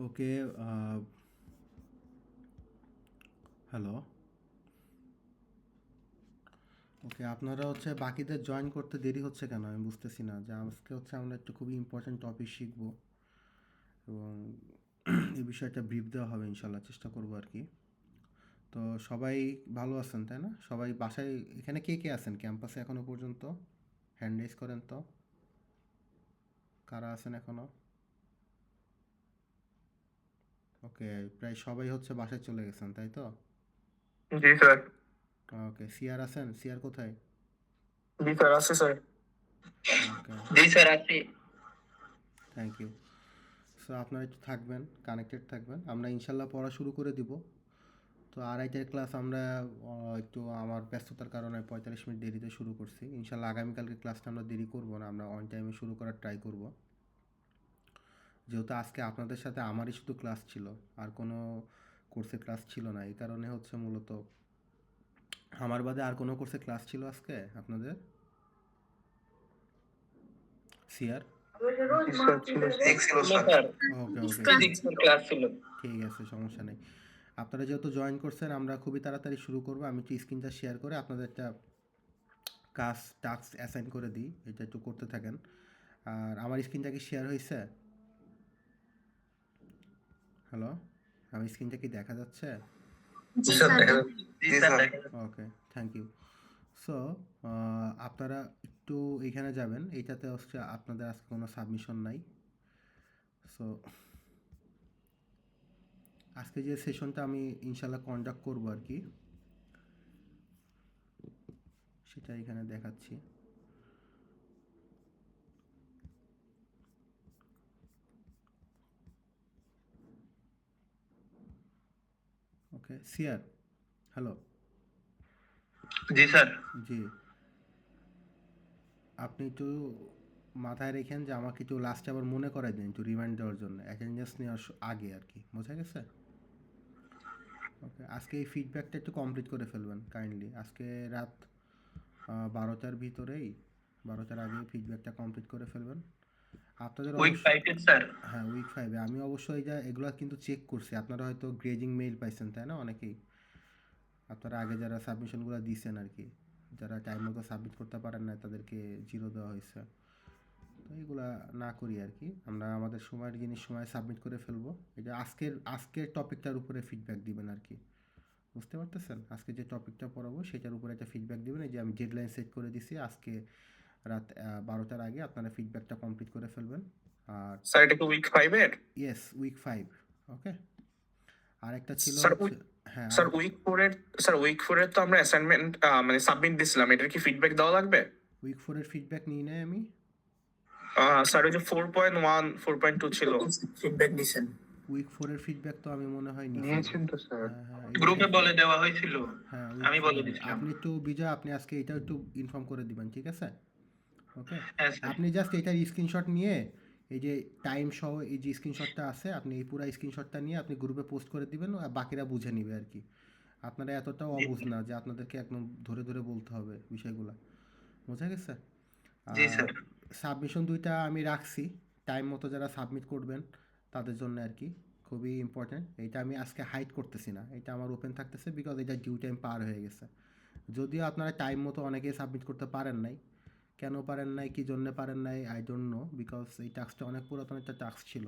ওকে, hello. ওকে, আপনারা বাকিদের join করতে দেরি হচ্ছে কেন? আমি বুঝতেছি না। যে আজকে আমরা একটা খুবই ইম্পর্ট্যান্ট টপিক শিখব এবং এই বিষয়টা ব্রিফ দেওয়া হবে ইনশাল্লাহ, চেষ্টা করব আর কি। তো সবাই ভালো আছেন তাই না? সবাই বাসায় এখানে কে কে আছেন ক্যাম্পাসে এখনো পর্যন্ত? হ্যান্ড রেজ করেন তো, কারা আছেন এখনো? ওকে, প্রায় সবাই বাসায় চলে গেছেন তাই তো? জি স্যার। ওকে, সিআর আছেন? সিআর কোথায়? জি স্যার, আছে স্যার। ওকে, জি স্যার, আছি। Thank you. সো আপনারা একটু থাকবেন, কানেক্টেড থাকবেন, আমরা ইনশাল্লাহ পড়া শুরু করে দিব। তো আড়াইটার ক্লাস আমরা একটু আমার ব্যস্ততার কারণে 45 মিনিট দেরিতে শুরু করছি। ইনশাল্লাহ আগামীকালকে ক্লাসটা আমরা দেরি করব না, আমরা অন টাইমে শুরু করার ট্রাই করব। যেহেতু আজকে আপনাদের সাথে আমারই শুধু ক্লাস ছিল, আর কোনো কোর্সের ক্লাস ছিল না, এই কারণে মূলত আমার বাদে আর কোনো কোর্সের ক্লাস ছিল আজকে আপনাদের? সিআর? জি স্যার, ছিল স্যার। ওকে ওকে, ফিজিক্স এর ক্লাস ছিল। ঠিক আছে, সমস্যা নেই। আপনারা যেহেতু জয়েন করছেন, আমরা খুবই তাড়াতাড়ি শুরু করব। আমি একটু স্ক্রিনটা শেয়ার করে আপনাদের একটা টাস্ক অ্যাসাইন করে দিই, এটা একটু করতে থাকেন। আর আমার স্ক্রিনটা কি শেয়ার হয়েছে? হ্যালো, আমার স্ক্রিনটা কি দেখা যাচ্ছে? জি স্যার, দেখা যাচ্ছে। জি স্যার, দেখা যাচ্ছে। ওকে, থ্যাংক ইউ। সো আপনারা একটু এইখানে যাবেন, এইটাতে আপনাদের আজকে কোনো সাবমিশন নাই। সো আজকে যে সেশনটা আমি ইনশাল্লাহ কন্ডাক্ট করব আর কি, সেটা এখানে দেখাচ্ছি। ওকে, সিআর, হ্যালো। জি স্যার। জি, আপনি একটু মাথায় রেখেন যে আমাকে একটু লাস্টে আবার মনে করাই দিন, একটু রিমাইন্ড দেওয়ার জন্য, অ্যাটেন্ডেন্স নেওয়ার আগে আর কি, বোঝা গেছে? ওকে, আজকে এই ফিডব্যাকটা একটু কমপ্লিট করে ফেলবেন কাইন্ডলি। আজকে রাত 12টার ভিতরেই, 12টার আগেই ফিডব্যাকটা কমপ্লিট করে ফেলবেন। আপনাদের উইক অবশ্য 5 স্যার। হ্যাঁ, উইক 5-এ আমি অবশ্যই এগুলো কিন্তু চেক করছি। আপনারা হয়তো গ্রেজিং মেইল পাইছেন তাই না অনেকেই? আপনারা আগে যারা সাবমিশনগুলো দিয়েছেন আর কি, যারা টাইম মতো সাবমিট করতে পারেন না তাদেরকে 0 দেওয়া হয়েছে। তো এইগুলা না করি আর কি, আমরা আমাদের সময়ের জিনিস সময় সাবমিট করে ফেলবো। এটা আজকের টপিকটার উপরে ফিডব্যাক দিবেন আর কি, বুঝতে পারতেছেন? আজকে যে টপিকটা পড়াবো সেটার উপরে একটা ফিডব্যাক দিবেন। এই যে আমি ডেডলাইন সেট করে দিছি, আজকে রাত 12টার আগে আপনারা ফিডব্যাকটা কমপ্লিট করে ফেলবেন। আর স্যার, এটা কি উইক 5 এর? Yes, week 5। ওকে, আরেকটা ছিল স্যার উইক হ্যাঁ, স্যার উইক 4 এর, স্যার উইক 4 এর তো আমরা অ্যাসাইনমেন্ট মানে সাবমিট দিছিলাম। এটার কি ফিডব্যাক দেওয়া লাগবে? উইক 4-এর ফিডব্যাক নিই নাই আমি। স্যার ওই যে 4.1 4.2 ছিল। ফিডব্যাক দিছেন? উইক 4-এর ফিডব্যাক তো আমি মনে হয় নিছি। নিয়েছেন তো স্যার। হ্যাঁ হ্যাঁ, গ্রুপে বলে দেওয়া হয়েছিল। হ্যাঁ, উইক আমি বলে 4-এর দিছিলাম। আপনি একটু বিজয়, আপনি আজকে এটাও একটু ইনফর্ম করে দিবেন, ঠিক আছে? ওকে, হ্যাঁ স্যার। আপনি জাস্ট এটার স্ক্রিনশট নিয়ে, এই যে টাইম সহ এই যে স্ক্রিনশটটা আছে, আপনি এই পুরো স্ক্রিনশটটা নিয়ে আপনি গ্রুপে পোস্ট করে দিবেন, আর বাকিরা বুঝে নিবে আর কি। আপনারা এতটাও জি অবুঝ স্যার। না যে আপনাদেরকে একদম ধরে ধরে বলতে হবে বিষয়গুলো, বোঝা গেছে? জি আর স্যার। সাবমিশন 2টা আমি রাখছি, টাইম মতো যারা সাবমিট করবেন তাদের জন্য আর কি, খুবই ইম্পর্ট্যান্ট। এটা আমি আজকে হাইড করতেছি না, এটা আমার ওপেন থাকতেছে, বিকজ এটা ডিউ টাইম পার হয়ে গেছে। যদিও আপনারা টাইম মতো অনেকেই সাবমিট করতে পারেন নাই, কেন পারেন নাই, কী জন্য পারেন নাই, আই ডোন্ট নো, বিকজ এই টাস্কটা অনেক পুরাতন একটা টাস্ক ছিল।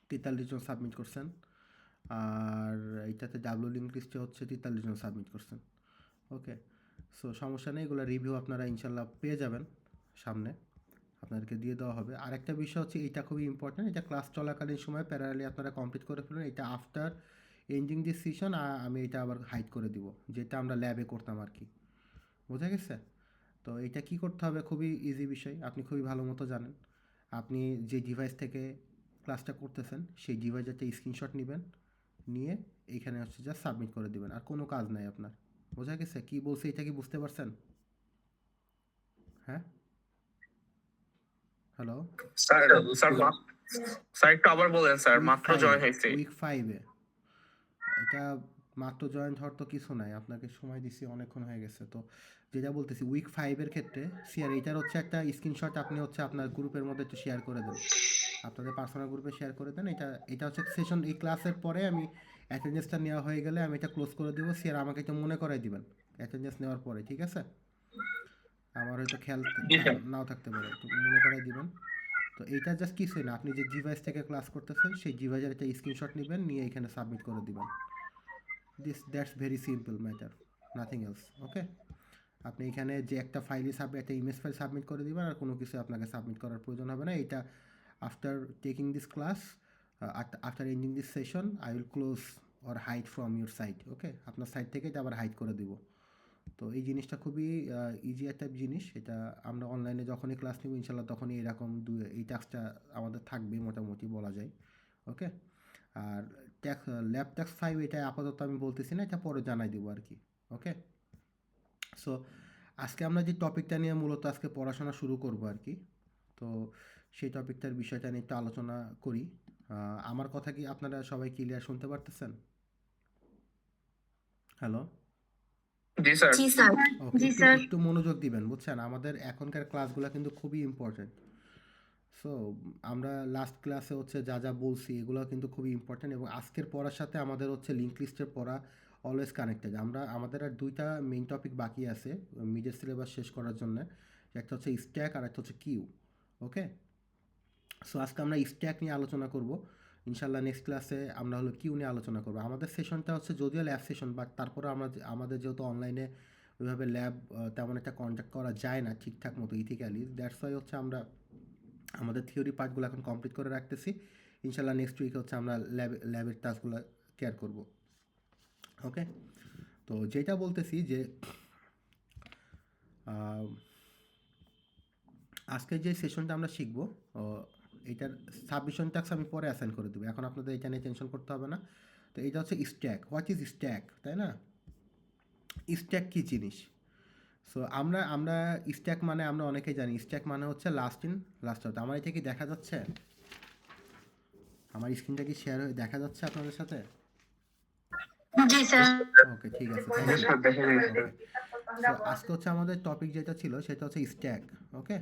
43 জন সাবমিট করছেন, আর এইটাতে ডাব্লিউ লিঙ্ক লিস্টে 43 জন সাবমিট করছেন। ওকে, সো সমস্যা নেই, এগুলো রিভিউ আপনারা ইনশাল্লাহ পেয়ে যাবেন সামনে, আপনাদেরকে দিয়ে দেওয়া হবে। আরেকটা বিষয় এটা খুবই ইম্পর্ট্যান্ট, এটা ক্লাস চলাকালীন সময় প্যারালি আপনারা কমপ্লিট করে ফেলুন। এটা আফটার এন্ডিং দিস সেশন আমি এটা আবার হাইড করে দিব, যেটা আমরা ল্যাবে করতাম আর কি, বোঝা গেছে? তো এটা কি করতে হবে, খুবই ইজি বিষয়, আপনি খুবই ভালো মতো জানেন। আপনি যে ডিভাইস থেকে ক্লাসটা করতেছেন সেই ডিভাইসের একটা স্ক্রিনশট নেবেন, নিয়ে এইখানে জাস্ট সাবমিট করে দিবেন, আর কোনো কাজ নাই আপনার। বোঝা গেছে কি বলছে? এটা কি বুঝতে পারছেন? হ্যাঁ, হ্যালো। স্যার, স্যার স্যার একটু আবার বলেন স্যার, উইক মাত্র 5, জয়েন হয়েছে। উইক 5-এ এটা মাত্র জয়েন্ট হওয়ার তো কিছু নাই, আপনাকে সময় দিছি অনেকক্ষণ হয়ে গেছে। তো যেটা বলতেছি উইক 5 এর ক্ষেত্রে শেয়ার এইটার হচ্ছে একটা স্ক্রিনশট আপনি হচ্ছে আপনার গ্রুপের মধ্যে একটু শেয়ার করে দেন, আপনাদের পার্সোনাল গ্রুপে শেয়ার করে দেন। এটা হচ্ছে সেশন, এই ক্লাসের পরে আমি অ্যাটেন্ডেন্সটা নেওয়া হয়ে গেলে আমি এটা ক্লোজ করে দেবো। শেয়ার আমাকে একটু মনে করাই দিবেন অ্যাটেন্ডেন্স নেওয়ার পরে, ঠিক আছে? আমার হয়তো খেয়াল জি স্যার। নাও থাকতে পারে, একটু মনে করাই দিবেন। তো এইটা জাস্ট কিছুই না, আপনি যে ডিভাইস থেকে ক্লাস করতেছেন সেই ডিভাইসের একটা স্ক্রিনশট নেবেন, নিয়ে এখানে সাবমিট করে দিবেন। That's very simple matter, nothing else. Okay, আপনি এখানে যে একটা ফাইলই একটা ইমেজ ফাইল সাবমিট করে দিবেন, আর কোনো কিছু আপনাকে সাবমিট করার প্রয়োজন হবে না। এটা after taking this class, after ending this session I will close or hide from your sight. Okay, আপনার সাইট থেকে এটা আবার হাইড করে দিব। তো এই জিনিসটা খুবই ইজি একটা জিনিস। এটা আমরা অনলাইনে যখনই ক্লাস নেব ইনশাল্লাহ তখনই এরকম এই টাস্কটা আমাদের থাকবে মোটামুটি বলা যায়। ওকে, আর ল্যাব ট্যাক্স 5 এটা আপাতত আমি বলতেছি না, এটা পরে জানাই দেবো আর কি। ওকে, সো আজকে আমরা যে টপিকটা নিয়ে মূলত আজকে পড়াশোনা শুরু করব আর কি। তো সেই টপিকটার বিষয়টা নিয়ে একটু আলোচনা করি। আমার কথা কি আপনারা সবাই ক্লিয়ার শুনতে পারতেছেন? হ্যালো? জি স্যার। জি স্যার। ওকে, জি একটু স্যার। একটু মনোযোগ দিবেন, বুঝছেন? আমাদের এখনকার ক্লাসগুলো কিন্তু খুবই ইম্পর্টেন্ট। সো আমরা লাস্ট ক্লাসে হচ্ছে যা যা বলছি এগুলো কিন্তু খুবই ইম্পর্টেন্ট, এবং আজকের পড়ার সাথে আমাদের হচ্ছে লিঙ্ক লিস্টের পড়া অলওয়েজ কানেক্টেড। আমাদের আর দুইটা মেইন টপিক বাকি আছে মিডের সিলেবাস শেষ করার জন্য। একটা হচ্ছে স্ট্যাক আর একটা হচ্ছে কিউ। ওকে, সো আজকে আমরা স্ট্যাক নিয়ে আলোচনা করব। ইনশাল্লাহ নেক্সট ক্লাসে আমরা হলো কিউ নিয়ে আলোচনা করবো। আমাদের সেশনটা হচ্ছে যদিও ল্যাব সেশন, বাট তারপরে আমাদের যেহেতু অনলাইনে ওইভাবে ল্যাব তেমন একটা কন্ডাক্ট করা যায় না ঠিকঠাক মতো ইথিক্যালি, দ্যাটস ওয়াই হচ্ছে আমরা আমাদের থিওরি পার্টগুলো এখন কমপ্লিট করে রাখতেছি। ইনশাল্লাহ নেক্সট উইক হচ্ছে আমরা ল্যাবের টাস্কগুলো কেয়ার করব। ওকে, তো যেটা বলতেছি যে আজকে যে সেশনটা আমরা শিখবো, এটার সাবমিশন টাস্ক আমি পরে অ্যাসাইন করে দেবো, এখন আপনাদের এটা নিয়ে টেনশন করতে হবে না। তো এটা হচ্ছে স্ট্যাক। হোয়াট ইজ স্ট্যাক, তাই না? স্ট্যাক কী জিনিস? সো আমরা স্ট্যাক মানে আমরা অনেকেই জানি স্ট্যাক মানে হচ্ছে লাস্ট ইন লাস্ট আউট। আমার এটা কি দেখা যাচ্ছে? আমার স্ক্রিনটা কি শেয়ার হয়ে দেখা যাচ্ছে আপনাদের সাথে? জি স্যার। ওকে, ঠিক আছে, থ্যাংক জি ইউ। স্যার, দেখা যাচ্ছে। ওকে, সো আজকে হচ্ছে আমাদের টপিক যেটা ছিল সেটা হচ্ছে স্ট্যাক। ওকে,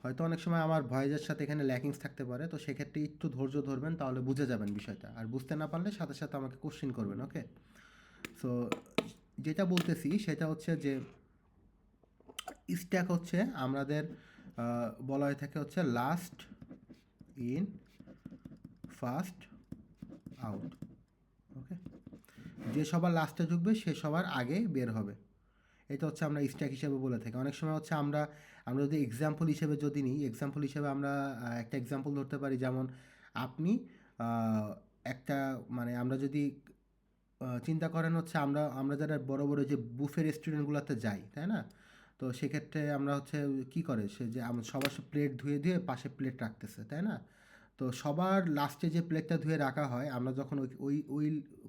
হয়তো অনেক সময় আমার ভয়েসের সাথে এখানে ল্যাকিংস থাকতে পারে, তো সেক্ষেত্রে একটু ধৈর্য ধরবেন, তাহলে বুঝে যাবেন বিষয়টা। আর বুঝতে না পারলে সাথে সাথে আমাকে কোশ্চেন করবেন। ওকে, সো যেটা বলতেছি সেটা হচ্ছে যে স্ট্যাক হচ্ছে আমাদের বলা হয়ে থাকে হচ্ছে লাস্ট ইন ফার্স্ট আউট। ওকে, যে সবার লাস্টে ঢুকবে সে সবার আগে বের হবে, এটা হচ্ছে আমরা স্ট্যাক হিসেবে বলে থাকি। অনেক সময় হচ্ছে আমরা আমরা যদি এক্সাম্পল হিসেবে যদি নিই, এক্সাম্পল হিসেবে আমরা একটা এক্সাম্পল ধরতে পারি, যেমন আপনি একটা মানে আমরা যদি চিন্তা করেন হচ্ছে আমরা আমরা যারা বড় বড় যে বুফে রেস্টুরেন্টগুলোতে যাই, তাই না? তো সেক্ষেত্রে আমরা হচ্ছে কী করে, সে যে সবার প্লেট ধুয়ে ধুয়ে পাশে প্লেট রাখতেছে, তাই না? তো সবার লাস্টে যে প্লেটটা ধুয়ে রাখা হয়, আমরা যখন ওই ওই ওই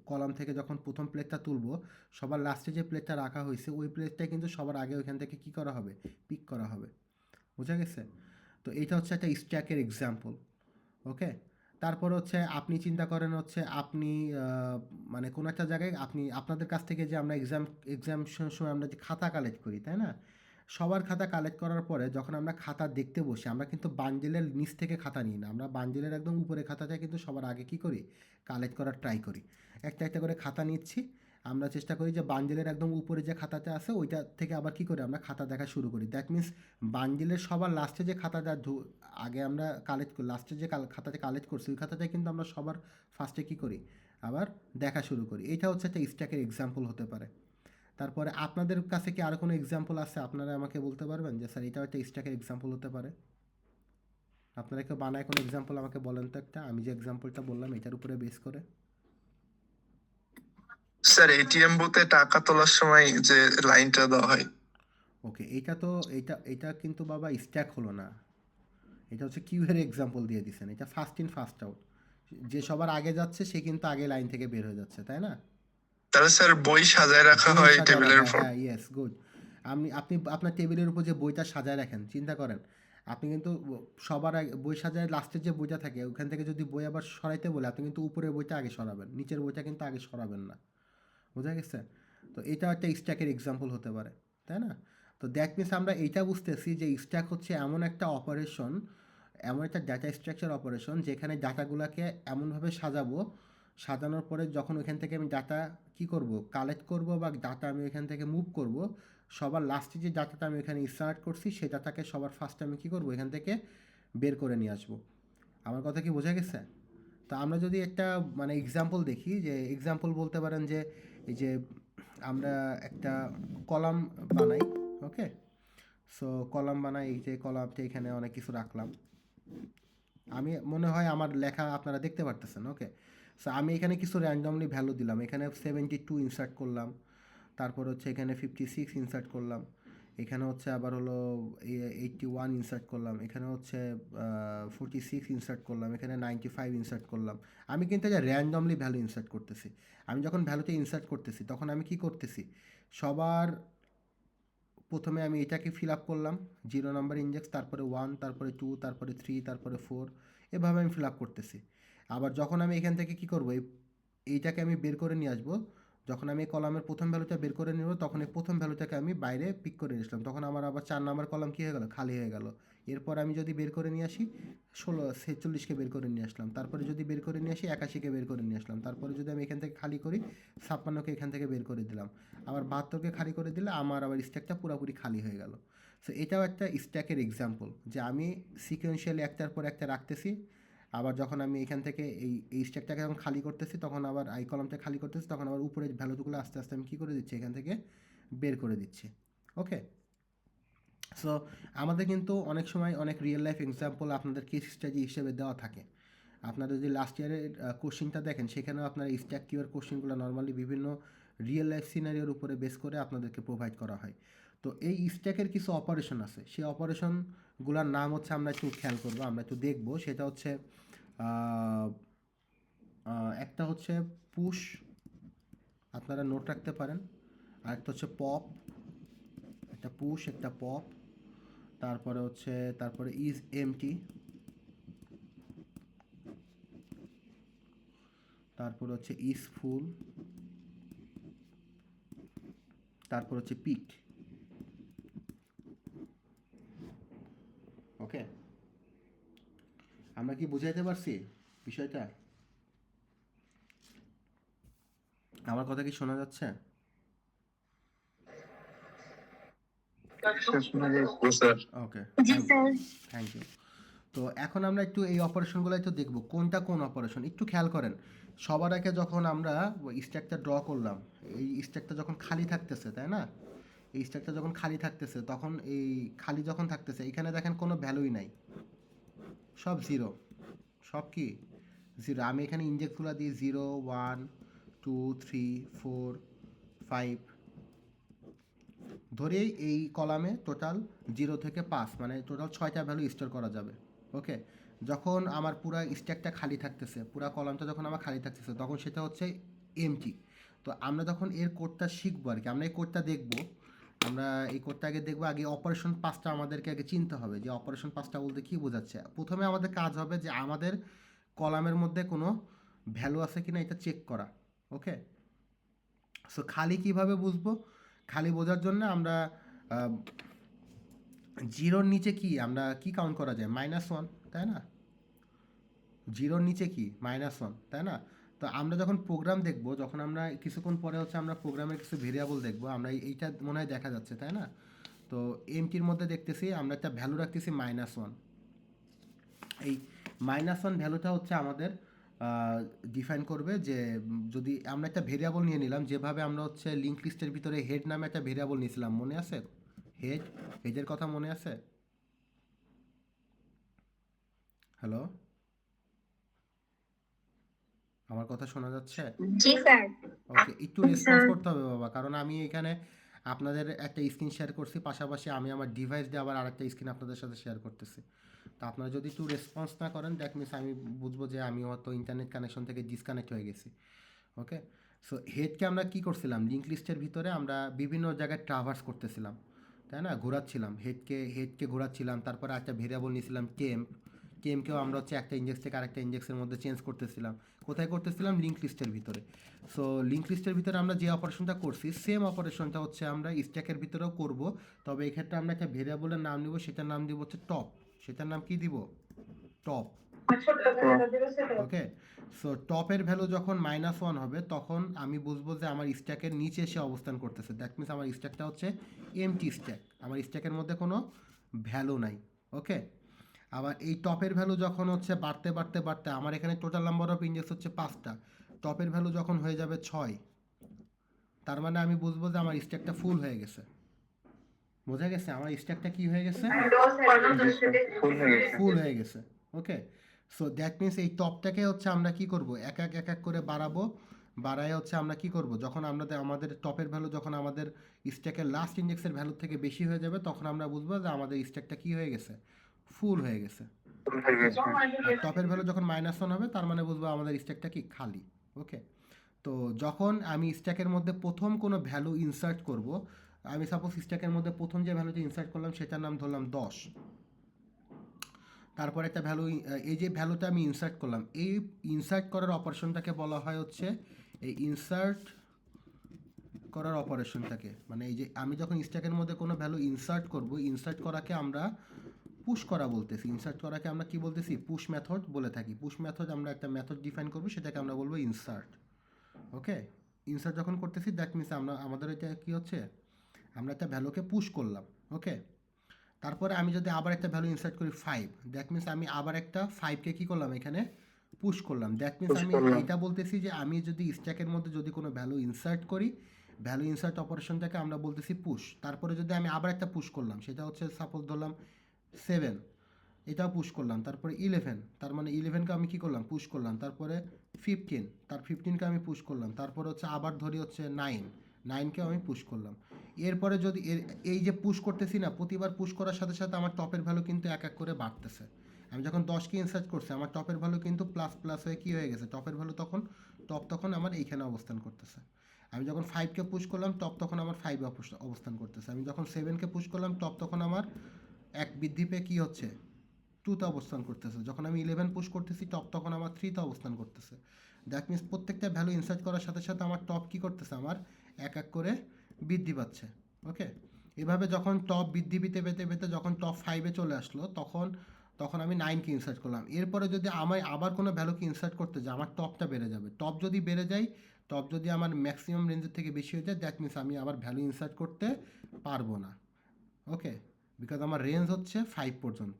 কলাম থেকে যখন প্রথম প্লেটটা তুলবো, সবার লাস্টে যে প্লেটটা রাখা হয়েছে ওই প্লেটটা কিন্তু সবার আগে ওইখান থেকে কী করা হবে, পিক করা হবে। বোঝা গেছে? তো এইটা হচ্ছে একটা স্ট্যাকের এক্সাম্পল। ওকে, তারপর হচ্ছে আপনি চিন্তা করেন হচ্ছে আপনি মানে কোনো একটা জায়গায় আপনি আপনাদের কাছ থেকে যে আমরা এক্সামের সময় আমরা যে খাতা কালেক্ট করি, তাই না? সবার খাতা কালেক্ট করার পরে যখন আমরা খাতা দেখতে বসি, আমরা কিন্তু বান্ডিলের নিচ থেকে খাতা নিই না, আমরা বান্ডিলের একদম উপরে খাতাটা কিন্তু সবার আগে কী করি, কালেক্ট করার ট্রাই করি। একটা একটা করে খাতা নিচ্ছি, আমরা চেষ্টা করি যে বান্ডিলের একদম উপরে যে খাতাটা আছে ওইটা থেকে আবার কী করি, আমরা খাতা দেখা শুরু করি। দ্যাট মিন্স বান্ডিলের সবার লাস্টে যে খাতাটা আগে আমরা কালেক্ট করি, লাস্টে যে খাতাটা কালেক্ট করছি ওই খাতাটাই কিন্তু আমরা সবার ফার্স্টে কী করি, আবার দেখা শুরু করি। এইটা হচ্ছে একটা স্ট্যাকের এক্সাম্পল হতে পারে। তারপরে আপনাদের কাছে কি আর কোনো এক্সাম্পল আছে, আপনারা আমাকে বলতে পারবেন যে স্যার এটাও একটা স্ট্যাকের এক্সাম্পল হতে পারে? আপনারা কেউ বানায় কোনো এক্সাম্পল আমাকে বলেন তো একটা, আমি যে এক্সাম্পলটা বললাম এটার উপরে বেস করে। স্যার, এটিএম বুথে টাকা তোলার সময় যে লাইনটা দেওয়া হয়। ওকে, এইটা তো এটা কিন্তু বাবা স্ট্যাক হলো না, এটা হচ্ছে কিউ এর এক্সাম্পল দিয়ে দিছেন। এটা ফার্স্ট ইন ফার্স্ট আউট, যে সবার আগে যাচ্ছে সে কিন্তু আগে লাইন থেকে বের হয়ে যাচ্ছে, তাই না? তাহলে স্যার বই সাজায় রাখা বই হয় সাজায় টেবিলের রাখা, উপর। হ্যাঁ, ইয়েস, গুড। আপনি আপনার টেবিলের উপর যে বইটা সাজায় রাখেন, চিন্তা করেন আপনি কিন্তু সবার আগে বই সাজায় লাস্টের যে বইটা থাকে ওখান থেকে যদি বই আবার সরাইতে বলে আপনি কিন্তু উপরের বইটা আগে সরাবেন, নিচের বইটা কিন্তু আগে সরাবেন না। বোঝা গেছে? তো এটা একটা স্ট্যাকের এক্সাম্পল হতে পারে, তাই না? তো দ্যাট মিনস আমরা এইটা বুঝতেছি যে স্ট্যাক হচ্ছে এমন একটা অপারেশন, এমন একটা ডাটা স্ট্রাকচার অপারেশন যেখানে ডাটাগুলোকে এমনভাবে সাজাবো, সাজানোর পরে যখন ওইখান থেকে আমি ডাটা কী করব, কালেক্ট করব বা ডাটা আমি ওইখান থেকে মুভ করব, সবার লাস্টে যে ডাটাটা আমি এখানে ইনসার্ট করছি সেই ডাটাকে সবার ফার্স্টে আমি কী করব, এখান থেকে বের করে নিয়ে আসবো। আমার কথা কি বোঝা গেছে? তো আমরা যদি একটা মানে এক্সাম্পল দেখি, যে এক্সাম্পল বলতে পারেন যে এই যে আমরা একটা কলাম বানাই, ওকে? সো কলাম বানাই, এই যে কলামটা এখানে অনেক কিছু রাখলাম, আমি মনে হয় আমার লেখা আপনারা দেখতে পারতেছেন, ওকে? সো আমি এখানে কিছু র্যান্ডমলি ভ্যালু দিলাম, এখানে 72 ইনসার্ট করলাম, তারপর হচ্ছে এখানে 56 ইনসার্ট করলাম, এখানে হচ্ছে আবার হলো 81 ইনসার্ট করলাম, এখানে হচ্ছে 46 ইনসার্ট করলাম, এখানে 95 ইনসার্ট করলাম। আমি কিন্তু এটা র্যান্ডমলি ভ্যালু ইনসার্ট করতেছি। আমি যখন ভ্যালুতে ইনসার্ট করতেছি তখন আমি কি করতেছি, সবার প্রথমে আমি এটাকে ফিল আপ করলাম 0 নাম্বার ইনডেক্স, তারপরে 1, তারপরে 2, তারপরে 3, তারপরে 4, এভাবে আমি ফিল আপ করতেছি। আবার যখন আমি এখান থেকে কি করব, এইটাকে আমি বের করে নিয়ে আসবো, যখন আমি কলামের প্রথম ভ্যালুটা বের করে নেব তখন এই প্রথম ভ্যালুটাকে আমি বাইরে পিক করে নিয়ে আসলাম, তখন আমার আবার 4 নাম্বার কলাম কী হয়ে গেল, খালি হয়ে গেল। এরপর আমি যদি বের করে নিয়ে আসি 46কে বের করে নিয়ে আসলাম, তারপরে যদি বের করে নিয়ে আসি 81কে বের করে নিয়ে আসলাম, তারপরে যদি আমি এখান থেকে খালি করি 56কে এখান থেকে বের করে দিলাম, আবার 72কে খালি করে দিলে আমার আবার স্ট্যাকটা পুরোপুরি খালি হয়ে গেল। সো এটাও একটা স্ট্যাকের এক্সাম্পল, যে আমি সিকোয়েন্সিয়ালি একটার পর একটা রাখতেছি, আবার যখন আমি এখান থেকে এই স্ট্যাকটাকে যখন খালি করতেছি তখন আবার আই কলামটা খালি করতেছি, তখন আবার উপরের ভ্যালুগুলো আস্তে আস্তে আমি কী করে দিচ্ছি, এখান থেকে বের করে দিচ্ছি, ওকে? সো আমাদের কিন্তু অনেক সময় অনেক রিয়েল লাইফ এক্সাম্পল আপনাদের কেস স্টাডি হিসেবে দেওয়া থাকে। আপনারা যদি লাস্ট ইয়ারের কোশ্চিনটা দেখেন, সেখানেও আপনারা স্ট্যাক কিওর কোশ্চিনগুলো নর্মালি বিভিন্ন রিয়েল লাইফ সিনারিওর উপরে বেস করে আপনাদেরকে প্রোভাইড করা হয়। তো এই স্ট্যাকের কিছু অপারেশন আছে, সেই অপারেশনগুলোর নাম হচ্ছে, আমরা একটু খেয়াল করবো, আমরা একটু দেখবো, সেটা হচ্ছে একটা হচ্ছে পুশ, আপনারা নোট রাখতে পারেন, আর একটা হচ্ছে পপ, একটা পুশ, একটা পপ, তারপরে ইজ এমটি, তারপর হচ্ছে ইজ ফুল, তারপর হচ্ছে পিক, ওকে? আমরা কি বুঝাইতে পারছি বিষয়টা? আমার কথা কি শোনা যাচ্ছে? ওকে, জি স্যার। Thank you. তো এখন আমরা একটু এই অপারেশনগুলো একটু দেখব, কোনটা কোন অপারেশন একটু খেয়াল করেন। সবার আগে যখন আমরা স্ট্যাকটা ড্র করলাম, এই স্ট্যাকটা যখন খালি থাকতেছে, তাই না? এই স্ট্যাকটা যখন খালি থাকতেছে তখন এই খালি যখন থাকতেছে এখানে দেখেন কোনো ভ্যালুই নাই, সব জিরো, সব কি জিরো। আমি এখানে ইন্ডেক্সগুলো দিই 0, 1, 2, 3, 4, 5 ধরেই এই কলামে টোটাল 0 থেকে 5, মানে টোটাল 6টা ভ্যালু স্টোর করা যাবে, ওকে? যখন আমার পুরা স্ট্যাকটা খালি থাকতেছে, পুরা কলামটা যখন আমার খালি থাকতেছে তখন সেটা হচ্ছে এমটি। তো আমরা যখন এর কোডটা শিখবো আর কি, আমরা এই কোডটা দেখবো, আমরা এই কোডটা আগে দেখবো, আগে অপারেশন পাসটা আমাদেরকে আগে চিনতে হবে, যে অপারেশন পাসটা বলতে কী বোঝাচ্ছে। প্রথমে আমাদের কাজ হবে যে আমাদের কলামের মধ্যে কোনো ভ্যালু আছে কিনা এটা চেক করা, ওকে? সো খালি কিভাবে বুঝবো? খালি বোঝার জন্য আমরা জিরোর নিচে কি আমরা কি কাউন্ট করা যায়, -1, তাই না? জিরোর নিচে কি -1, তাই না? তো আমরা যখন প্রোগ্রাম দেখব, যখন আমরা কিছুক্ষণ পরে হচ্ছে আমরা প্রোগ্রামের কিছু ভেরিয়েবল দেখব, আমরা এইটা মনে হয় দেখা যাচ্ছে, তাই না? তো এমটির মধ্যে দেখতেছি আমরা একটা ভ্যালু রাখতেছি -1। এই -1 ভ্যালুটা হচ্ছে আমাদের ডিফাইন করবে যে যদি আমরা একটা ভেরিয়েবল নিয়ে নিলাম, যেভাবে আমরা হচ্ছে লিঙ্ক লিস্টের ভিতরে হেড নামে একটা ভেরিয়েবল নিয়েছিলাম, মনে আছে? হেডের কথা মনে আছে? হ্যালো, আমার কথা শোনা যাচ্ছে? জি স্যার। ওকে, একটু রেসপন্স করতে হবে বাবা, কারণ আমি এখানে আপনাদের একটা স্ক্রিন শেয়ার করছি, পাশাপাশি আমি আমার ডিভাইস দিয়ে আবার আরেকটা স্ক্রিন আপনাদের সাথে শেয়ার করতেছি। তো আপনারা যদি একটু রেসপন্স না করেন, দ্যাট মিনস আমি বুঝবো যে আমি হয়তো ইন্টারনেট কানেকশন থেকে ডিসকানেক্ট হয়ে গেছি, ওকে? সো হেডকে আমরা কি করছিলাম, লিঙ্ক লিস্টের ভিতরে আমরা বিভিন্ন জায়গায় ট্রাভার্স করতেছিলাম, তাই না? ঘোরাচ্ছিলাম হেডকে ঘোরাচ্ছিলাম, তারপরে একটা ভেরিয়েবল নিয়েছিলাম টেম্প, কেও আমরা হচ্ছে একটা ইন্ডেক্স থেকে আরেকটা ইন্ডেক্সের মধ্যে চেঞ্জ করতেছিলাম। কোথায় করতেছিলাম? লিঙ্ক লিস্টের ভিতরে। সো লিঙ্ক লিস্টের ভিতরে আমরা যে অপারেশনটা করছি সেম অপারেশনটা হচ্ছে আমরা স্ট্যাকের ভিতরেও করব, তবে এক্ষেত্রে আমরা একটা ভেরিয়েবলের নাম নিব, সেটার নাম দিব হচ্ছে টপ। সেটার নাম কি দিব? টপ। ওকে, সো টপের ভ্যালু যখন -1 হবে তখন আমি বুঝবো যে আমার স্ট্যাকের নিচে এসে অবস্থান করতেছে। দ্যাট মিনস আমার স্ট্যাকটা হচ্ছে এমটি স্ট্যাক, আমার স্ট্যাকের মধ্যে কোনো ভ্যালু নাই। ওকে, আবার এই টপের ভ্যালু যখন হচ্ছে বাড়তে বাড়তে বাড়তে, আমার এখানে টোটাল নাম্বার অফ ইন্ডেক্স হচ্ছে 5টা, টপের ভ্যালু যখন হয়ে যাবে 6, তার মানে আমি বুঝবো যে আমার স্ট্যাকটা ফুল হয়ে গেছে। বোঝা গেছে? আমার স্ট্যাকটা কি হয়ে গেছে? ফুল হয়ে গেছে। ওকে, সো দ্যাট মিনস এই টপটাকে হচ্ছে আমরা কি করব, এক এক করে বাড়াবো। বাড়ায় হচ্ছে আমরা কি করব, যখন আমরা আমাদের টপের ভ্যালু যখন আমাদের স্ট্যাকের লাস্ট ইন্ডেক্সের ভ্যালু থেকে বেশি হয়ে যাবে, তখন আমরা বুঝবো যে আমাদের স্ট্যাকটা কি হয়ে গেছে, ফুল হয়ে গেছে। আর টপের ভ্যালু যখন -1 হবে তার মানে বুঝবো আমাদের স্ট্যাকটা কি খালি। ওকে, তো যখন আমি স্ট্যাকের মধ্যে প্রথম কোনো ভ্যালু ইনসার্ট করব, আমি সাপোজ স্ট্যাকের মধ্যে প্রথম যে ভ্যালুটা ইনসার্ট করলাম সেটার নাম ধরলাম 10, তারপর একটা ভ্যালু, এই যে ভ্যালুটা আমি ইনসার্ট করলাম, এই ইনসার্ট করার অপারেশনটাকে বলা হয় হচ্ছে এই ইনসার্ট করার অপারেশনটাকে, মানে এই যে আমি যখন স্ট্যাকের মধ্যে কোনো ভ্যালু ইনসার্ট করব, ইনসার্ট করাকে আমরা পুশ করা বলতেছি। ইনসার্ট করাকে আমরা কি বলতেছি? পুশ মেথড বলে থাকি। পুশ মেথড আমরা একটা মেথড ডিফাইন করব, সেটাকে আমরা বলবো ইনসার্ট। ওকে, ইনসার্ট যখন করতেছি দ্যাট মিনস আমাদের এটা কি হচ্ছে, আমরা একটা ভ্যালুকে পুশ করলাম। ওকে, তারপরে আমি যদি আবার একটা ভ্যালু ইনসার্ট করি 5, দ্যাট মিনস আমি আবার একটা 5কে কী করলাম, এখানে পুশ করলাম। দ্যাট মিনস আমি এটা বলতেছি যে আমি যদি স্ট্যাকের মধ্যে যদি কোনো ভ্যালু ইনসার্ট করি, ভ্যালু ইনসার্ট অপারেশনটাকে আমরা বলতেছি পুশ। তারপরে যদি আমি আবার একটা পুশ করলাম, সেটা হচ্ছে সাপোজ ধরলাম 7, এটাও পুশ করলাম। তারপরে 11, তার মানে 11কে আমি কী করলাম, পুশ করলাম। তারপরে 15, তার 15কে আমি পুশ করলাম। তারপরে হচ্ছে আবার ধরি হচ্ছে 9কেও আমি পুশ করলাম। এরপরে যদি এই যে পুশ করতেছি না, প্রতিবার পুশ করার সাথে সাথে আমার টপের ভ্যালু কিন্তু এক এক করে বাড়তেছে। আমি যখন 10কে ইনসার্ট করছি, আমার টপের ভ্যালু কিন্তু প্লাস প্লাস হয়ে কী হয়ে গেছে, টপের ভ্যালু তখন আমার এইখানে অবস্থান করতেছে। আমি যখন 5কে পুশ করলাম, টপ তখন আমার 5 অবস্থান করতেছে। আমি যখন 7কে পুশ করলাম, টপ তখন আমার এক বৃদ্ধি পেয়ে কী হচ্ছে, 2তে অবস্থান করতেছে। যখন আমি 11 পুশ করতেছি, টপ তখন আমার 3তে অবস্থান করতেছে। দ্যাট মিনস প্রত্যেকটা ভ্যালু ইনসার্ট করার সাথে সাথে আমার টপ কী করতেছে, আমার এক এক করে বৃদ্ধি পাচ্ছে। ওকে, এভাবে যখন টপ বৃদ্ধি পেতে পেতে পেতে যখন টপ 5-এ চলে আসলো, তখন আমি 9কে ইনসার্ট করলাম। এরপরে যদি আমায় আবার কোনো ভ্যালুকে ইনসার্ট করতে যাই, আমার টপটা বেড়ে যাবে। টপ যদি বেড়ে যায়, টপ যদি আমার ম্যাক্সিমাম রেঞ্জের থেকে বেশি হয়ে যায়, দ্যাট মিনস আমি আবার ভ্যালু ইনসার্ট করতে পারবো না। ওকে, বিকজ আমার রেঞ্জ হচ্ছে 5 পর্যন্ত।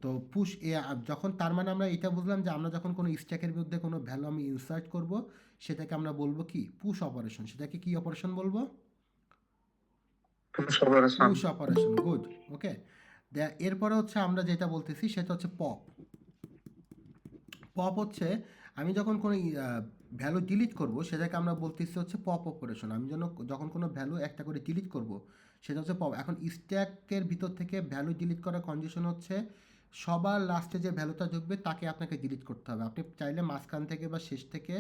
তো পুশ যখন, তার মানে আমরা এটা বুঝলাম যে আমরা যখন কোনো স্ট্যাকের মধ্যে কোনো ভ্যালু আমি ইনসার্ট করব, সেটাকে আমরা বলবো কি, পুশ অপারেশন। সেটাকে কি অপারেশন বলবো? Push operation. গুড। ওকে, এরপরে হচ্ছে আমরা যেটা বলতেছি সেটা হচ্ছে পপ। পপ হচ্ছে আমি যখন কোনো ভ্যালু ডিলিট করব, সেটাকে আমরা বলতেছি হচ্ছে পপ অপারেশন। আমি যখন কোনো ভ্যালু একটা করে ডিলিট করব, সেটা হচ্ছে পপ। এখন স্ট্যাকের ভিতর থেকে ভ্যালু ডিলিট করার কন্ডিশন হচ্ছে সবার লাস্টে যে ভ্যালুটা ঢুকবে তাকে আপনাকে ডিলিট করতে হবে। আপনি চাইলে মাঝখান থেকে বা শেষ থেকে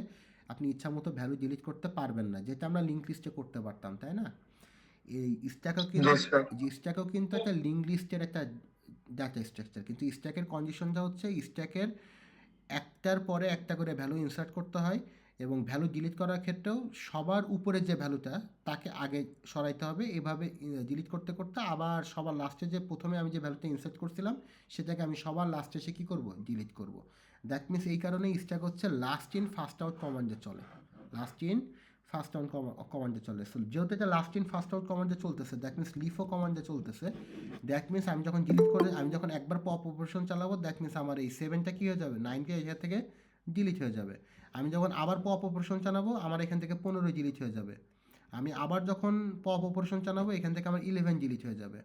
আপনি ইচ্ছা মতো ভ্যালু ডিলিট করতে পারবেন না, যেটা আমরা লিঙ্ক লিস্টে করতে পারতাম, তাই না? এই স্ট্যাকও কিন্তু একটা লিঙ্ক লিস্টের একটা ডাটা স্ট্রাকচার, কিন্তু স্ট্যাকের কন্ডিশনটা হচ্ছে স্ট্যাকের একটার পরে একটা করে ভ্যালু ইনসার্ট করতে হয়, এবং ভ্যালু ডিলিট করার ক্ষেত্রেও সবার উপরে যে ভ্যালুটা তাকে আগে সরাইতে হবে। এভাবে ডিলিট করতে করতে আবার সবার লাস্টে যে প্রথমে আমি যে ভ্যালুটা ইনসার্ট করছিলাম, সেটাকে আমি সবার লাস্টে এসে কী করবো, ডিলিট করব। দ্যাট মিনস এই কারণে স্ট্যাক হচ্ছে লাস্ট ইন ফার্স্ট আউট কমান্ডে চলে। লাস্ট ইন ফার্স্ট আউট কমান্ডে চলে। সো যেহেতু এটা লাস্ট ইন ফার্স্ট আউট কমান্ডে চলতেছে, দ্যাট মিনস লিফো কমান্ডে চলতেছে। দ্যাট মিনস আমি যখন ডিলিট করে, আমি যখন একবার পপ অপারেশন চালাবো, দ্যাট মিনস আমার এই 7টা কী হয়ে যাবে, 9কে এখান থেকে ডিলিট হয়ে যাবে। আমি যখন আবার পপ অপারেশন চালাবো, আমার এখান থেকে 15 ডিলিট হয়ে যাবে। আমি আবার যখন পপ অপারেশন চালাবো, এখান থেকে আমার 11 ডিলিট হয়ে যাবে।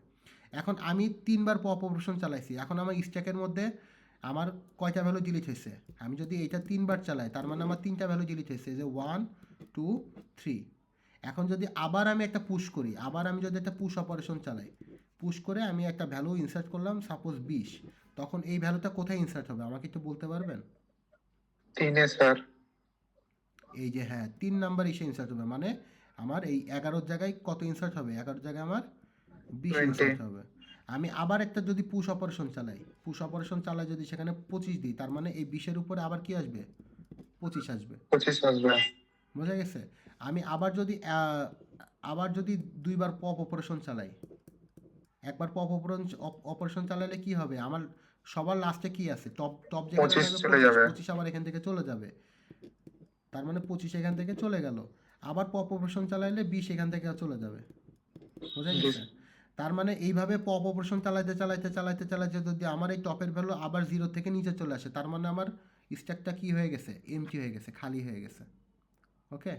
এখন আমি 3বার পপ অপারেশন চালাইছি, এখন আমার স্ট্যাকের মধ্যে আমার কয়টা ভ্যালু ডিলিট হয়েছে? আমি যদি এইটা 3বার চালাই, তার মানে আমার 3টা ভ্যালু ডিলিট হয়েছে, যে 1 2 3। এখন যদি আবার আমি একটা পুশ করি, আবার আমি যদি একটা পুশ অপারেশন চালাই, পুশ করে আমি একটা ভ্যালু ইনসার্ট করলাম সাপোজ 20, তখন এই ভ্যালুটা কোথায় ইনসার্ট হবে আমাকে একটু বলতে পারবেন? 3 স্যার। এই যে হ্যাঁ, 3 নাম্বার এসে ইনসার্ট হবে, মানে আমার এই 11 জায়গায় কত ইনসার্ট হবে, 11 জায়গায় আমার 20 ইনসার্ট হবে। আমি আবার একটা যদি পুশ অপারেশন চালাই যদি সেখানে 25 দিই, তার মানে এই 20-এর উপরে আবার কি আসবে? 25 আসবে। 25 আসবে। বোঝা গেছে? আমি আবার যদি দুইবার পপ অপারেশন চালাই, একবার পপ অপারেশন চালালে কি হবে? আমার সবার লাস্টে কি আছে? টপ টপ যেখানে 25 থাকবে চলে 25, যাবে। 25 আবার এখান থেকে চলে যাবে। তার মানে 25 এখান থেকে চলে গেল। আবার পপ অপারেশন চালাইলে 20 এখান থেকে চলে যাবে। বোঝা জি গেছে? তার মানে এইভাবে পপ অপারেশন চালাইতে যদি আমার এই টপের ভ্যালু আবার 0 থেকে নিচে চলে আসে, তার মানে আমার স্ট্যাকটা কি হয়ে গেছে? এমটি হয়ে গেছে, খালি হয়ে গেছে। ওকে?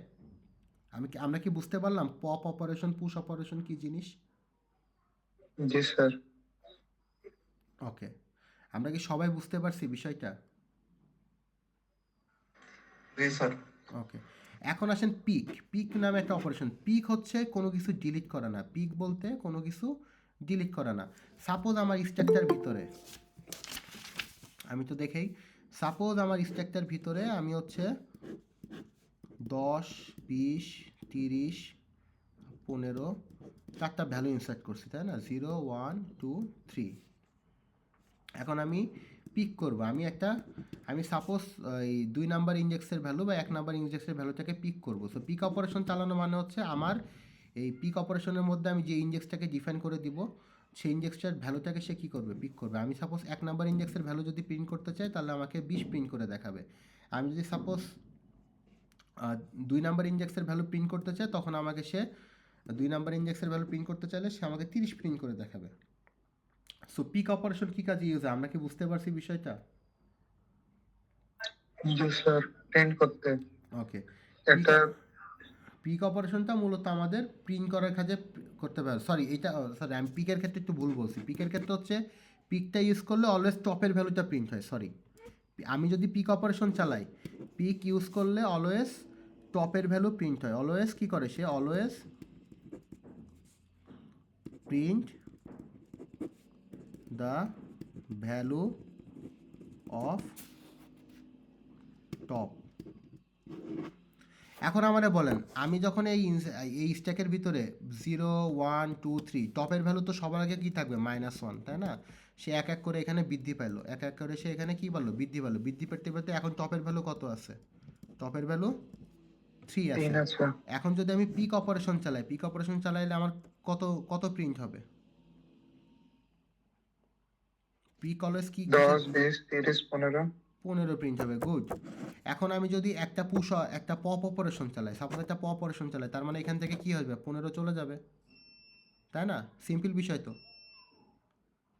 আমরা কি বুঝতে পারলাম পপ অপারেশন, পুশ অপারেশন কি জিনিস? জি স্যার। ওকে, আমরা কি সবাই বুঝতে পারছি বিষয়টা? জি স্যার। ওকে, এখন আসেন পিক নামে একটা অপারেশন। পিক হচ্ছে কোনো কিছু ডিলিট করা না। পিক বলতে কোনো কিছু ডিলিট করা না। সাপোজ আমার স্ট্রাকচার ভিতরে, আমি তো দেখেই, সাপোজ আমার স্ট্রাকচার ভিতরে আমি হচ্ছে 10, 20, 30, 15 চারটা ভ্যালু ইনসার্ট করছি, তাই না? 0, 1, 2, 3। এখন আমি পিক করব। আমি সাপোজ এই 2 নাম্বার ইনডেক্সের ভ্যালু বা 1 নাম্বার ইনডেক্সের ভ্যালুটাকে পিক করব। সো পিক অপারেশন চালানো মানে হচ্ছে আমার এই পিক অপারেশনের মধ্যে আমি যে ইনডেক্সটাকে ডিফাইন করে দিব, সেই ইনডেক্সটার ভ্যালুটাকে সে কী করবে? পিক করবে। আমি সাপোজ 1 নাম্বার ইনডেক্সের ভ্যালু যদি প্রিন্ট করতে চাই, তাহলে আমাকে 20 প্রিন্ট করে দেখাবে। আমি যদি সাপোজ 2 নাম্বার ইনডেক্সের ভ্যালু প্রিন্ট করতে চাই, তখন আমাকে সে 2 নাম্বার ইনডেক্সের ভ্যালু প্রিন্ট করতে চাইলে সে আমাকে 30 প্রিন্ট করে দেখাবে। সো পিক অপারেশন কী কাজে ইউজ হয়? আমরা কি বুঝতে পারছি বিষয়টা? জি স্যার, প্রিন্ট করতে ওকে, একটা পিক অপারেশনটা মূলত আমাদের প্রিন্ট করার কাজে করতে পারে। সরি আমি পিকের ক্ষেত্রে একটু ভুল বলছি। পিকের ক্ষেত্রে হচ্ছে পিকটা ইউজ করলে অলওয়েজ টপের ভ্যালুটা প্রিন্ট হয়। সরি, আমি যদি পিক অপারেশন চালাই, পিক ইউজ করলে অলওয়েজ টপের ভ্যালু প্রিন্ট হয়। অলওয়েজ কি করে সে? Always print the value of top. এখন আমারে বলেন, আমি যখন এই স্ট্যাকের ভিতরে 0, 1, 2, 3, টপের ভ্যালু তো সবার আগে কি থাকবে? -1, তাই না? সে এক এক করে এখানে বৃদ্ধি পাইলো, এক এক করে সে এখানে কি পারলো? বৃদ্ধি পাইলো। বৃদ্ধি পেতে পেতে এখন টপের ভ্যালু কত আছে? টপের ভ্যালু 3 আছে। 3 আছে। এখন যদি আমি পিক অপারেশন চালাই, পিক অপারেশন চালাইলে আমার কত কত প্রিন্ট হবে? পিক অলওয়েজ কি 10, 20, 30, 15। 15 প্রিন্ট হবে। গুড। এখন আমি যদি একটা পপ অপারেশন চালাই, সাপোজ একটা পপ অপারেশন চালাই, তার মানে এখান থেকে কি হবে? 15 চলে যাবে, তাই না? সিম্পল বিষয় তো।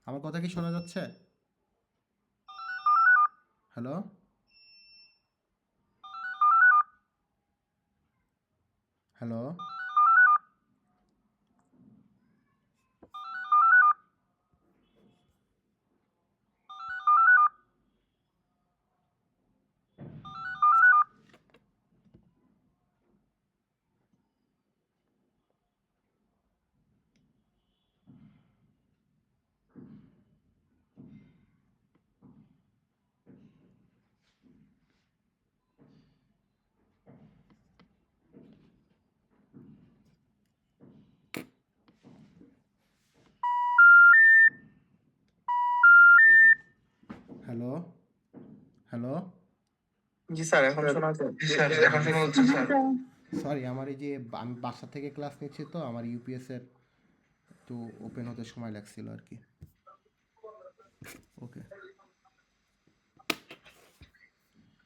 আমার কথা কি শোনা যাচ্ছে? হ্যালো? হ্যালো? হ্যালো? হ্যালো? জি স্যার, এখন শোনা যাচ্ছে। জি স্যার, এখন শোনা যাচ্ছে স্যার। সরি, আমার এই যে আমি বাসা থেকে ক্লাস নিচ্ছি, তো আমার ইউপিএসের একটু ওপেন হতে সময় লাগছিল আর কি। ওকে,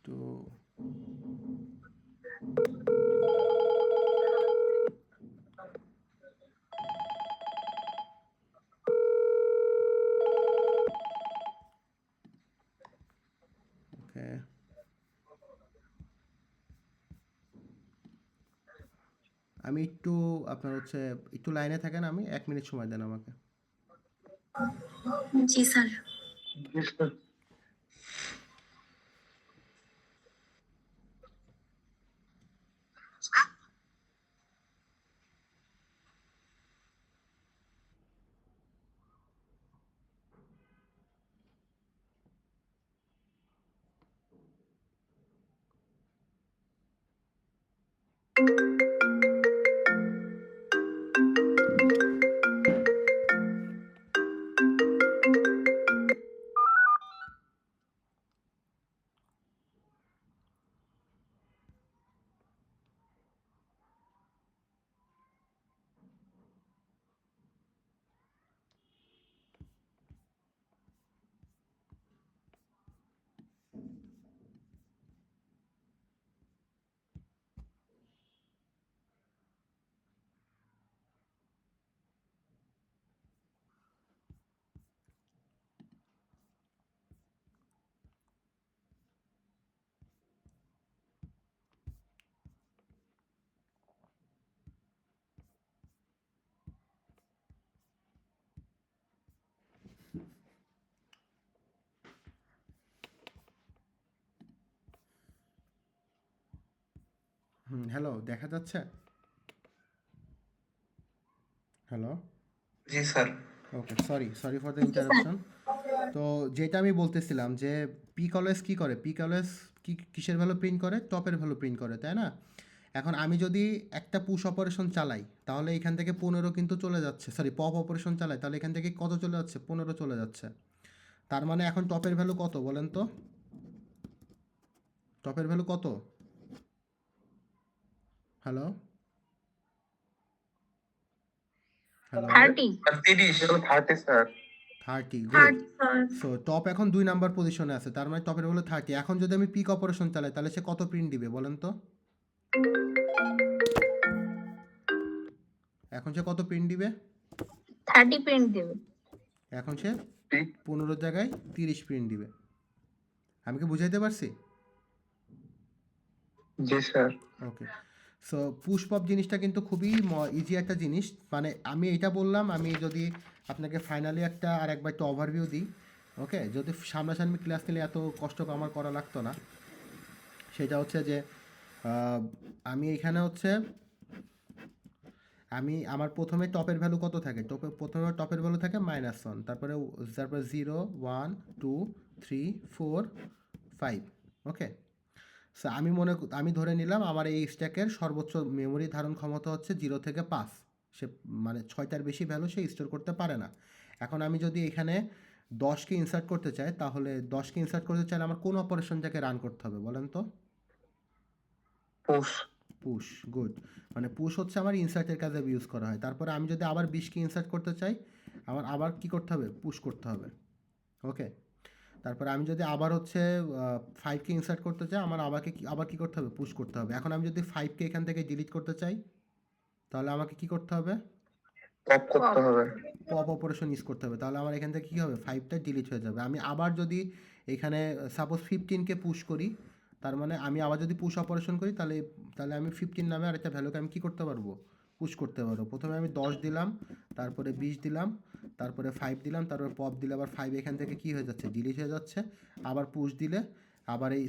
তো ওকে, আমি একটু আপনার হচ্ছে একটু লাইনে থাকেন, আমি 1 মিনিট সময় দেন আমাকে। জি স্যার। জি স্যার। হ্যালো, দেখা যাচ্ছে? Hello? G sir. Okay, sorry for the G sir. Interruption. তো যেটা আমি বলতেছিলাম যে পিক অলওয়েজ কী করে? পিক অলওয়েজ কিসের ভ্যালু প্রিন্ট করে? টপের ভ্যালু প্রিন্ট করে, তাই না? এখন আমি যদি একটা পুশ অপারেশন চালাই তাহলে এখান থেকে 15 কিন্তু চলে যাচ্ছে, সরি পপ অপারেশন চালাই তাহলে এখান থেকে কত চলে যাচ্ছে? 15 চলে যাচ্ছে। তার মানে এখন টপের ভ্যালু কত বলেন তো? টপের ভ্যালু কত? Hello? Hello? 30। 30 30 sir. 30, good. 30 sir. So top এখন 2 নাম্বার পজিশনে আছে, তার মানে টপের ভ্যালু 30। এখন যদি আমি পিক অপারেশন চালাই তাহলে সে কত প্রিন্ট দিবে বলেন তো? এখন সে কত প্রিন্ট দিবে? 30 প্রিন্ট দেবে। এখন সে 15 জায়গায় 30 প্রিন্ট দিবে। আমি কি বুঝাইতে পারছি? জি sir. Okay. So push pop জিনিসটা কিন্তু খুবই ইজি একটা জিনিস। মানে আমি এটা বললাম, আমি যদি আপনাকে ফাইনালি একটা আর একবার একটু ওভারভিউ দিই, ওকে? যদি সামনাসামনি ক্লাস নিলে এত কষ্ট আমার করা লাগতো না। সেটা হচ্ছে যে আহ, আমি এখানে হচ্ছে আমার প্রথমে টপের ভ্যালু কত থাকে? প্রথমে টপের ভ্যালু থাকে -1, তারপরে 0 1 2 3 4 5, ওকে? সো আমি ধরে নিলাম আমার এই স্ট্যাকের সর্বোচ্চ মেমোরি ধারণ ক্ষমতা হচ্ছে 0 থেকে 5। সে মানে 6টার বেশি ভ্যালু সে স্টোর করতে পারে না। এখন আমি যদি এখানে 10কে ইনসার্ট করতে চাই তাহলে 10কে ইনসার্ট করতে চাইলে আমার কোন অপারেশনটাকে রান করতে হবে বলেন তো? পুশ। Push, good. মানে পুশ হচ্ছে আমার ইনসার্টের কাজে ইউজ করা হয়। তারপরে আমি যদি আবার 20কে ইনসার্ট করতে চাই আমার আবার কি করতে হবে? পুশ করতে হবে, ওকে? তারপরে আমি যদি আবার হচ্ছে 5কে ইনসার্ট করতে চাই আমার আবার কি করতে হবে? পুশ করতে হবে। এখন আমি যদি 5কে এখান থেকে ডিলিট করতে চাই তাহলে আমাকে কি করতে হবে? পপ করতে হবে। পপ অপারেশন ইউজ করতে হবে। তাহলে আমার এখান থেকে কী হবে? 5টা ডিলিট হয়ে যাবে। আমি আবার যদি এখানে সাপোজ 15কে পুশ করি, তার মানে আমি আবার যদি পুশ অপারেশন করি তাহলে আমি 15 নামে আরেকটা ভ্যালুকে আমি কী করতে পারবো? পুশ করতে পারবো। প্রথমে আমি 10 দিলাম, তারপরে 20 দিলাম, তারপরে 5 দিলাম, তারপরে পপ দিলে আবার 5 এখান থেকে কী হয়ে যাচ্ছে? ডিলিট হয়ে যাচ্ছে। আবার পুশ দিলে আবার এই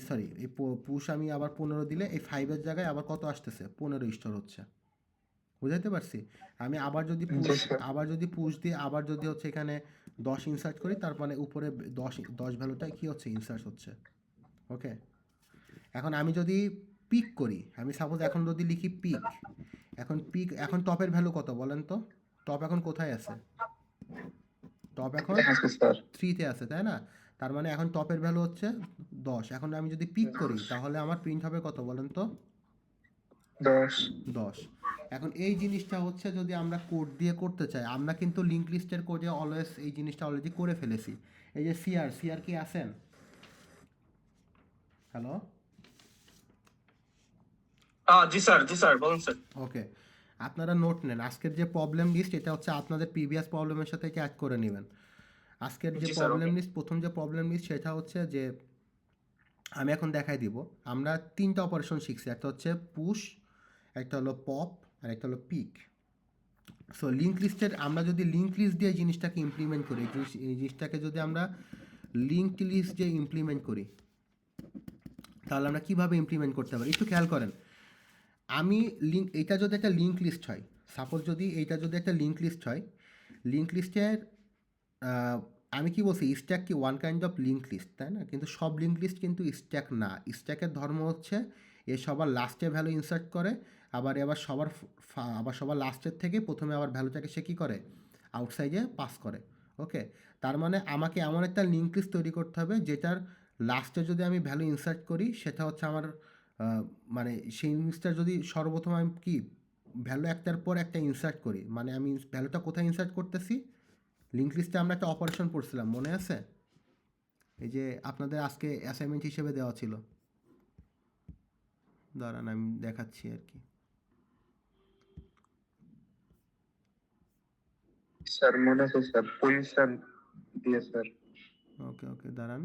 পুশ আমি আবার 15 দিলে এই 5-এর জায়গায় আবার কত আসতেছে? 15 স্টোর হচ্ছে। বুঝাইতে পারছি? আমি জি স্যার। আবার যদি পুশ দিয়ে আবার যদি হচ্ছে এখানে 10 ইনসার্ট করি তার মানে উপরে 10 ভ্যালুটাই কি হচ্ছে? ইনসার্ট হচ্ছে, ওকে? এখন আমি যদি পিক করি, আমি সাপোজ এখন যদি লিখি পিক, এখন টপের ভ্যালু কত বলেন তো? টপ এখন কোথায় আছে? টপ এখন আছে স্যার। 3-তে আছে, তাই না? তার মানে এখন টপের ভ্যালু হচ্ছে 10। এখন আমি যদি পিক করি তাহলে আমার প্রিন্ট হবে কত বলেন তো? 10। 10। এখন এই জিনিসটা হচ্ছে যদি আমরা কোড দিয়ে করতে চাই, আমরা কিন্তু লিঙ্ক লিস্টের কোডে অলওয়েজ এই জিনিসটা অলরেডি করে ফেলেছি। এই যে সিআর কি আছেন? হ্যালো? জি স্যার, জি স্যার, বলুন স্যার। ওকে, আপনারা নোট নেন। আজকের যে প্রবলেম লিস্ট এটা হচ্ছে আপনাদের প্রিভিয়াস প্রবলেমের সাথে অ্যাড করে নেবেন। আজকের যে জি স্যার, প্রবলেম ওকে। লিস্ট, প্রথম যে প্রবলেম লিস্ট সেটা হচ্ছে যে আমি এখন দেখাই দিব। আমরা 3টা অপারেশন শিখছি, একটা হচ্ছে পুশ, একটা হলো পপ, আর একটা হলো পিক। সো আমরা যদি লিঙ্ক লিস্ট দিয়ে জিনিসটাকে ইমপ্লিমেন্ট করি, এই জিনিসটাকে যদি আমরা লিঙ্ক লিস্ট দিয়ে ইমপ্লিমেন্ট করি তাহলে আমরা কীভাবে ইমপ্লিমেন্ট করতে পারি একটু খেয়াল করেন। এটা যদি একটা লিঙ্ক লিস্ট হয়, সাপোজ যদি এইটা যদি একটা লিঙ্ক লিস্ট হয়, লিঙ্ক লিস্টের আমি কি বলছি? স্ট্যাক কি one kind of link list, তাই না? কিন্তু সব লিঙ্ক লিস্ট কিন্তু স্ট্যাক না। স্ট্যাকের ধর্ম হচ্ছে এ সবার লাস্টে ভ্যালু ইনসার্ট করে, আবার সবার লাস্টের থেকে প্রথমে আবার ভ্যালুটাকে সে কী করে? আউটসাইডে পাস করে, ওকে? তার মানে আমাকে এমন একটা লিঙ্ক লিস্ট তৈরি করতে হবে যেটার লাস্টে যদি আমি ভ্যালু ইনসার্ট করি সেটা হচ্ছে আমার মানে সেই জিনিসটা যদি সর্বপ্রথম আমি কি ভ্যালু একটার পর একটা ইনসার্ট করি, মানে আমি ভ্যালুটা কোথায় ইনসার্ট করতেছি? লিঙ্ক লিস্টে আমরা একটা অপারেশন পড়ছিলাম, মনে আছে? এই যে আপনাদের আজকে অ্যাসাইনমেন্ট হিসেবে দেওয়া ছিল, দাঁড়ান আমি দেখাচ্ছি আর কি। স্যার মনে আছে স্যার, পজিশন দিয়ে স্যার। ওকে দাঁড়ান।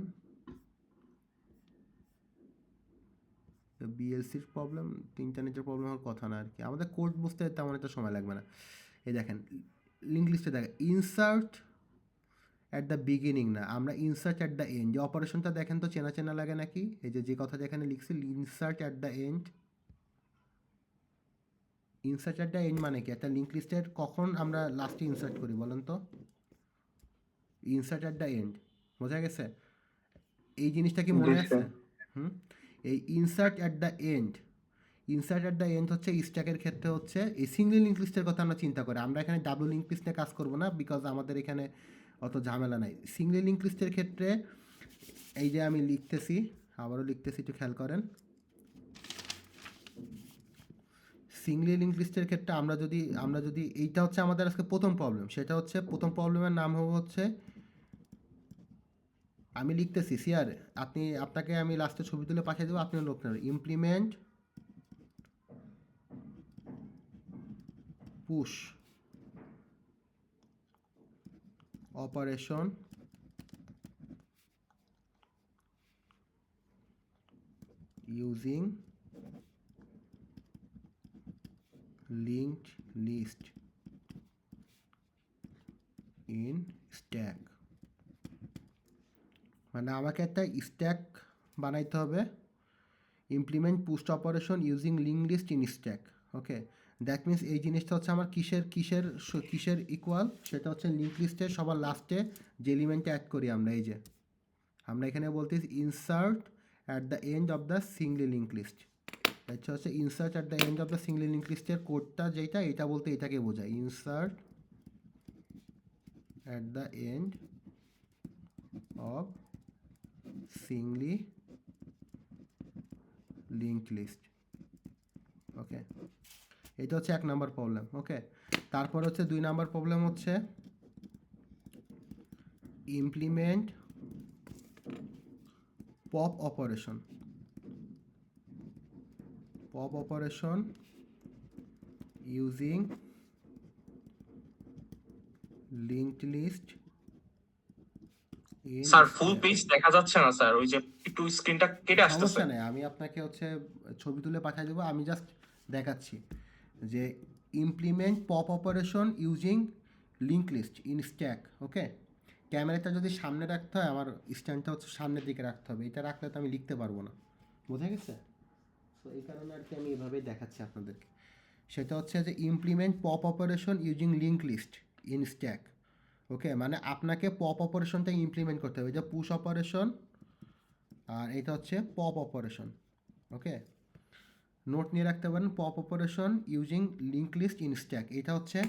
বিএলসির প্রবলেম, ইন্টারনেটের প্রবলেম হওয়ার কথা না আর কি, আমাদের কোড বুঝতে তেমন একটা সময় লাগবে না। এই দেখেন লিঙ্ক লিস্টে দেখেন ইনসার্ট অ্যাট দ্য বিগিনিং না, আমরা ইনসার্ট অ্যাট দ্য এন্ড, যে অপারেশনটা দেখেন তো চেনা চেনা লাগে নাকি? এই যে কথাটা এখানে লিখছি insert at the and, insert at the and মানে কি? একটা লিঙ্ক লিস্টের কখন আমরা লাস্টে ইনসার্ট করি বলেন তো? ইনসার্ট অ্যাট দ্য এন্ড, বোঝা গেছে? এই জিনিসটা কি মনে জি আছে? স্যার। হুম। এই insert at the and, insert at the and হচ্ছে স্ট্যাকের ক্ষেত্রে হচ্ছে এই সিঙ্গেল লিঙ্ক লিস্টের কথা আমরা চিন্তা করি। আমরা এখানে ডাবল লিঙ্ক লিস্ট নিয়ে কাজ করবো না, বিকজ আমাদের এখানে অত ঝামেলা নাই। সিঙ্গেল লিঙ্ক লিস্টের ক্ষেত্রে এই যে আমি লিখতেছি, আবারও লিখতেছি, একটু খেয়াল করেন। সিঙ্গেল লিঙ্ক লিস্টের ক্ষেত্রে আমরা যদি এইটা হচ্ছে আমাদের আজকে প্রথম প্রবলেম, সেটা হচ্ছে প্রথম প্রবলেমের নাম হচ্ছে, আমি লিখতেছি সিয়ার, আপনাকে আমি লাস্টে ছবি তুলে পাঠিয়ে দেবো, আপনি লোক implement push operation using linked list in stack. মানে আমাকে একটা স্ট্যাক বানাইতে হবে, implement push operation using link list in stack. Okay, that means এই জিনিসটা হচ্ছে আমার কিসের ইকুয়াল, সেটা হচ্ছে লিঙ্ক লিস্টের সবার লাস্টে যে এলিমেন্টটা অ্যাড করি আমরা। এই যে আমরা এখানে বলতেছি insert at the end of the singly link list. এটা হচ্ছে insert at the end of the singly link লিস্টের কোডটা যেটা, এটা বলতে এটাকে বোঝায়, insert at the end of singly linked list. Okay, এটা হচ্ছে 1 নাম্বার প্রবলেম। ওকে, তারপর হচ্ছে 2 নাম্বার প্রবলেম হচ্ছে implement pop operation using linked list in sir full page দেখা যাচ্ছে না স্যার, ওই যে একটু স্ক্রিনটা কেটে আসতেছে। সমস্যা নেই, আমি আপনাকে হচ্ছে ছবি তুলে পাঠিয়ে দেবো, আমি জাস্ট দেখাচ্ছি যে implement pop operation using link list in stack. Okay, ক্যামেরাটা যদি সামনে রাখতে হয়, আমার স্ট্যান্ডটা হচ্ছে সামনের দিকে রাখতে হবে, এটা রাখলে তো আমি লিখতে পারবো না, বোঝা গেছে? তো এই কারণে আর কি আমি এভাবেই দেখাচ্ছি আপনাদেরকে। সেটা হচ্ছে যে implement pop operation using link list in stack. Okay, মানে আপনাকে পপ অপারেশনটা ইমপ্লিমেন্ট করতে হবে, এটা পুশ অপারেশন আর এটা হচ্ছে পপ অপারেশন। ওকে, নোট নিয়ে রাখতে পারেন, pop operation using link list in stack. এটা হচ্ছে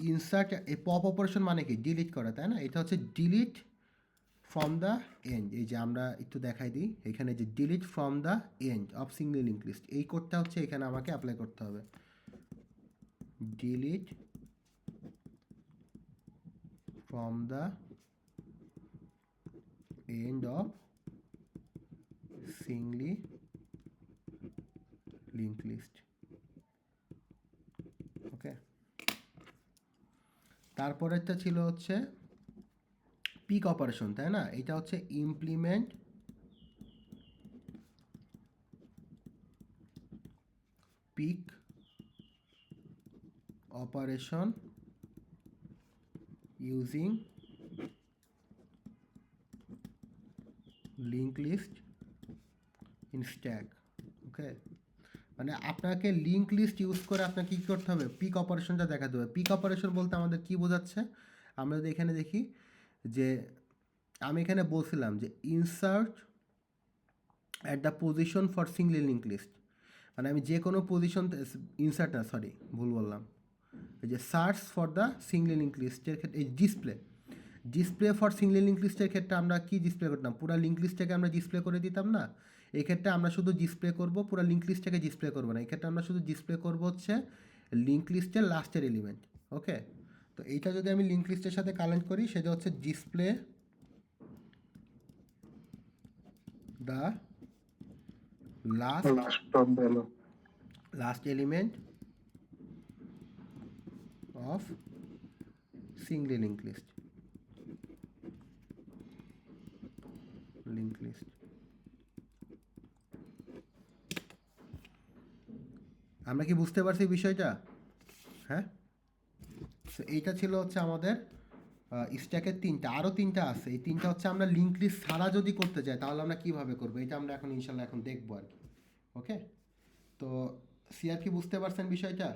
ইনসার্ট, এই পপ অপারেশন মানে কি? ডিলিট করা, তাই না? এটা হচ্ছে ডিলিট ফ্রম দ্য এন্ড। এই যে আমরা একটু দেখাই দিই, এখানে যে delete from the end of single link list, এই কোডটা হচ্ছে এখানে আমাকে অ্যাপ্লাই করতে হবে। Delete from the end of singly link list. Okay, তারপরেরটা ছিল হচ্ছে পিক অপারেশন, তাই না? এটা হচ্ছে implement peek operation using link list in stack. Okay, মানে আপনাকে লিঙ্ক লিস্ট ইউজ করে আপনাকে কী করতে হবে? পিক অপারেশনটা দেখাতে হবে। পিক অপারেশন বলতে আমাদের কী বোঝাচ্ছে? আমরা যদি এখানে দেখি যে আমি এখানে বলছিলাম যে insert at the position for singly link list, মানে আমি যে কোনো পজিশন, ইনসার্ট না, সরি ভুল বললাম, এই যে search for the singly link লিস্টের ক্ষেত্রে এই ডিসপ্লে ফর সিঙ্গলি লিঙ্ক লিস্টের ক্ষেত্রে আমরা কি ডিসপ্লে করতাম? পুরো লিঙ্ক লিস্টটাকে আমরা ডিসপ্লে করে দিতাম না? এই ক্ষেত্রে আমরা শুধু ডিসপ্লে করব, পুরো লিঙ্ক লিস্টটাকে ডিসপ্লে করবো না। এই ক্ষেত্রে আমরা শুধু ডিসপ্লে করব হচ্ছে লিঙ্ক লিস্টের লাস্টের এলিমেন্ট। ওকে, তো এইটা যদি আমি লিঙ্ক লিস্টের সাথে কানেক্ট করি, সেটা হচ্ছে display the last element of singly linked list. আমরা কি বুঝতে পারছি বিষয়টা? হ্যাঁ, তো এইটা ছিল হচ্ছে আমাদের স্ট্যাকের 3টা, আরও 3টা আছে। এই 3টা হচ্ছে আমরা লিঙ্ক লিস্ট ছাড়া যদি করতে চাই তাহলে আমরা কীভাবে করবো, এটা আমরা এখন ইনশাল্লাহ এখন দেখবো আর কি। ওকে, তো সিআর কি বুঝতে পারছেন বিষয়টা?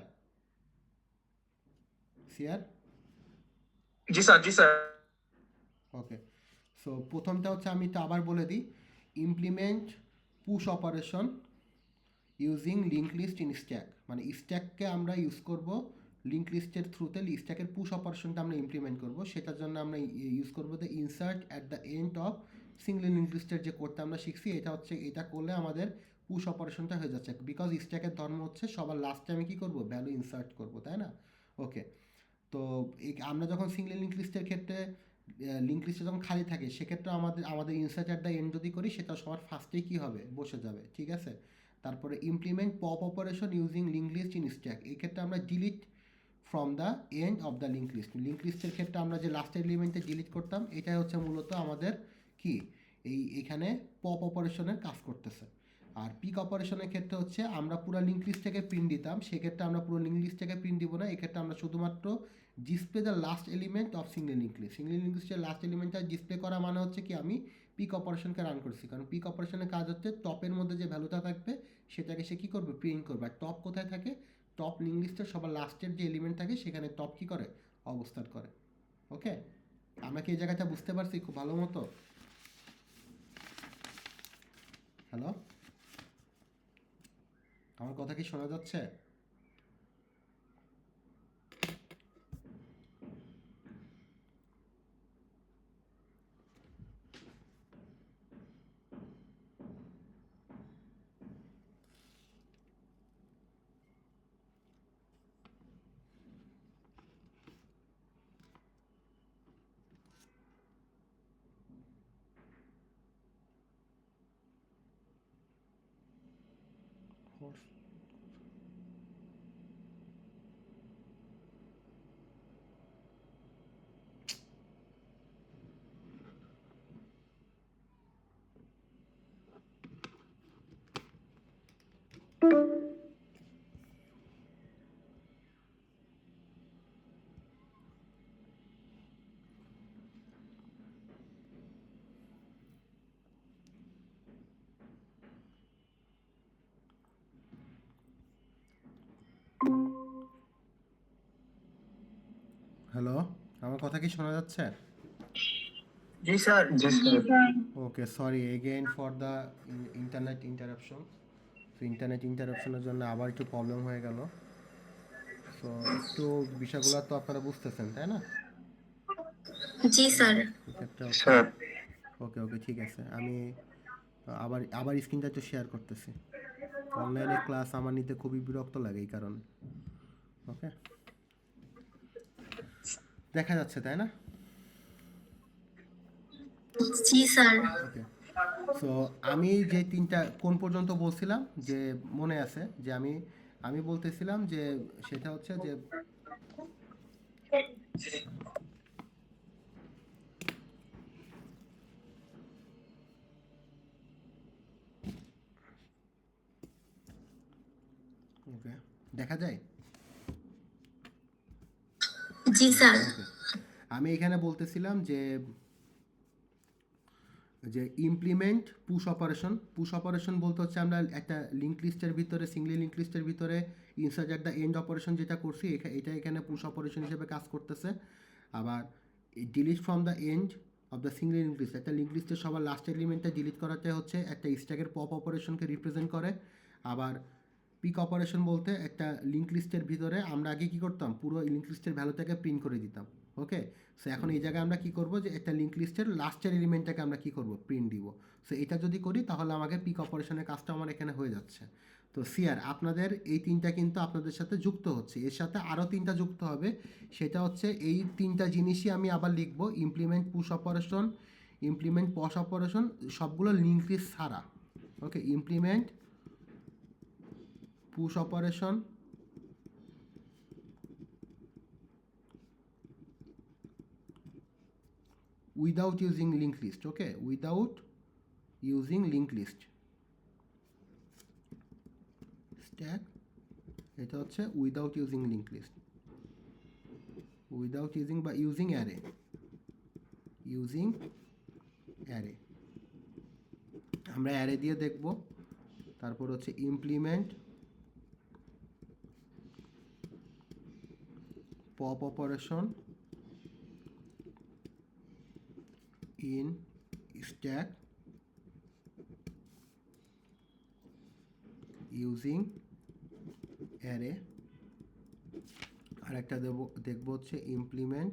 সিয়ার? জি স্যার, জি স্যার। ওকে, সো প্রথমটা হচ্ছে, আমি তো আবার বলে দিই, implement push operation using link list in stack. মানে স্ট্যাককে আমরা ইউজ করব লিঙ্ক লিস্টের থ্রুতে, স্ট্যাকের পুশ অপারেশনটা আমরা ইমপ্লিমেন্ট করব। সেটার জন্য আমরা ইউজ করব the insert at the end of single link লিস্টের যে কোডটা আমরা শিখছি, এটা হচ্ছে, এটা করলে আমাদের পুশ অপারেশনটা হয়ে যাচ্ছে, বিকজ স্ট্যাকের ধর্ম হচ্ছে সবার লাস্টে আমি কী করবো, ভ্যালু ইনসার্ট করব, তাই না? ওকে, তো আমরা যখন সিঙ্গল লিঙ্ক লিস্টের ক্ষেত্রে লিঙ্ক লিস্টে যখন খালি থাকে, সেক্ষেত্রে আমাদের ইনসার্ট অ্যাট দ্য এন্ড যদি করি, সেটা সবার ফার্স্টেই কী হবে, বসে যাবে, ঠিক আছে? তারপরে implement pop operation using link list in stack, এই ক্ষেত্রে আমরা delete from the end of the link লিস্টের ক্ষেত্রে আমরা যে লাস্টের এলিমেন্টে ডিলিট করতাম, এটাই হচ্ছে মূলত আমাদের কি এইখানে পপ অপারেশনের কাজ করতেছে। আর পিক অপারেশনের ক্ষেত্রে হচ্ছে আমরা পুরো লিঙ্ক লিস্ট থেকে প্রিন্ট দিতাম, সেক্ষেত্রে আমরা পুরো লিঙ্ক লিস্ট থেকে প্রিন্ট দিব না, এক্ষেত্রে আমরা শুধুমাত্র display the last element of single link লিস্টের লাস্ট এলিমেন্টটা ডিসপ্লে করা, মানে হচ্ছে কি আমি পিক অপারেশনকে রান করছি, কারণ পিক অপারেশনের কাজ হচ্ছে টপের মধ্যে যে ভ্যালুটা থাকবে সেটাকে সে কী করবে, প্রিন্ট করবে। আর টপ কোথায় থাকে, টপ লিঙ্ক লিস্টের সবার লাস্টের যে এলিমেন্ট থাকে সেখানে টপ কী করে, অবস্থান করে। ওকে, আমরা কি এই জায়গাটা বুঝতে পারছি খুব ভালো মতো? হ্যালো, আমার কথা কি শোনা যাচ্ছে? হ্যালো, আমার কথা কি শোনা যাচ্ছে? জি স্যার, জি জি sir. Sir. Okay, sorry again for the internet interruption. তো ইন্টারনেট ইন্টারাপশনের জন্য আবার একটু প্রবলেম হয়ে গেল। সো একটু বিষয়গুলো তো আপনারা বুঝতেছেন, তাই না? জি স্যার। এক্ষেত্রে হচ্ছে, স্যার, ওকে ওকে ঠিক আছে, আমি আবার আবার স্ক্রিনটা একটু শেয়ার করতেছি। অনলাইনে ক্লাস আমার নিতে খুবই বিরক্ত লাগে এই কারণে। ওকে, দেখা যাচ্ছে তাই না? জি স্যার। ওকে, সো আমি যে তিনটা কোন পর্যন্ত বলছিলাম, যে মনে আছে যে আমি আমি বলতেছিলাম যে সেটা হচ্ছে যে ওকে, দেখা যায়। জি স্যার। ওকে, আমি এখানে বলতেছিলাম যে যে ইমপ্লিমেন্ট পুশ অপারেশন বলতে হচ্ছে আমরা একটা লিঙ্ক লিস্টের ভিতরে, সিঙ্গলি লিঙ্ক লিস্টের ভিতরে insert at the and operation যেটা করছি, এটা এখানে পুশ অপারেশন হিসেবে কাজ করতেছে। আবার delete from the end of the single link list, একটা লিঙ্ক লিস্টের সবার লাস্ট এলিমেন্টটা ডিলিট করাতে হচ্ছে একটা স্ট্যাকের পপ অপারেশনকে রিপ্রেজেন্ট করে। আবার পিক অপারেশন বলতে একটা লিঙ্ক লিস্টের ভিতরে আমরা আগে কী করতাম, পুরো লিঙ্ক লিস্টের ভ্যালুটাকে প্রিন্ট করে দিতাম। ওকে, সো এখন এই জায়গায় আমরা কী করবো, যে একটা লিঙ্ক লিস্টের লাস্টের এলিমেন্টটাকে আমরা কী করবো, প্রিন্ট দিব। সো এটা যদি করি তাহলে আমাকে পিক অপারেশনের কাজটা আমার এখানে হয়ে যাচ্ছে। তো সিআর আপনাদের এই তিনটা কিন্তু আপনাদের সাথে যুক্ত হচ্ছে, এর সাথে আরও তিনটা যুক্ত হবে। সেটা হচ্ছে এই তিনটা জিনিসই আমি আবার লিখবো, implement push operation, implement push operation, সবগুলো লিঙ্ক লিস্ট ছাড়া। Okay, implement push operation without using linked list. Okay, without using linked list stack, এটা হচ্ছে without using link list, without using বা ইউজিং অ্যারে, ইউজিং অ্যারে আমরা array দিয়ে দেখব। তারপর হচ্ছে implement pop operation in stack using array, আর একটা দেখবো হচ্ছে implement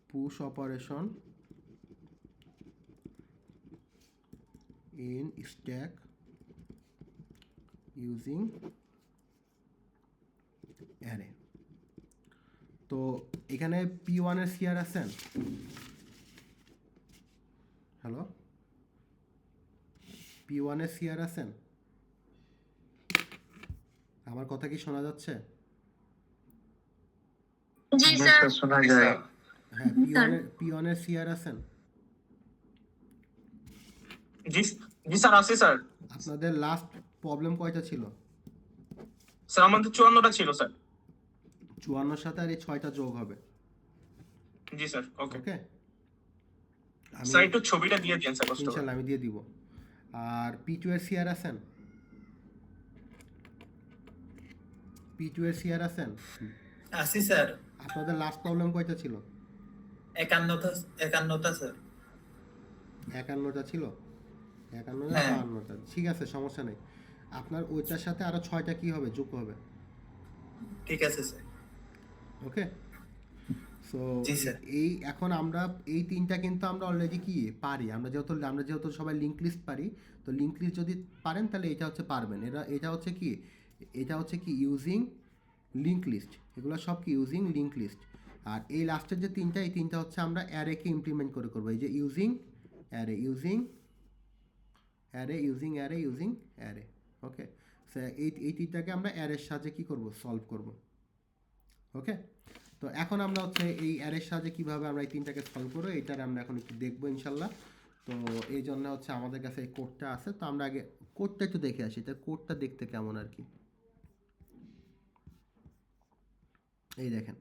push operation in stack using array. তো এখানে P1 এর সিআর আছেন? হ্যালো, P1 এর সিআর আছেন? আমার কথা কি শোনা যাচ্ছে? জি স্যার। শোনা যায়। হ্যাঁ, P1 এর সিআর আছেন? জি জি স্যার, আছে স্যার। আপনাদের লাস্ট প্রবলেম কয়টা ছিল? স্যার আমাদের 54টা ছিল স্যার। 54 সাথে আর এই 6টা যোগ হবে। জি স্যার, ওকে। ওকে, আমি স্যার একটু ছবিটা দিয়ে দিন স্যার কষ্ট করে। ইনশাআল্লাহ আমি দিয়ে দিব। আর P2 এর সিআর আছেন? P2 এর সিআর আছেন? আছি স্যার। আপনাদের লাস্ট প্রবলেম কয়টা ছিল? 51টা স্যার। 51টা ছিল? 51 না হ্যাঁ। 52টা? ঠিক আছে, সমস্যা নেই। আপনার ওইটার সাথে আরো 6টা কি হবে? যোগ হবে। ঠিক আছে স্যার। ওকে, সো জি, স্যার। এই এখন আমরা এই তিনটা কিন্তু আমরা অলরেডি কি পারি, আমরা যেহেতু সবাই লিঙ্ক লিস্ট পারি, তো লিঙ্ক লিস্ট যদি পারেন তাহলে এটা হচ্ছে পারবেন। এটা হচ্ছে কি ইউজিং লিঙ্ক লিস্ট, এগুলো সব কি ইউজিং লিঙ্ক লিস্ট। আর এই লাস্টের যে তিনটা, এই তিনটা হচ্ছে আমরা অ্যারেকে ইমপ্লিমেন্ট করে করবো। এই যে ইউজিং অ্যারে, ইউজিং অ্যারে। ওকে, সো এই তিনটাকে আমরা অ্যারের সাহায্যে কি করব, সলভ করব। ওকে, তো এখন আমরা হচ্ছে এই অ্যারের সাহায্যে কীভাবে আমরা এই তিনটাকে সলভ করবো, এইটার আমরা এখন একটু দেখবো ইনশাল্লাহ। তো এই জন্য হচ্ছে আমাদের কাছে এই কোডটা আছে, তো আমরা আগে কোডটা একটু দেখে আসি, এটা কোডটা দেখতে কেমন আর কি। এই দেখেন,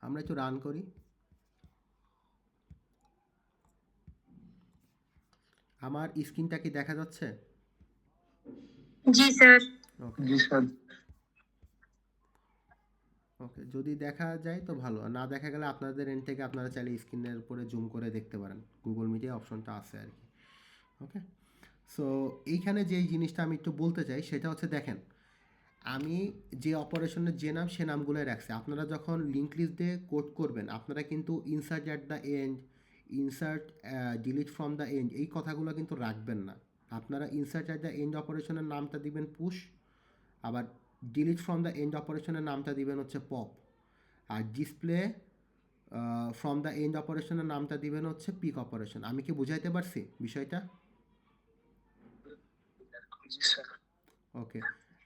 আমরা একটু রান করি। আমার স্ক্রিনটা কি দেখা যাচ্ছে? জি স্যার। ওকে জি স্যার। ওকে, যদি দেখা যায় তো ভালো, আর না দেখা গেলে আপনাদের এন্ড থেকে আপনারা চাইলে স্ক্রিনের উপরে জুম করে দেখতে পারেন, গুগল মিটে অপশনটা আছে আর কি। ওকে, সো এইখানে যেই জিনিসটা আমি একটু বলতে চাই সেটা হচ্ছে, দেখেন আমি যে অপারেশনের যে নাম সে নামগুলোই রাখছি। আপনারা যখন লিঙ্ক লিস্ট দিয়ে কোড করবেন, আপনারা কিন্তু insert at the and, insert delete from the and, এই কথাগুলো কিন্তু রাখবেন না। আপনারা ইনসার্ট অ্যাট দ্য এন্ড অপারেশনের নামটা দিবেন পুশ, আবার ডিলিট ফ্রম দ্য এন্ড অপারেশনের নামটা দিবেন হচ্ছে পপ, আর ডিসপ্লে ফ্রম দ্য এন্ড অপারেশনের নামটা দিবেন হচ্ছে পিক অপারেশন। আমি কি বুঝাইতে পারছি বিষয়টা? জি স্যার। ওকে,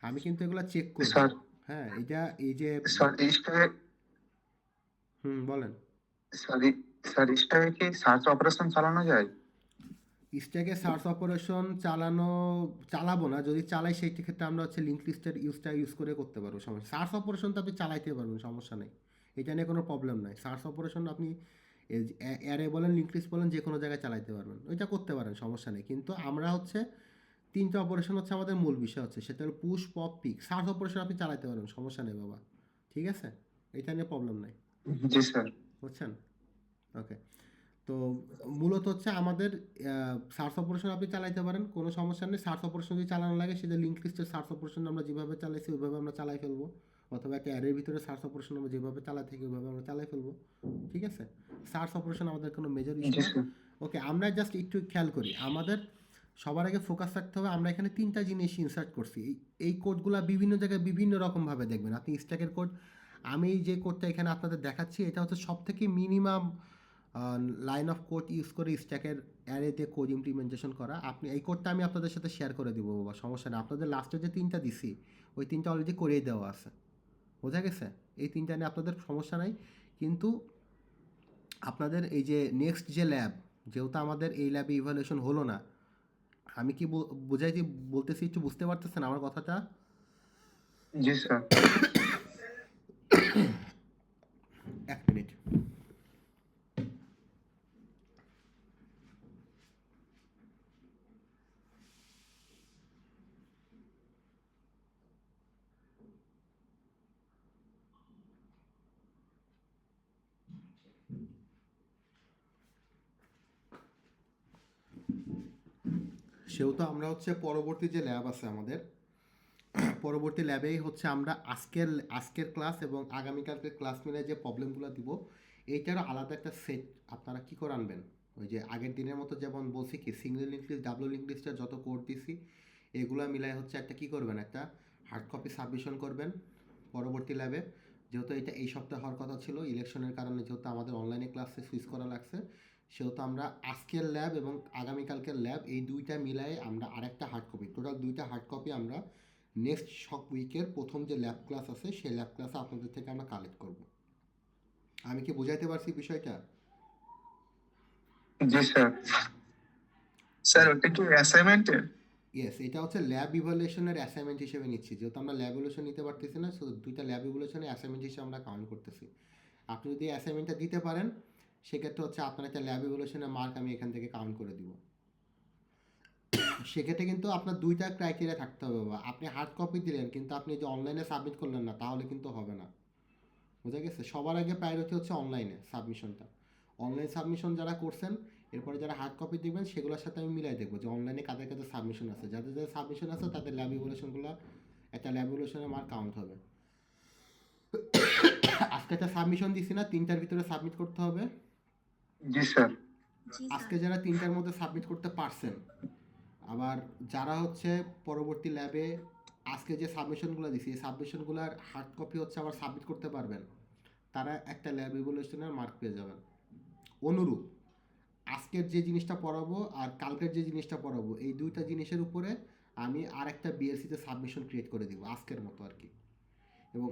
আমি কিন্তু এগুলো চেক করব। স্যার। হ্যাঁ, এটা এই যে স্যার স্টারে বলেন। স্যার স্টারে কি সার্চ অপারেশন চালানো যায়? স্ট্যাকে সার্চ অপারেশন চালাবো না, যদি চালাই সেই ক্ষেত্রে আমরা হচ্ছে লিঙ্ক লিস্টের ইউজ করে করতে পারবো, সমস্যা। সার্চ অপারেশন তো আপনি চালাইতে পারবেন, সমস্যা নেই, এটা নিয়ে কোনো প্রবলেম নাই। সার্চ অপারেশন আপনি অ্যারে বলেন, লিঙ্ক লিস্ট বলেন, যে কোনো জায়গায় চালাইতে পারবেন, ওইটা করতে পারেন, সমস্যা নেই। কিন্তু আমরা হচ্ছে তিনটা অপারেশন হচ্ছে আমাদের মূল বিষয় হচ্ছে, সেটা হলো push, pop, peek. Search operation আপনি চালাইতে পারবেন, সমস্যা নেই বাবা, ঠিক আছে, এটা নিয়ে প্রবলেম নাই, জি স্যার। বুঝছেন? ওকে, তো মূলত হচ্ছে আমাদের সার্চ অপারেশন আপনি চালাইতে পারেন, কোনো সমস্যা নেই। সার্চ অপারেশন যদি চালানো লাগে, সেটা লিঙ্ক লিস্টের সার্চ অপারেশন আমরা যেভাবে চালাইছি ওইভাবে আমরা চালাই ফেলবো, অথবা একটা অ্যারের ভিতরে সার্চ অপারেশন আমরা যেভাবে চালাই থাকি ওইভাবে আমরা চালাই ফেলবো, ঠিক আছে। সার্চ অপারেশন আমাদের কোনো মেজর ইস্যু জি না। স্যার। ওকে, আমরা জাস্ট একটু খেয়াল করি, আমাদের সবার আগে ফোকাস রাখতে হবে, আমরা এখানে তিনটা জিনিস ইনসার্ট করছি। এই কোডগুলো বিভিন্ন জায়গায় বিভিন্ন রকমভাবে দেখবেন আপনি। স্ট্যাকের কোড, আমি যে কোডটা এখানে আপনাদের দেখাচ্ছি, এটা হচ্ছে সব থেকে minimum line of code use করে স্ট্যাকের অ্যারেতে কোড ইমপ্লিমেন্টেশন করা। আপনি এই কোডটা আমি আপনাদের সাথে শেয়ার করে দিব বাবা, সমস্যা নেই। আপনাদের লাস্টে যে তিনটা দিছি ওই তিনটা অলরেডি করেই দেওয়া আছে, বোঝা গেছে? এই তিনটা নিয়ে আপনাদের সমস্যা নাই। কিন্তু আপনাদের এই যে নেক্সট যে ল্যাব, যেহেতু আমাদের এই ল্যাবে ইভ্যালুয়েশন হলো না, আমি কি বুঝাইছি বলতেছি, একটু বুঝতে পারতেছেন আমার কথাটা? জি স্যার। এক মিনিট। সেহেতু আমরা হচ্ছে পরবর্তী যে ল্যাব আছে আমাদের পরবর্তী ল্যাবেই হচ্ছে আমরা আজকের ক্লাস এবং আগামীকালকের ক্লাস মিলে যে প্রবলেমগুলো দিব এইটারও আলাদা একটা সেট আপনারা কী করে আনবেন। ওই যে আগের দিনের মতো যেমন বলছি কি single link list double link লিস্টের যত কোড দিছি এগুলো মিলাই হচ্ছে একটা কী করবেন, একটা হার্ড কপি সাবমিশন করবেন পরবর্তী ল্যাবে। যেহেতু এটা এই সপ্তাহে হওয়ার কথা ছিল, ইলেকশনের কারণে যেহেতু আমাদের অনলাইনে ক্লাসে সুইচ করা লাগছে, সেহেতু আমরা আজকের ল্যাব এবং আগামীকালকের ল্যাব এই দুইটা মিলাই আমরা আরেকটা হার্ড কপি, টোটাল দুইটা হার্ড কপি আমরা নেক্সট সব উইকের প্রথম যে ল্যাব ক্লাস আছে সেই ল্যাব ক্লাসে আপনাদের থেকে আমরা কালেক্ট করব। আমি কি বুঝাইতে পারছি বিষয়টা? জি স্যার। স্যার ওটা কি অ্যাসাইনমেন্টের? ইয়েস, এটা হচ্ছে ল্যাব ইভ্যালুয়েশনের অ্যাসাইনমেন্ট হিসেবে নিচ্ছি, যেহেতু আমরা ল্যাব ইভ্যালুয়েশন নিতে পারতেছি না, সো দুইটা ল্যাব ইভ্যালুয়েশনের অ্যাসাইনমেন্ট হিসেবে আমরা কাউন্ট করতেছি। আপনি যদি অ্যাসাইনমেন্টটা দিতে পারেন সেক্ষেত্রে হচ্ছে আপনার একটা ল্যাব ইভ্যালুয়েশনের মার্ক আমি এখান থেকে কাউন্ট করে দিব। সেক্ষেত্রে কিন্তু আপনার দুইটা ক্রাইটেরিয়া থাকতে হবে বাবা। আপনি হার্ড কপি দিলেন কিন্তু আপনি যে অনলাইনে সাবমিট করলেন না, তাহলে কিন্তু হবে না। বুঝা গেছে? সবার আগে প্রায়োরিটি হচ্ছে অনলাইনে সাবমিশনটা। অনলাইন সাবমিশন যারা করছেন এরপরে যারা হার্ড কপি দেবেন সেগুলোর সাথে আমি মিলাই দেখবো যে অনলাইনে কাদের কাদের সাবমিশন আছে, যাদের যাদের সাবমিশন আছে তাদের ল্যাব ইভ্যালুয়েশনগুলো একটা ল্যাব ইভ্যালুয়েশনের মার্ক কাউন্ট হবে। আজকে একটা সাবমিশন দিছি না, 3টার ভিতরে সাবমিট করতে হবে। জি স্যার। জি আজকে স্যার। যারা 3টার মধ্যে সাবমিট করতে পারছেন, আবার যারা হচ্ছে পরবর্তী ল্যাবে আজকে যে সাবমিশনগুলো দিছি এই সাবমিশনগুলোর হার্ড কপি হচ্ছে আবার সাবমিট করতে পারবেন, তারা একটা ল্যাব ইভ্যালুয়েশনের মার্ক পেয়ে যাবেন। অনুরূপ আজকের যে জিনিসটা পড়াবো আর কালকের যে জিনিসটা পড়াবো এই দুইটা জিনিসের উপরে আমি আর একটা বিএলসিতে সাবমিশন ক্রিয়েট করে দিব আজকের মতো আর কি। এবং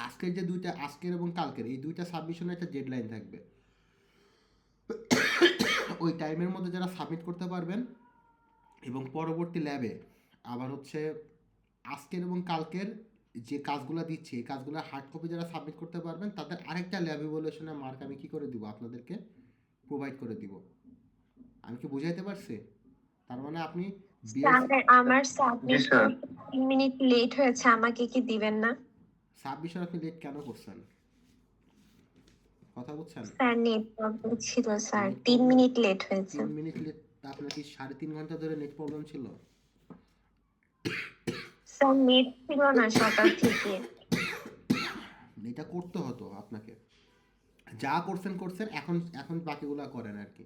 আজকের যে দুইটা, আজকের এবং কালকের এই দুইটা সাবমিশনের একটা ডেডলাইন থাকবে। ওই টাইমের মধ্যে যারা সাবমিট করতে পারবেন এবং পরবর্তী ল্যাবে আবার হচ্ছে আজকের এবং কালকের যে কাজগুলো দিচ্ছি এই কাজগুলো হার্ড কপি যারা সাবমিট করতে পারবেন তাদের আরেকটা ল্যাব ইভ্যালুয়েশনের মার্ক আমি কী করে দিব, আপনাদেরকে প্রোভাইড করে দিব। আমি কি বুঝাইতে পারছি? তার মানে আপনি স্যার আমার জি সাবমিট স্যার। 3 মিনিট লেট হয়েছে, আমাকে কি দিবেন না? সাবমিশন আপনি লেট কেন করছেন? কথা বুঝছেন? স্যার নেট প্রবলেম ছিল sir, net 3 problem, minute late হয়েছে। 3 মিনিট লেট? আপনার কি 3.5 ঘন্টা ধরে নেট প্রবলেম ছিল? স্যার নেট ছিল না সকাল থেকে। এটা করতে হতো আপনাকে, যা করছেন করছেন, এখন এখন বাকিগুলা করেন আর কি।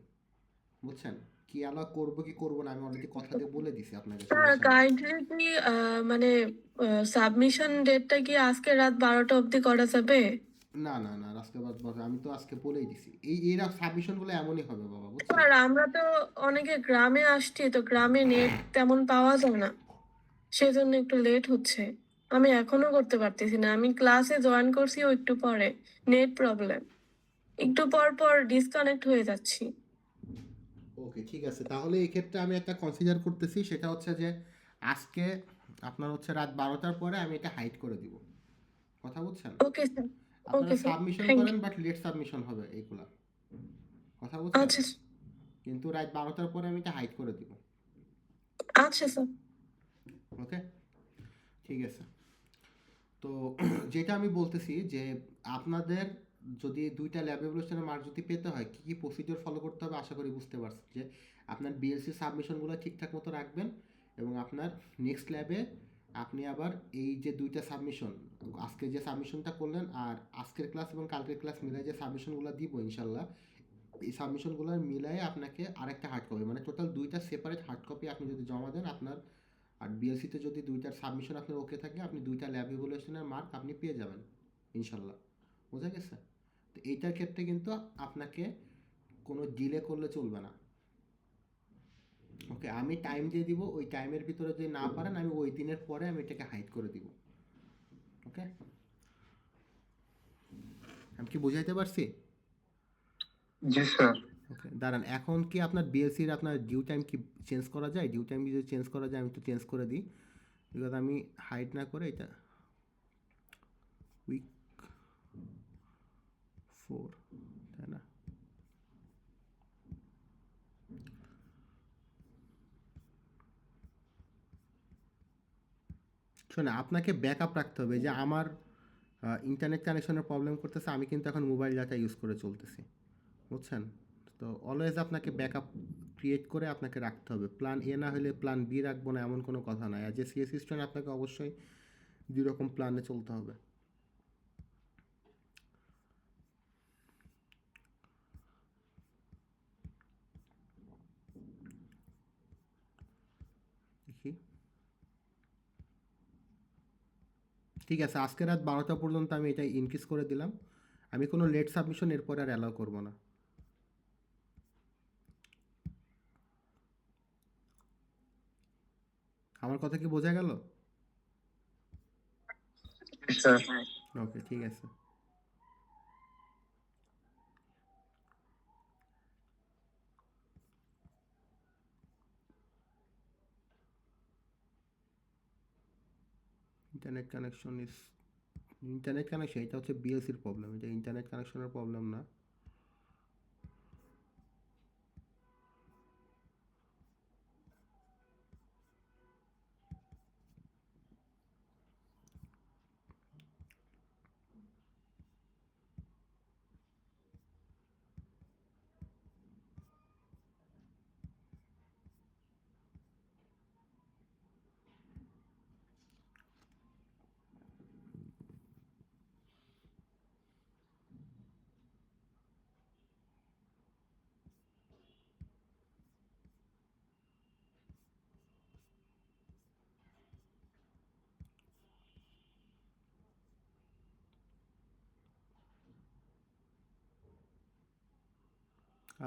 বুঝছেন? কি আলা করবো কি করবো না আমি অলরেডি কথা দিয়ে বলে দিছি আপনাকে। স্যার সমস্যা নেই। কাইন্ডলি কি মানে সাবমিশন ডেটটা কি আজকে রাত 12টা অবধি করা যাবে? না না না, আজকে বাদ বাদ- আমি তো আজকে বলেই দিছি এরা সাবমিশনগুলো এমনই হবে বাবা, বুঝছেন? স্যার আমরা তো অনেকে গ্রামে আসছি, তো গ্রামে নেট তেমন পাওয়া যায় না, সেজন্য একটু লেট হচ্ছে। আমি এখনো করতে পারতেছি না, আমি ক্লাসে জয়েন করছি ও একটু পরে, নেট প্রবলেম, একটু পর পর ডিসকানেক্ট হয়ে যাচ্ছি। ওকে ঠিক আছে, তাহলে এই ক্ষেত্রে আমি একটা কনসিডার করতেছি, সেটা হচ্ছে যে আজকে আপনার হচ্ছে রাত 12টার পরে আমি এটা হাইড করে দিব। কথা বুঝছেন? Okay sir. আপনারা ওকে স্যার, সাবমিশন থ্যাংক করেন ইউ। বাট লেট সাবমিশন হবে এইগুলা। কথা বুঝছেন? আচ্ছা কিন্তু রাত 12টার পরে আমি এটা হাইড করে দিব। আচ্ছা স্যার। ওকে ঠিক আছে। তো যেটা আমি বলতেছি যে আপনাদের যদি দুইটা ল্যাব ইভ্যালুয়েশনের মার্ক যদি পেতে হয় কী কী প্রসিডিওর ফলো করতে হবে আশা করি বুঝতে পারছেন। যে আপনার বিএলসি সাবমিশনগুলো ঠিকঠাক মতো রাখবেন এবং আপনার নেক্সট ল্যাবে আপনি আবার এই যে দুইটা সাবমিশন, আজকে যে সাবমিশনটা করলেন আর আজকের ক্লাস এবং কালকের ক্লাস মিলাই যে সাবমিশনগুলো দিব ইনশাল্লাহ, এই সাবমিশনগুলো মিলাই আপনাকে আরেকটা হার্ড কপি, মানে টোটাল দুইটা সেপারেট হার্ড কপি আপনি যদি জমা দেন আপনার, আর বিএলসিতে যদি দুইটার সাবমিশন আপনার ওকে থাকে আপনি দুইটা ল্যাব ইভ্যালুয়েশনের মার্ক আপনি পেয়ে যাবেন ইনশাল্লাহ। বোঝা গেছে? তো এইটার ক্ষেত্রে কিন্তু আপনাকে কোনো ডিলে করলে চলবে না। ওকে, আমি টাইম দিয়ে দিব, ওই টাইমের ভিতরে যদি না পারেন আমি ওই দিনের পরে আমি এটাকে হাইড করে দিব। ওকে, আমি কি বুঝাইতে পারছি? জি স্যার। ওকে দাঁড়ান, এখন কি আপনার বিএলসির আপনার ডিউ টাইম কি চেঞ্জ করা যায়? ডিউ টাইম যদি চেঞ্জ করা যায় আমি একটু চেঞ্জ করে দিই, বিকজ আমি হাইড না করে এটা উইক 4, তাই না? শোনে আপনাকে ব্যাকআপ রাখতে হবে, যে আমার ইন্টারনেট কানেকশনের প্রবলেম করতেছে, আমি কিন্তু এখন মোবাইল ডাটা ইউজ করে চলতেছি, বুঝছেন? তো অলওয়েজ আপনাকে ব্যাকআপ ক্রিয়েট করে আপনাকে রাখতে হবে। প্ল্যান এ না হলে প্ল্যান বি রাখবো না এমন কোনো কথা নাই। অ্যাজ এ সিএসসি স্টুডেন্ট আপনাকে অবশ্যই 2 রকম প্ল্যানে চলতে হবে। দেখি, ঠিক আছে, আজকে রাত 12টা পর্যন্ত আমি এটা ইনক্রিজ করে দিলাম। আমি কোনো লেট সাবমিশন এরপরে আর অ্যালাউ করবো না। আমার কথা কি বোঝা গেল? স্যার ওকে, ঠিক আছে। ইন্টারনেট কানেকশন এটা হচ্ছে বিএলসির প্রবলেম, এটা ইন্টারনেট কানেকশনের প্রবলেম না।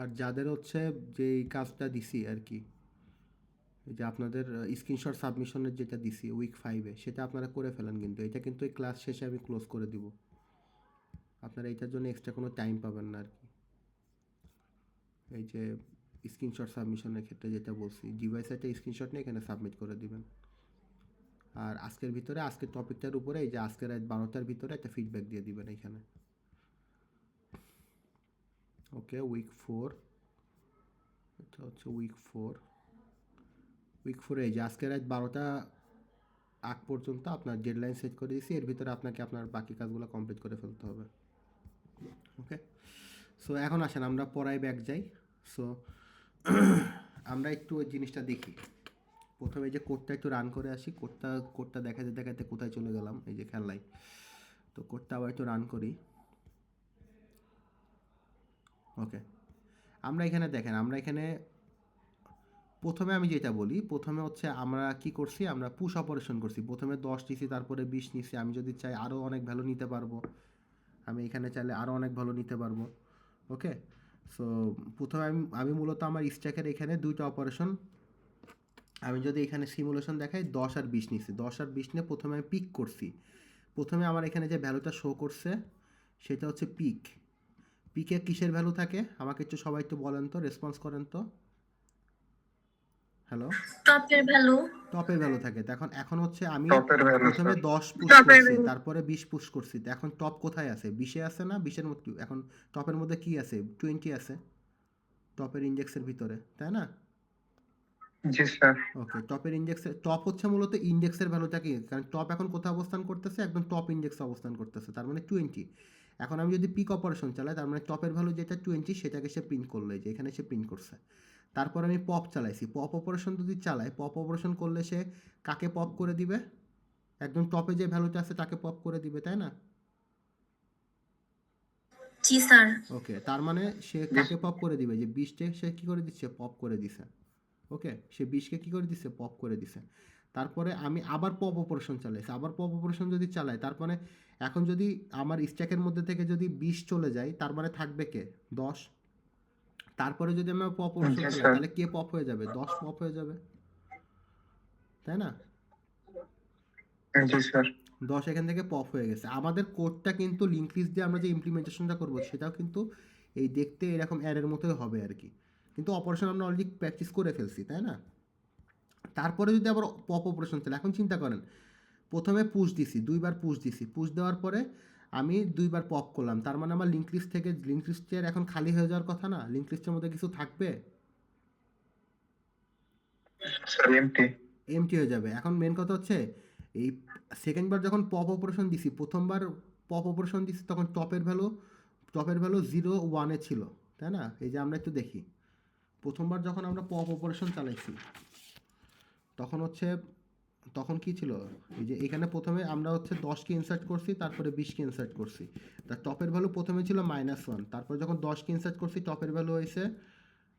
আর যাদের হচ্ছে যে এই কাজটা দিছি আর কি, এই যে আপনাদের স্ক্রিনশট সাবমিশনের যেটা দিছি উইক 5-এ, সেটা আপনারা করে ফেলেন। কিন্তু এটা কিন্তু এই ক্লাস শেষে আমি ক্লোজ করে দিব। আপনারা এটার জন্য এক্সট্রা কোনো টাইম পাবেন না আর কি। এই যে স্ক্রিনশট সাবমিশনের ক্ষেত্রে যেটা বলছি, ডিভাইসে একটা স্ক্রিনশট নিয়ে এখানে সাবমিট করে দিবেন। আর আজকের ভিতরে, আজকের টপিকটার উপরে, এই যে আজকের রাত 12টার ভিতরে একটা ফিডব্যাক দিয়ে দিবেন এখানে। ওকে, উইক 4, এটা হচ্ছে উইক 4 এই যে আজকের রাত 12টা আগ পর্যন্ত আপনার ডেডলাইন সেট করে দিয়েছি। এর ভিতরে আপনাকে আপনার বাকি কাজগুলো কমপ্লিট করে ফেলতে হবে। ওকে, সো এখন আসেন আমরা পড়ায় ব্যাক যাই। সো আমরা একটু ওই জিনিসটা দেখি। প্রথমে এই যে কোডটা একটু রান করে আসি। কোডটা দেখাতে দেখাতে কোথায় চলে গেলাম, এই যে খেলাই। তো কোডটা আবার একটু রান করি। ওকে, আমরা এখানে দেখেন, আমরা এখানে প্রথমে আমি যেটা বলি, প্রথমে হচ্ছে আমরা কি করছি, আমরা পুশ অপারেশন করছি। প্রথমে 10 নিছি, তারপরে 20 নিছি। আমি যদি চাই আরও অনেক ভ্যালু নিতে পারবো। আমি এখানে চাইলে আরও অনেক ভ্যালু নিতে পারবো। ওকে, সো প্রথমে আমি মূলত আমার স্ট্যাকের এখানে 2টা অপারেশন, আমি যদি এখানে সিমুলেশন দেখাই 10 আর 20 নিছি। 10 আর 20 নিয়ে প্রথমে আমি পিক করছি। প্রথমে আমার এখানে যে ভ্যালুটা শো করছে সেটা হচ্ছে পিকে কিসের ভ্যালু থাকে আমাকে একটু সবাই একটু বলেন তো, রেসপন্স করেন তো। হ্যালো, টপের ভ্যালু। টপের ভ্যালু থাকে। এখন হচ্ছে আমি টপের ভ্যালু প্রথমে স্যার। 10 পুশ টপের করছি, ভ্যালু। তারপরে 20 পুশ করছি। তো এখন টপ কোথায় আছে? 20-এ আছে না 20-এর মধ্যে? এখন টপের মধ্যে কি আছে? 20 আছে টপের ইন্ডেক্সের ভিতরে, তাই না? জি স্যার। ওকে, টপের ইন্ডেক্সের টপ হচ্ছে মূলত ইন্ডেক্সের ভ্যালুটা কি, কারণ টপ এখন কোথায় অবস্থান করতেছে? একদম টপ ইন্ডেক্সে অবস্থান করতেছে, তার মানে 20। এখন আমি যদি পিক অপারেশন চালাই, তার মানে টপের ভ্যালু যেটা 20 সেটাকে সে প্রিন্ট করলো, এই যে এখানে সে প্রিন্ট করছে। তারপর আমি পপ চালাইছি। পপ অপারেশন যদি চালাই, পপ অপারেশন করলে সে কাকে পপ করে দিবে? একদম টপে যে ভ্যালুটা আছে তাকে পপ করে দিবে, তাই না? জি স্যার। ওকে, তার মানে সে কাকে পপ করে দিবে? যে 20কে সে কী করে দিচ্ছে? পপ করে দিছে। ওকে, সে 20কে কী করে দিছে? পপ করে দিছে। তারপরে আমি আবার পপ অপারেশন চালাইছি। আবার পপ অপারেশন যদি চালাই, তার মানে এখন যদি আমার স্ট্যাকের মধ্যে থেকে যদি 20 চলে যায়, তার মানে থাকবে কে? 10। তারপরে যদি আমি পপ অপারেশন জি চালাই, স্যার। তাহলে কে পপ হয়ে যাবে? 10 পপ হয়ে যাবে, তাই না? জি স্যার। 10 এখান থেকে পপ হয়ে গেছে। আমাদের কোডটা কিন্তু লিঙ্ক লিস্ট দিয়ে আমরা যে ইমপ্লিমেন্টেশনটা করবো সেটাও কিন্তু এই দেখতে এরকম অ্যারের মতোই হবে আর কি। কিন্তু অপারেশন আমরা অলরেডি প্র্যাকটিস করে ফেলছি, তাই না? তারপরে যদি আবার পপ অপারেশন চলে, এখন চিন্তা করেন, প্রথমে পুশ দিছি, 2বার পুশ দিছি। পুশ দেওয়ার পরে আমি 2বার পপ করলাম, তার মানে আমার লিঙ্ক লিস্ট থেকে লিঙ্ক লিস্টের এখন খালি হয়ে যাওয়ার কথা না? লিঙ্ক লিস্টের মধ্যে কিছু থাকবে? Sir MT. এমটি হয়ে যাবে। এখন মেন কথা হচ্ছে এই সেকেন্ডবার যখন পপ অপারেশন দিছি, প্রথমবার পপ অপারেশন দিছি তখন টপের ভ্যালু 0 1-এ ছিল, তাই না? এই যে আমরা একটু দেখি, প্রথমবার যখন আমরা পপ অপারেশন চালাইছি তখন কি ছিল, এই যে এখানে প্রথমে আমরা হচ্ছে 10কে ইনসার্ট করছি, তারপরে 20কে ইনসার্ট করছি। তার টপের ভ্যালু প্রথমে ছিল -1, তারপর যখন 10কে ইনসার্ট করছি টপের ভ্যালু হয়েছে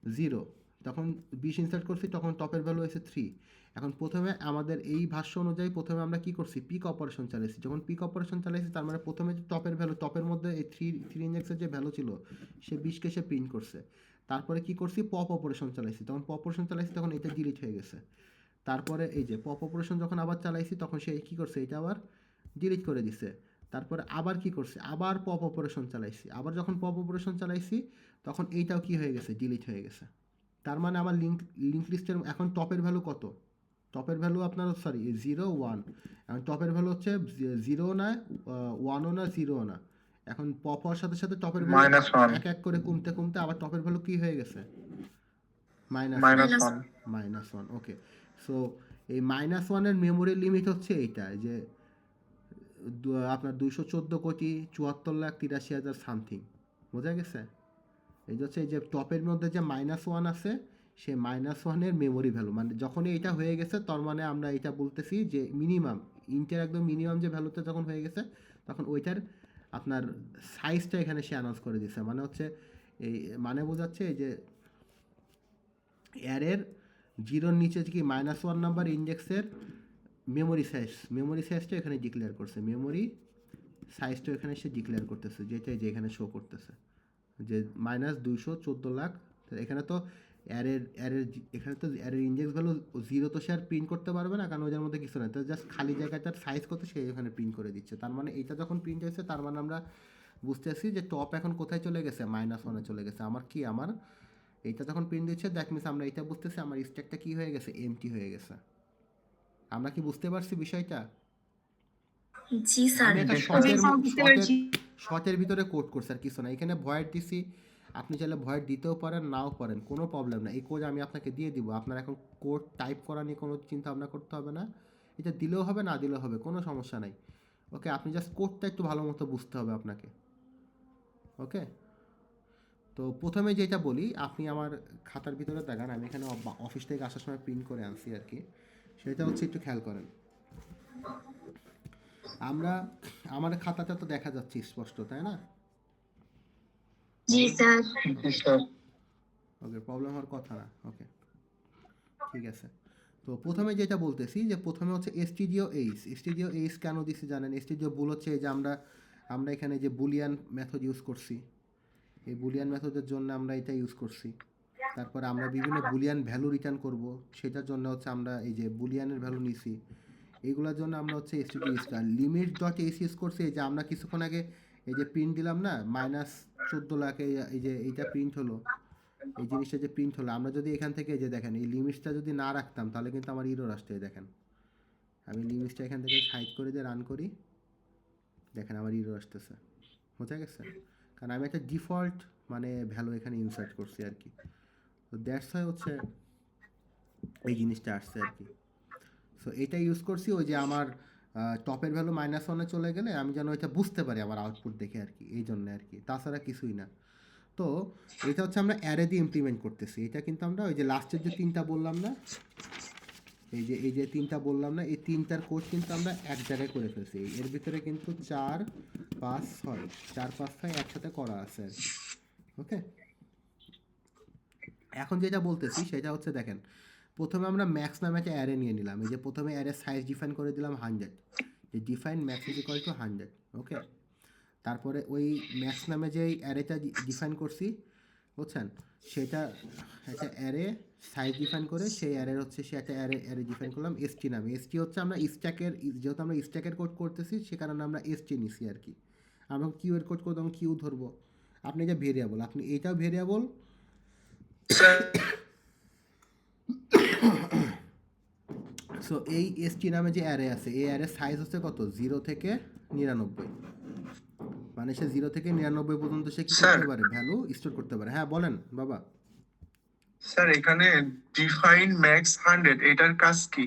0, তখন 20 ইনসার্ট করছি তখন টপের ভ্যালু হয়েছে 3। এখন প্রথমে আমাদের এই ভাষ্য অনুযায়ী প্রথমে আমরা কি করছি, পিক অপারেশন চালিয়েছি। যখন পিক অপারেশন চালিয়েছি তার মানে প্রথমে যে টপের ভ্যালু, টপের মধ্যে এই থ্রি ইন্ডেক্সের যে ভ্যালু ছিল সে 20কে সে প্রিন্ট করছে। তারপরে কি করছি, পপ অপারেশন চালাইছি, তখন পপ অপারেশন চালাইছি তখন এটা ডিলিট হয়ে গেছে। তারপরে এই যে পপ অপারেশন যখন আবার চালাইছি তখন সে কী করছে, এটা আবার ডিলিট করে দিছে। তারপরে আবার কি করছে, আবার পপ অপারেশন চালাইছি, আবার যখন পপ অপারেশন চালাইছি তখন এইটাও কি হয়ে গেছে, ডিলিট হয়ে গেছে। তার মানে আমার লিঙ্ক লিস্টের এখন টপের ভ্যালু কত, টপের ভ্যালু আপনার 0, 1। এখন টপের ভ্যালু হচ্ছে 0 না, 1ও না, 0ও না। এখন পপ হওয়ার সাথে সাথে টপের ভ্যালু -1 এক এক করে কমতে আবার টপের ভ্যালু কি হয়ে গেছে, -1 -1। ওকে, সো এই -1-এর মেমোরি লিমিট হচ্ছে এইটা, যে আপনার 214,74,83,000 সামথিং। বোঝা গেছে? এই হচ্ছে এই যে টপের মধ্যে যে -1 আছে সে -1-এর মেমোরি ভ্যালু, মানে যখনই এটা হয়ে গেছে তার মানে আমরা এটা বলতেছি যে মিনিমাম, ইন্টের একদম মিনিমাম যে ভ্যালুতে যখন হয়ে গেছে তখন ওইটার আপনার সাইজটা এখানে সে অ্যানাউন্স করে দিচ্ছে। মানে হচ্ছে এই মানে বোঝাচ্ছে এই যে অ্যারের 0-র নিচে কি -1 নাম্বার ইন্ডেক্সের মেমোরি সাইজটা এখানে ডিক্লেয়ার করছে, মেমোরি সাইজটা এখানে সে ডিক্লেয়ার করতেছে, যেটাই যে এখানে শো করতেছে যে -214,00,000। এখানে তো অ্যারের এখানে তো অ্যারের ইন্ডেক্স ভ্যালু 0 তো সে আর প্রিন্ট করতে পারবে না, কারণ ওইটার মধ্যে কিছু না, তো জাস্ট খালি জায়গাটার সাইজ কত সে এখানে প্রিন্ট করে দিচ্ছে। তার মানে এটা যখন প্রিন্ট হয়েছে তার মানে আমরা বুঝতেছি যে টপ এখন কোথায় চলে গেছে, -1-এ চলে গেছে। আমার এইটা যখন প্রিন্ট দিচ্ছে দ্যাট মিনস আমরা এটা বুঝতেছি আমার স্ট্যাকটা কি হয়ে গেছে, এমটি হয়ে গেছে। আমরা কি বুঝতে পারছি বিষয়টা? জি স্যার। আমি একটা শর্টের ভিতরে কোড করছি আর কিছু না। এখানে ভয়েড দিছি, আপনি চাইলে ভয়েড দিতেও পারেন নাও পারেন, কোনো প্রবলেম না। এই কোড আমি আপনাকে দিয়ে দিব, আপনার এখন কোড টাইপ করা নিয়ে কোনো চিন্তা ভাবনা করতে হবে না। এটা দিলেও হবে না দিলেও হবে, কোনো সমস্যা নাই। ওকে, আপনি জাস্ট কোডটা একটু ভালো মতো বুঝতে হবে আপনাকে। ওকে, তো প্রথমে যেটা বলি, আপনি আমার খাতার ভিতরে দেখান, আমি এখানে অফিস থেকে আসার সময় প্রিন্ট করে আনছি আর কি। সেটা হচ্ছে একটু খেয়াল করেন, আমার খাতাটা তো দেখা যাচ্ছে স্পষ্ট, তাই না? জি স্যার। ওকে, প্রবলেম হওয়ার কথা না। ওকে, ঠিক আছে। তো প্রথমে যেটা বলতেছি যে প্রথমে হচ্ছে stdio_h কেন দিছি জানেন? stdio বুল হচ্ছে এই যে আমরা এখানে যে বুলিয়ান মেথড ইউজ করছি, এই বুলিয়ান মেথডের জন্য আমরা এটা ইউজ করছি। তারপরে আমরা বিভিন্ন বুলিয়ান ভ্যালু রিটার্ন করব, সেটার জন্য হচ্ছে আমরা এই যে বুলিয়ানের ভ্যালু নিছি। এইগুলোর জন্য আমরা হচ্ছে stdio limit.h ইউজ করছি। এই যে আমরা কিছুক্ষণ আগে এই যে প্রিন্ট দিলাম না, -14,00,000, এই যে এইটা প্রিন্ট হলো, এই জিনিসটা যে প্রিন্ট হলো, আমরা যদি এখান থেকে যে দেখেন এই লিমিটটা যদি না রাখতাম তাহলে কিন্তু আমার ইরর আসছে। দেখেন আমি লিমিটটা এখান থেকে সাইড করে দিয়ে রান করি, দেখেন আমার ইরর আসতেছে। বোঝা গেছে? কারণ আমি একটা ডিফল্ট মানে ভ্যালু এখানে ইনসার্ট করছি আর কি। তো দ্যাটস হয় হচ্ছে এই জিনিসটা আসছে আর কি। সো এটা ইউজ করছি ওই যে আমার টপের ভ্যালু -1-এ চলে গেলে আমি যেন এটা বুঝতে পারি আমার আউটপুট দেখে আর কি, এই জন্য আর কি, তাছাড়া কিছুই না। তো এটা হচ্ছে আমরা অ্যারে দিয়ে ইমপ্লিমেন্ট করতেছি। এটা কিন্তু আমরা ওই যে লাস্টের যে 3টা বললাম না, এই যে 3টা বললাম না, এই 3টার কোড কিন্তু আমরা এক জায়গায় করে ফেলছি। এর ভিতরে কিন্তু 4, 5, 6 একসাথে করা আছে আর কি। ওকে, এখন যেটা বলতেছি সেটা হচ্ছে দেখেন, প্রথমে আমরা ম্যাক্স নামে একটা অ্যারে নিয়ে নিলাম। এই যে প্রথমে অ্যারে সাইজ ডিফাইন করে দিলাম 100, যে define max is equal to 100। ওকে, তারপরে ওই ম্যাক্স নামে যে অ্যারেটা ডিফাইন করছি বুঝছেন, সেটা একটা অ্যারে সাইজ ডিফাইন করে সেই অ্যারের হচ্ছে সে একটা অ্যারে ডিফাইন করলাম এসটি নামে। এসটি হচ্ছে আমরা স্ট্যাকের, যেহেতু আমরা স্ট্যাকের কোড করতেছি সে কারণে আমরা এসটি নিছি আর কি। আমরা কিউ এর কোড করতে তখন কিউ ধরবো। আপনি যে ভেরিয়েবল, আপনি এইটাও ভেরিয়েবল, সো এই এসটি নামে যে অ্যারে আছে এই অ্যারের সাইজ হচ্ছে কত, 0 থেকে 99, মানে সে 0 থেকে 99 পর্যন্ত সে কি করতে পারে, ভ্যালু স্টোর করতে পারে। হ্যাঁ বলেন বাবা। স্যার এখানে ডিফাইন ম্যাক্স 100 এটার কাজ কি?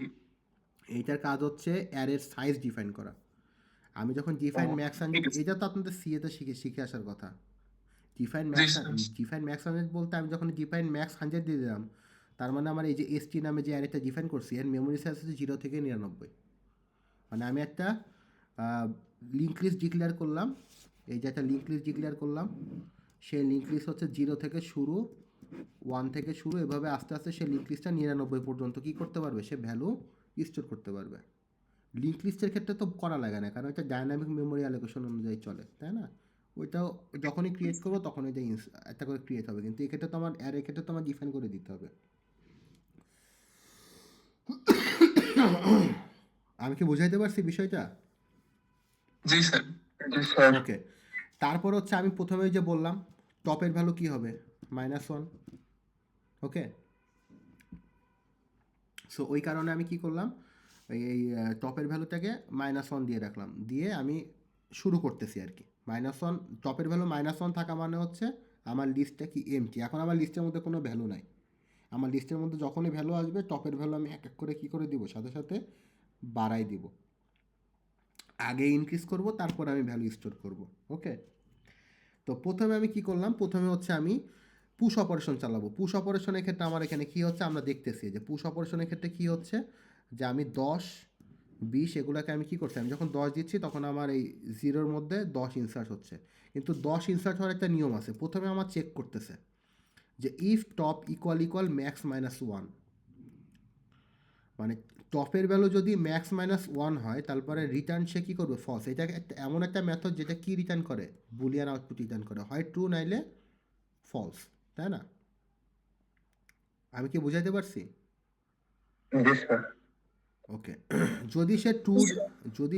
এইটার কাজ হচ্ছে অ্যারের সাইজ ডিফাইন করা। আমি যখন ডিফাইন ম্যাক্স 100, এটা তো আপনাদের সিএতে শিখে আসার কথা। ডিফাইন জি ম্যাক্স স্যার। ডিফাইন ম্যাক্স 100 বলতে আমি যখন ডিফাইন ম্যাক্স 100 দিয়ে দিলাম, তার মানে আমার এই যে এসটি নামে যে অ্যারেটা ডিফাইন করছি এর মেমোরি সাইজ হচ্ছে 0 থেকে 99। মানে আমি একটা লিঙ্ক লিস্ট ডিক্লেয়ার করলাম, এই যে একটা লিঙ্ক লিস্ট ডিক্লেয়ার করলাম, সেই লিঙ্ক লিস্ট হচ্ছে 0 থেকে শুরু, 1 থেকে শুরু, এভাবে আস্তে আস্তে সে লিঙ্ক লিস্টটা 99 পর্যন্ত কী করতে পারবে, সে ভ্যালু স্টোর করতে পারবে। লিঙ্ক লিস্টের ক্ষেত্রে তো করা লাগে না, কারণ এটা ডাইনামিক মেমোরি অ্যালোকেশন অনুযায়ী চলে, তাই না? ওইটাও যখনই ক্রিয়েট করবো তখন এটা একটা করে ক্রিয়েট হবে, কিন্তু এক্ষেত্রে তো আমার অ্যারে ক্ষেত্রে তো আমার ডিফাইন করে দিতে হবে। আমি কি বুঝাইতে পারছি বিষয়টা? জি স্যার। জি স্যার। ওকে, তারপর হচ্ছে আমি প্রথমেই যে বললাম টপের ভ্যালু কি হবে, -1। ওকে, সো ওই কারণে আমি কি করলাম, এই টপের ভ্যালুটাকে -1 দিয়ে রাখলাম, দিয়ে আমি শুরু করতেছি আর কি। -1 টপের ভ্যালু -1 থাকা মানে হচ্ছে আমার লিস্টটা কি এমটি। এখন আমার লিস্টের মধ্যে কোনো ভ্যালু নাই, আমার লিস্টের মধ্যে যখনই ভ্যালু আসবে টপের ভ্যালু আমি এক এক করে কী করে দিব, সাথে সাথে বাড়াই দিব। আগে ইনক্রিজ করব, তারপর আমি ভ্যালু স্টোর করব। ওকে, তো প্রথমে আমি কি করলাম, প্রথমে হচ্ছে আমি পুশ অপারেশন চালাবো। পুশ অপারেশনের ক্ষেত্রে আমার এখানে কি হচ্ছে আমরা দেখতেছি যে পুশ অপারেশনের ক্ষেত্রে কি হচ্ছে, যে আমি 10 20 এগুলোকে আমি কি করছি, আমি যখন 10 দিচ্ছি তখন আমার এই 0-র মধ্যে 10 ইনসার্ট হচ্ছে, কিন্তু 10 ইনসার্ট হওয়ার একটা নিয়ম আছে। প্রথমে আমার চেক করতেছে যে ইফ টপ ইকুয়াল ম্যাক্স -1, মানে টপের ভ্যালু যদি ম্যাক্স -1 হয় তারপরে রিটার্ন সে কী করবে, ফলস। এটা একটা এমন একটা মেথড যেটা কি রিটার্ন করে, বুলিয়ান আউটপুট রিটার্ন করে, হয় ট্রু নাইলে ফলস, তাই না? আমি কি বুঝাইতে পারছি? জি স্যার। ওকে, যদি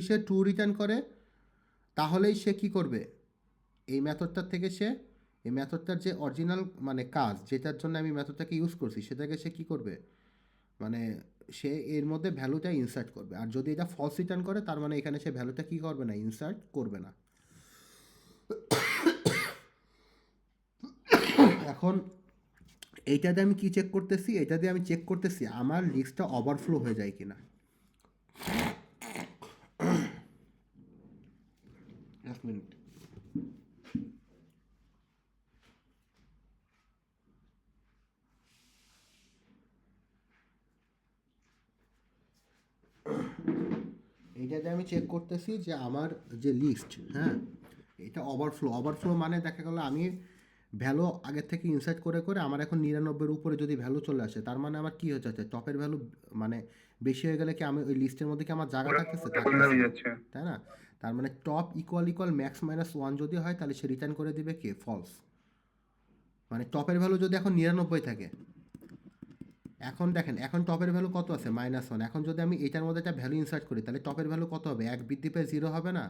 সে ট্রু রিটার্ন করে তাহলেই সে কি করবে, এই মেথডটার থেকে সে এই মেথডটার যে অরিজিনাল মানে কাজ যেটার জন্য আমি মেথডটাকে ইউজ করছি সেটাকে সে কি করবে, মানে সে এর মধ্যে ভ্যালুটা ইনসার্ট করবে। আর যদি এটা ফলস রিটার্ন করে তার মানে এখানে সে ভ্যালুটা কী করবে না, ইনসার্ট করবে না। এখন এইটাতে আমি কি চেক করতেছি, এটা দিয়ে আমি চেক করতেছি আমার লিস্টটা ওভারফ্লো হয়ে যায় কিনা। এক মিনিট। এইটাতে আমি চেক করতেছি যে আমার যে লিস্ট, হ্যাঁ, এটা ওভারফ্লো মানে দেখা গেলো আমি ভ্যালু আগের থেকে ইনসার্ট করে করে আমার এখন 99-এর উপরে যদি ভ্যালু চলে আসে তার মানে আমার কী হচ্ছে, টপের ভ্যালু মানে বেশি হয়ে গেলে কি আমি ওই লিস্টের মধ্যে কি আমার জায়গা থাকতেছে, যাচ্ছে। তাই না? তার মানে টপ ইকুয়াল ম্যাক্স -1 যদি হয় তাহলে সে রিটার্ন করে দিবে কে, ফলস। মানে টপের ভ্যালু যদি এখন 99 থাকে, এখন দেখেন এখন টপের ভ্যালু কত আছে, -1। এখন যদি আমি এটার মধ্যে একটা ভ্যালু ইনসার্ট করি তাহলে টপের ভ্যালু কত হবে, 1 বৃদ্ধি পেয়ে 0 হবে না?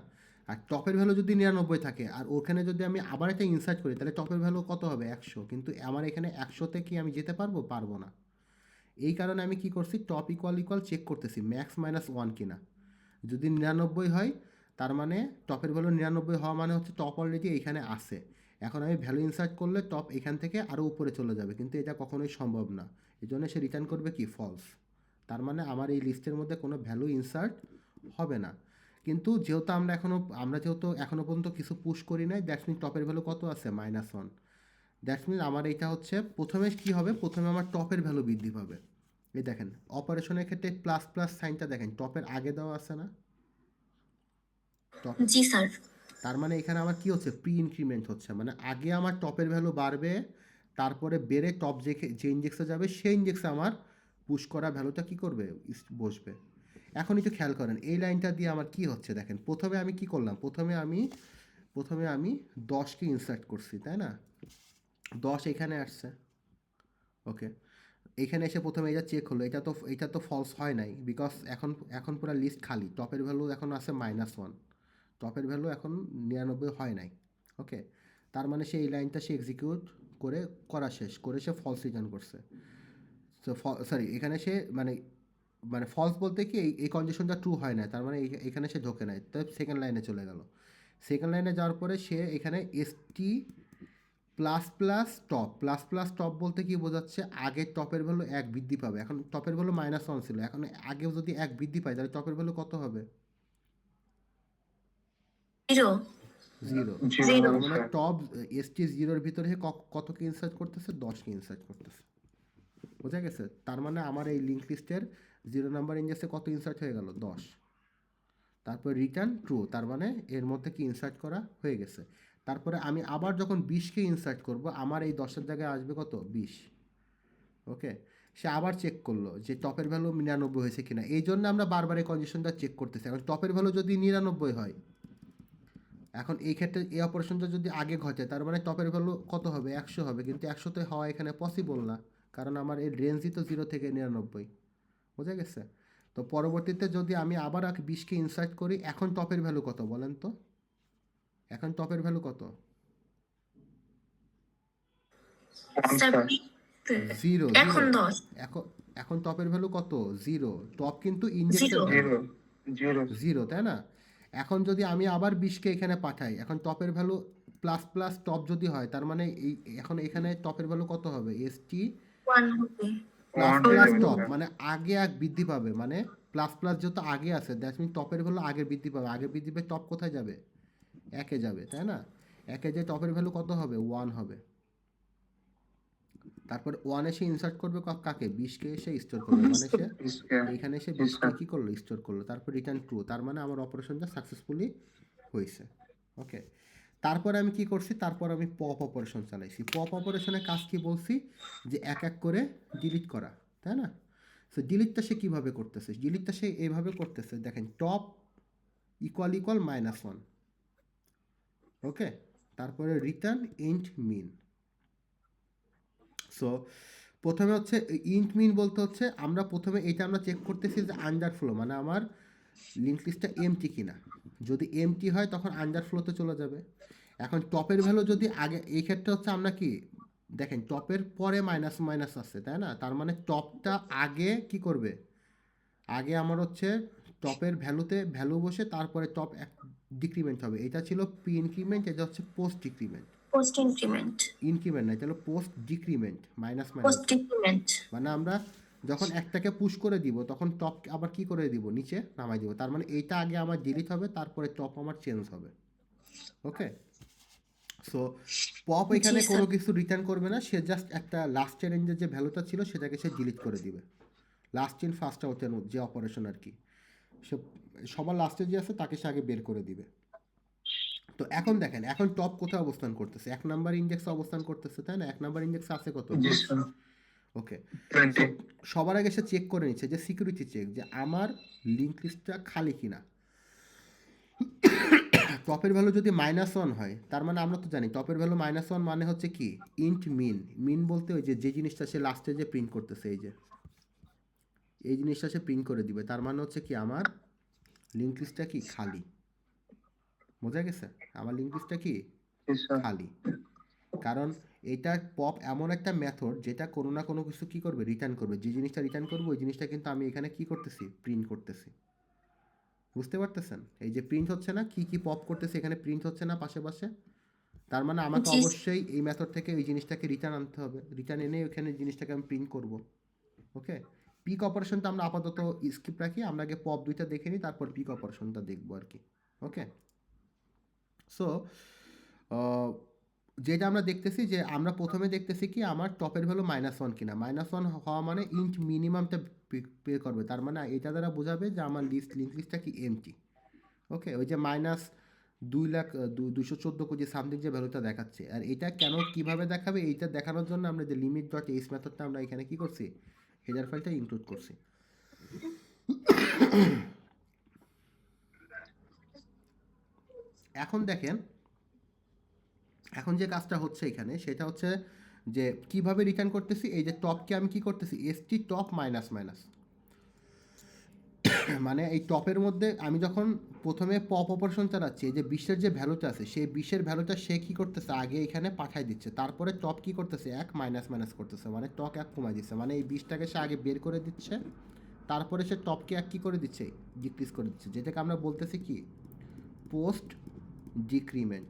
আর টপের ভ্যালু যদি 99 থাকে আর ওখানে যদি আমি আবার একটা ইনসার্ট করি তাহলে টপের ভ্যালু কত হবে, 100। কিন্তু আমার এখানে 100-তে কি আমি যেতে পারবো, পারবো না। এই কারণে আমি কি করছি, টপ ইকুয়াল চেক করতেছি ম্যাক্স -1 কিনা। যদি 99 হয় তার মানে টপের ভ্যালু 99 হওয়া মানে হচ্ছে টপ অলরেডি এইখানে আসে। এখন আমি ভ্যালু ইনসার্ট করলে টপ এখান থেকে আরও উপরে চলে যাবে, কিন্তু এটা কখনোই সম্ভব না। এই জন্য সে রিটার্ন করবে কি, ফলস। তার মানে আমার এই লিস্টের মধ্যে কোনো ভ্যালু ইনসার্ট হবে না। কিন্তু যেহেতু আমরা এখনও পর্যন্ত কিছু পুশ করি নাই, দ্যাটস মিন টপের ভ্যালু কত আছে, -1। দ্যাটস মিন আমার এইটা হচ্ছে প্রথমে কী হবে, প্রথমে আমার টপের ভ্যালু বৃদ্ধি পাবে। এই দেখেন অপারেশনের ক্ষেত্রে প্লাস প্লাস সাইনটা দেখেন টপের আগে দেওয়া আছে না, টপ। জি স্যার। তার মানে এখানে আমার কি হচ্ছে, প্রি ইনক্রিমেন্ট হচ্ছে, মানে আগে আমার টপের ভ্যালু বাড়বে, তারপরে বেড়ে টপ যে ইন্ডেক্সে যাবে সেই ইন্ডেক্সে আমার পুশ করা ভ্যালুটা কি করবে, বসবে। এখন একটু খেয়াল করেন এই লাইনটা দিয়ে আমার কি হচ্ছে, দেখেন প্রথমে আমি কি করলাম, প্রথমে আমি 10কে ইনসার্ট করছি, তাই না? 10 এখানে আসছে। ওকে, এখানে এসে প্রথমে এটা চেক হলো, এটা তো ফলস হয় নাই, বিকজ এখন পুরো লিস্ট খালি, টপের ভ্যালু এখন আছে -1, টপের ভ্যালু এখন 99 হয় নাই। ওকে, তার মানে সে এই লাইনটা সে এক্সিকিউট করা শেষ করে সে ফলস রিটার্ন করছে। সো সরি, এখানে সে মানে ফলস বলতে কি এই কন্ডিশনটা ট্রু হয় না, তার মানে এখানে সে ঢোকে নাই, তো সেকেন্ড লাইনে চলে গেল। সেকেন্ড লাইনে যাওয়ার পরে সে এখানে এসটি প্লাস টপ বলতে কি বোঝাচ্ছে, আগের টপের ভ্যালু 1 বৃদ্ধি পাবে। এখন টপের ভ্যালু -1 ছিল, এখন আগেও যদি 1 বৃদ্ধি পায় তাহলে টপের ভ্যালু কত হবে, 0। জিরো। জিরো তার মানে স্যার। টপ এসটি জিরোর ভিতরে কতকে ইনসার্ট করতেছে? 10কে ইনসার্ট করতেছে। বোঝা গেছে? তার মানে আমার এই লিঙ্ক লিস্টের 0 নাম্বার ইন্ডেক্সে কত ইনসার্ট হয়ে গেল? 10। তারপর রিটার্ন ট্রু, তার মানে এর মধ্যে কি ইনসার্ট করা হয়ে গেছে। তারপরে আমি আবার যখন 20কে ইনসার্ট করব, আমার এই 10-এর জায়গায় আসবে কত? 20। ওকে, সে আবার চেক করলো যে টপের ভ্যালু 99 হয়েছে কিনা। এই জন্য আমরা বারবার এই কন্ডিশনটা চেক করতেছি। এখন টপের ভ্যালু যদি 99 হয়, এখন এই ক্ষেত্রে এই অপারেশনটা যদি আগে ঘটে, তার মানে টপের ভ্যালু কত হবে? 100 হবে। কিন্তু 100 তো হওয়া এখানে পসিবল না, কারণ আমার এর রেঞ্জই তো 0 থেকে 99। বোঝা গেছে? তো পরবর্তীতে যদি আমি আবার 20কে ইনসার্ট করি, এখন টপের ভ্যালু কত বলেন তো? এখন টপের ভ্যালু কত? Sir zero. এখন 10 এখন এখন টপের ভ্যালু কত? 0। টপ কিন্তু ইনজেক্টেড Zero. ভ্যালু জিরো 0, তাই না? এখন যদি আমি আবার 20কে এখানে পাঠাই, এখন টপের ভ্যালু প্লাস প্লাস টপ যদি হয়, তার মানে এই এখন এখানে টপের ভ্যালু কত হবে? এসটি 1 হবে। প্লাস One প্লাস হবে, টপ, স্যার। মানে আগে এক বৃদ্ধি পাবে, মানে প্লাস প্লাস যত আগে আছে, দ্যাট মিন টপের ভ্যালু আগে বৃদ্ধি পাবে। আগে বৃদ্ধি পেয়ে টপ কোথায় যাবে? 1-এ যাবে, তাই না? 1-এ যে টপের ভ্যালু কত হবে? 1 হবে। তারপর 1 এসে ইনসার্ট করবে কাকে? 20কে এসে স্টোর করবে, মানে সে এইখানে এসে 20কে কি করলো? স্টোর করলো। তারপর রিটার্ন ট্রু, তার মানে আমার অপারেশনটা সাকসেসফুলি হয়েছে। ওকে, তারপর আমি কি করছি? তারপর আমি পপ অপারেশন চালাইছি। পপ অপারেশনের কাজ কি বলছি? যে এক এক করে ডিলিট করা, তাই না? সো ডিলিটটা সে কীভাবে করতেছে? ডিলিটটা সে এইভাবে করতেছে, দেখেন, টপ ইকুয়াল -1। ওকে, তারপরে রিটার্ন ইন্ট মিন। সো প্রথমে হচ্ছে ইন্ট মিন বলতে হচ্ছে আমরা প্রথমে এটা আমরা চেক করতেছি যে আন্ডারফ্লো, মানে আমার লিঙ্ক লিস্টটা এমটি কিনা। যদি এমটি হয় তখন আন্ডারফ্লোতে চলে যাবে। এখন টপের ভ্যালু যদি আগে, এই ক্ষেত্রে হচ্ছে আমরা কি দেখেন, টপের পরে মাইনাস মাইনাস আছে, তাই না? তার মানে টপটা আগে কি করবে? আগে আমার হচ্ছে টপের ভ্যালুতে ভ্যালু বসে তারপরে টপ ডিক্রিমেন্ট হবে। এটা ছিল প্রি ইনক্রিমেন্ট, এটা হচ্ছে post decrement. Post increment. Increment না, এটা হলো post decrement, minus minus. Post decrement. মানে আমরা যখন একটাকে পুশ করে দিব, তখন টপ আবার কি করে দিব? নিচে নামাই দিব। তার মানে এইটা আগে আমার ডিলিট হবে, তারপরে টপ আমার চেঞ্জ হবে। ওকে, সো পপ এখানে স্যার। কোনো কিছু রিটার্ন করবে না, সে জাস্ট একটা লাস্টের রেঞ্জের যে ভ্যালুটা ছিল সেটাকে সে ডিলিট করে দিবে। লাস্ট ইন ফার্স্ট আউটের যে অপারেশন আর কি, সে সবার লাস্টে যে আছে তাকে সে আগে বের করে দিবে। তো এখন দেখেন, এখন টপ কোথায় অবস্থান করতেছে? 1 নাম্বার ইন্ডেক্সে অবস্থান করতেছে, তাই না? 1 নাম্বার ইন্ডেক্সে আছে কত? জি স্যার। ওকে, 20 সবার আগে সে চেক করে নিচ্ছে যে সিকিউরিটি চেক, যে আমার লিঙ্ক লিস্টটা খালি কিনা। টপের ভ্যালু যদি -1 হয়, তার মানে আমরা তো জানি টপের ভ্যালু -1 মানে হচ্ছে কি? ইন্ট মিন। মিন বলতে ওই যে জিনিসটা সে লাস্টে যে প্রিন্ট করতেছে, এই জিনিসটা সে প্রিন্ট করে দিবে। তার মানে হচ্ছে কি, আমার লিঙ্ক লিস্টটা কি? খালি। বোঝা গেছে? আমার লিঙ্ক লিস্টটা কি? জি স্যার। খালি। কারণ এটা পপ এমন একটা মেথড যেটা কোনো না কোনো কিছু কি করবে? রিটার্ন করবে। যে জিনিসটা রিটার্ন করবে ওই জিনিসটা কিন্তু আমি এখানে কি করতেছি? প্রিন্ট করতেছি। বুঝতে পারতেছেন? এই যে প্রিন্ট হচ্ছে না, কি কি পপ করতেছে এখানে প্রিন্ট হচ্ছে না পাশে পাশে, তার মানে আমাকে জি। অবশ্যই এই মেথড থেকে ওই জিনিসটাকে রিটার্ন আনতে হবে। রিটার্ন এনে ওখানে জিনিসটাকে আমি প্রিন্ট করব। ওকে, পিক অপারেশনটা আমরা আপাতত স্কিপ রাখি, আমরা আগে পপ 2টা দেখে নিই, তারপর পিক অপারেশনটা দেখবো আর কি। ওকে, সো যেটা আমরা দেখতেছি যে আমরা প্রথমে দেখতেছি কি আমার টপের ভ্যালু -1 কিনা। -1 হওয়া মানে ইন্ট মিনিমামটা পে করবে, তার মানে এটা দ্বারা বোঝাবে যে আমার লিঙ্ক লিস্টটা কি এমটি। ওকে, ওই যে -2,214 কোটি সামথিং যে ভ্যালুটা দেখাচ্ছে, আর এটা কেন কিভাবে দেখাবে এইটা দেখানোর জন্য আমরা যে limit.h মেথডটা আমরা এখানে কি করছি? হেডার ফাইলটা ইনক্লুড করছি। এখন দেখেন, এখন যে কাজটা হচ্ছে এখানে সেটা হচ্ছে যে কিভাবে রিটার্ন করতেছি। এই যে টপকে আমি কি করতেছি? এসটি টপ মাইনাস মাইনাস, মানে এই টপের মধ্যে আমি যখন প্রথমে পপ অপারেশন চালাচ্ছি, এই যে 20-এর যে ভ্যালুটা আছে সেই 20-এর ভ্যালুটা সে কি করতেছে? আগে এখানে পাঠাই দিচ্ছে, তারপরে টপ কি করতেছে? 1 মাইনাস মাইনাস করতেছে, মানে টপ 1 কমাই দিচ্ছে, মানে এই 20টাকে সে আগে বের করে দিচ্ছে, তারপরে সে টপকে 1 কি করে দিচ্ছে? ডিক্রিজ করে দিচ্ছে, যেটাকে আমরা বলতেছি কি? Post decrement.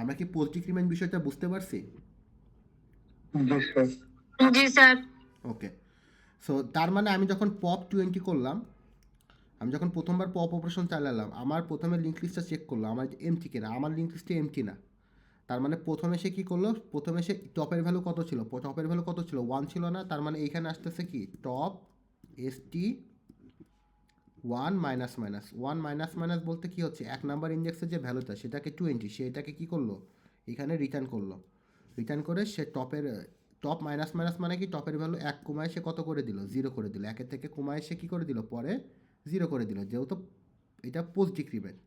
আমরা কি পোস্ট ডিক্রিমেন্ট বিষয়টা বুঝতে পারছি? জি স্যার। জি স্যার। ওকে, সো তার মানে আমি যখন পপ 20 করলাম, আমি যখন প্রথমবার পপ অপারেশন চালালাম, আমার প্রথমে লিঙ্ক লিস্টটা চেক করলো আমার এমটি কিনা, আমার লিঙ্ক লিস্টে এমটি না। তার মানে প্রথমে সে কী করলো, প্রথমে সে টপের ভ্যালু কত ছিল, টপের ভ্যালু কত ছিল, 1 ছিল না। তার মানে এইখানে আসতেছে কি top ST 1 minus minus 1 minus minus বলতে কী হচ্ছে, 1 নাম্বার ইন্ডেক্সের যে ভ্যালুটা সেটাকে 20, সে এটাকে কী করলো, এখানে রিটার্ন করলো। রিটার্ন করে সে টপ মাইনাস মাইনাস মানে কি, টপের ভ্যালু 1 কমায় সে কত করে দিল, 0 করে দিল। 1 থেকে কমায় সে কী করে দিল, পরে 0 করে দিল, যেহেতু এটা পোস্ট ডিক্রিমেন্ট।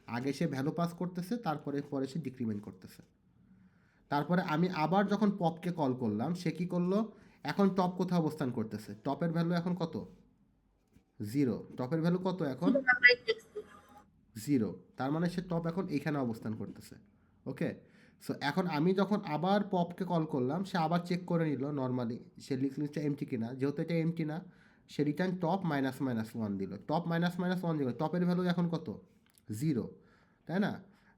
আগে সে ভ্যালু পাস করতেছে, তারপরে পরে সে ডিক্রিমেন্ট করতেছে। তারপরে আমি আবার যখন পপকে কল করলাম, সে কী করলো, এখন টপ কোথায় অবস্থান করতেছে, টপের ভ্যালু এখন কত, 0। টপের ভ্যালু কত এখন, 0। তার মানে সে টপ এখন এইখানে অবস্থান করতেছে। ওকে, সো এখন আমি যখন আবার পপকে কল করলাম, সে আবার চেক করে নিল নর্মালি সে লিস্টটা এমটি কিনা, যেহেতু এটা এমটি না, সে রিটার্ন টপ মাইনাস মাইনাস 1 দিল। টপ মাইনাস মাইনাস 1 দিল, টপের ভ্যালু এখন কত, 0, তাই না?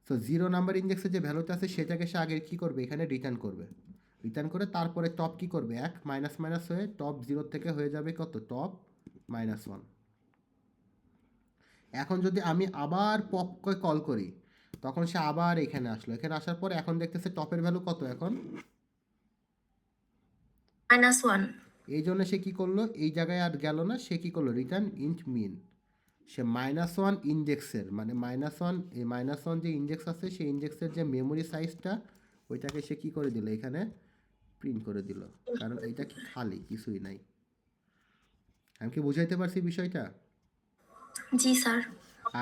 সো 0 নাম্বার ইন্ডেক্সে যে ভ্যালুটা আছে সেটাকে সে আগে কী করবে, এখানে রিটার্ন করবে। রিটার্ন করে তারপরে টপ কী করবে, 1 মাইনাস মাইনাস হয়ে টপ 0 থেকে হয়ে যাবে কত, টপ -1। এখন যদি আমি আবার পপকে কল করি, তখন সে আবার এখানে আসলো। এখানে আসার পর এখন দেখতেছে টপের ভ্যালু কত এখন, -1. এই জন্য সে কী করলো, এই জায়গায় আর গেল না, সে কী করলো, রিটার্ন ইন্ট মিন। সে -1 ইন্ডেক্সের মানে -1 যে ইন্ডেক্স আছে সেই ইন্ডেক্সের যে মেমোরি সাইজটা, ওইটাকে সে কী করে দিল, এখানে প্রিন্ট করে দিল। কারণ এইটা কি খালি, কিছুই নাই। আমি কি বুঝাইতে পারছি বিষয়টা? জি স্যার।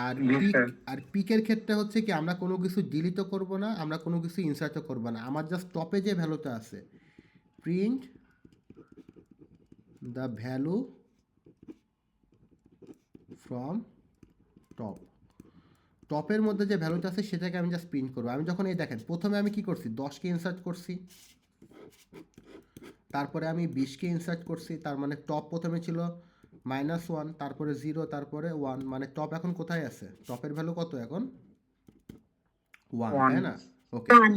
আর জি, পিক, স্যার। আর পিকের ক্ষেত্রে হচ্ছে কি, আমরা কোনো কিছু ডিলিটও করব না, আমরা কোনো কিছু ইনসার্টও করব না। আমার জাস্ট টপে যে ভ্যালুটা আছে, print the value from top, টপের মধ্যে যে ভ্যালুটা আছে সেটাকে আমি জাস্ট প্রিন্ট করবো। আমি যখন এই দেখেন প্রথমে আমি কি করছি, 10কে ইনসার্ট করছি, তারপরে আমি 20কে ইনসার্ট করছি। তার মানে টপ প্রথমে ছিল -1, তারপরে 0, তারপরে 1, মানে টপ এখন কোথায় আছে, টপের ভ্যালু কত এখন, 1, তাই না? ওকে, 1.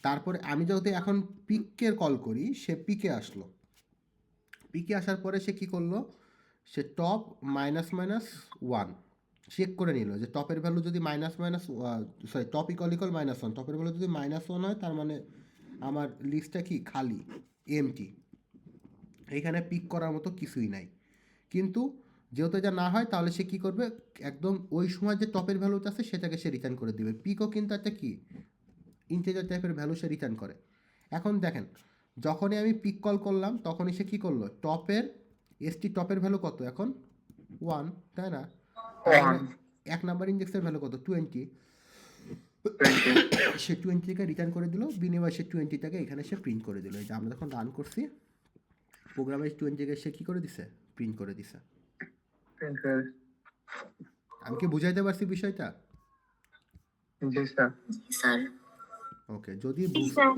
তারপরে আমি যেহেতু এখন পিকের কল করি, সে পিকে আসলো। পিকে আসার পরে সে কী করলো, সে টপ -1 চেক করে নিল যে টপের ভ্যালু যদি টপ ইকল -1, টপের ভ্যালু যদি -1 হয়, তার মানে আমার লিস্টটা কি খালি, এমটি, এইখানে পিক করার মতো কিছুই নাই। কিন্তু যেহেতু এটা না হয়, তাহলে সে কী করবে, একদম ওই সময় যে টপের ভ্যালুটা আছে সেটাকে সে রিটার্ন করে দেবে। পিকও কিন্তু একটা কি ইন্টিজার টাইপের ভ্যালু সে রিটার্ন করে। এখন দেখেন, যখনই আমি পিক কল করলাম তখনই সে কী করলো, টপের ভ্যালু কত এখন, 1, তাই না? তার মানে 1 নাম্বার ইন্ডেক্সের ভ্যালু কত, 20, সে 20কে রিটার্ন করে দিল, বিনিময়ে সে 20টাকে এখানে সে প্রিন্ট করে দিল। এই যে আমরা যখন রান করছি প্রোগ্রামে 20কে সে কী করে দিছে, প্রিন্ট করে দিছে। আমি কি বুঝাইতে পারছি বিষয়টা? জি স্যার। জি স্যার। ওকে, জি স্যার।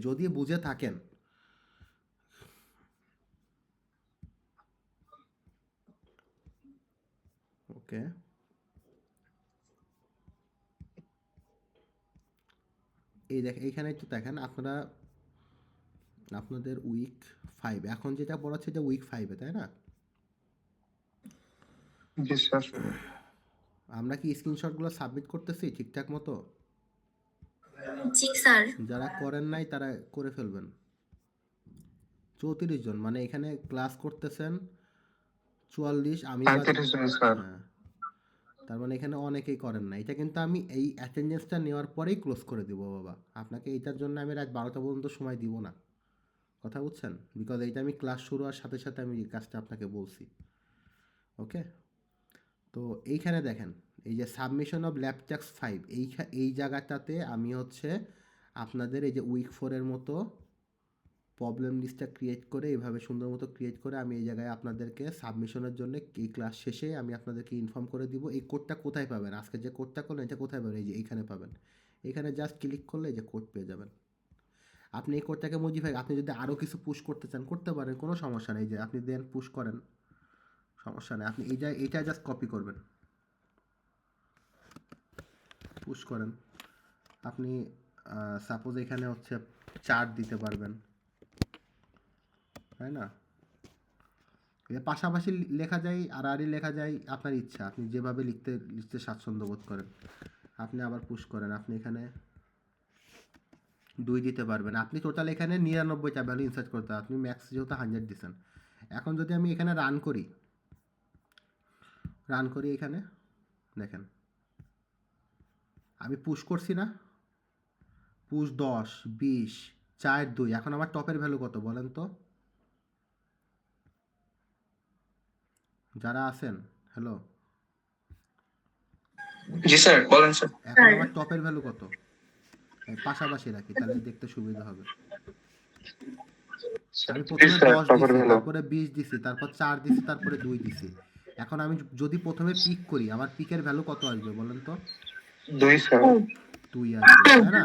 যদি বুঝে থাকেন, ওকে, এইখানে একটু দেখেন আপনারা, আপনাদের উইক 5 এখন যেটা পড়াচ্ছে এটা উইক 5-এ, তাই না? জি স্যার। আমরা কি স্ক্রিনশটগুলো সাবমিট করতেছি ঠিকঠাক মতো? জি স্যার। যারা করেন নাই তারা করে ফেলবেন। 34 জন, মানে এখানে ক্লাস করতেছেন 44, আমি 35 জন স্যার। হ্যাঁ, তার মানে এখানে অনেকেই করেন না। এটা কিন্তু আমি এই অ্যাটেন্ডেন্সটা নেওয়ার পরেই ক্লোজ করে দিব বাবা। আপনাকে এইটার জন্য আমি রাত 12টা পর্যন্ত সময় দিব না, কথা বুঝছেন? বিকজ এইটা আমি ক্লাস শুরু হওয়ার সাথে সাথে আমি এই কাজটা আপনাকে বলছি। ওকে, তো এইখানে দেখেন, এই যে সাবমিশন অফ ল্যাব ট্যাক্স 5, এই জায়গাটাতে আমি হচ্ছে আপনাদের এই যে উইক 4-এর মতো প্রবলেম লিস্টটা ক্রিয়েট করে, এইভাবে সুন্দর মতো ক্রিয়েট করে আমি এই জায়গায় আপনাদেরকে সাবমিশনের জন্য এই ক্লাস শেষে আমি আপনাদেরকে ইনফর্ম করে দিব। এই কোডটা কোথায় পাবেন, আজকে যে কোডটা করলেন এটা কোথায় পাবেন, এই যে এইখানে পাবেন। এখানে জাস্ট ক্লিক করলে এই যে কোড পেয়ে যাবেন। আপনি এই কোডটাকে মডিফাই, আপনি যদি আরও কিছু পুশ করতে চান করতে পারেন, কোনো সমস্যা নেই। যে আপনি দেন পুশ করেন, সমস্যা নেই। আপনি এইটা জাস্ট কপি করবেন, পুশ করেন। আপনি সাপোজ এখানে হচ্ছে 4 দিতে পারবেন, তাই না? পাশাপাশি লেখা যায় আড়াআড়ি লেখা যায়, আপনার ইচ্ছা, আপনি যেভাবে লিখতে স্বাচ্ছন্দ্য বোধ করেন। আপনি আবার পুশ করেন, আপনি এখানে 2 দিতে পারবেন। আপনি টোটাল এখানে 99টা ভ্যালু ইনসার্ট করতে হবে, আপনি ম্যাক্স যেহেতু 100 দিচ্ছেন। এখন যদি আমি এখানে রান করি এখানে দেখেন আমি পুশ করছি না, পুশ 10 20 4 2। এখন আমার টপের ভ্যালু কত বলেন তো যারা আছেন? হ্যালো, জি স্যার, বলেন স্যার। এখন আমার টপের ভ্যালু কত? এই পাশাপাশি রাখি তাহলে দেখতে সুবিধা হবে। আমি জি প্রথমে স্যার 10 টপের দিছি, ভ্যালু তারপরে 20 দিছি, তারপর 4 দিছি, তারপরে 2 দিছি। এখন আমি যদি প্রথমে পিক করি, আমার পিকের ভ্যালু কত আসবে বলেন তো? 2 স্যার 2 আসবে, তাই না?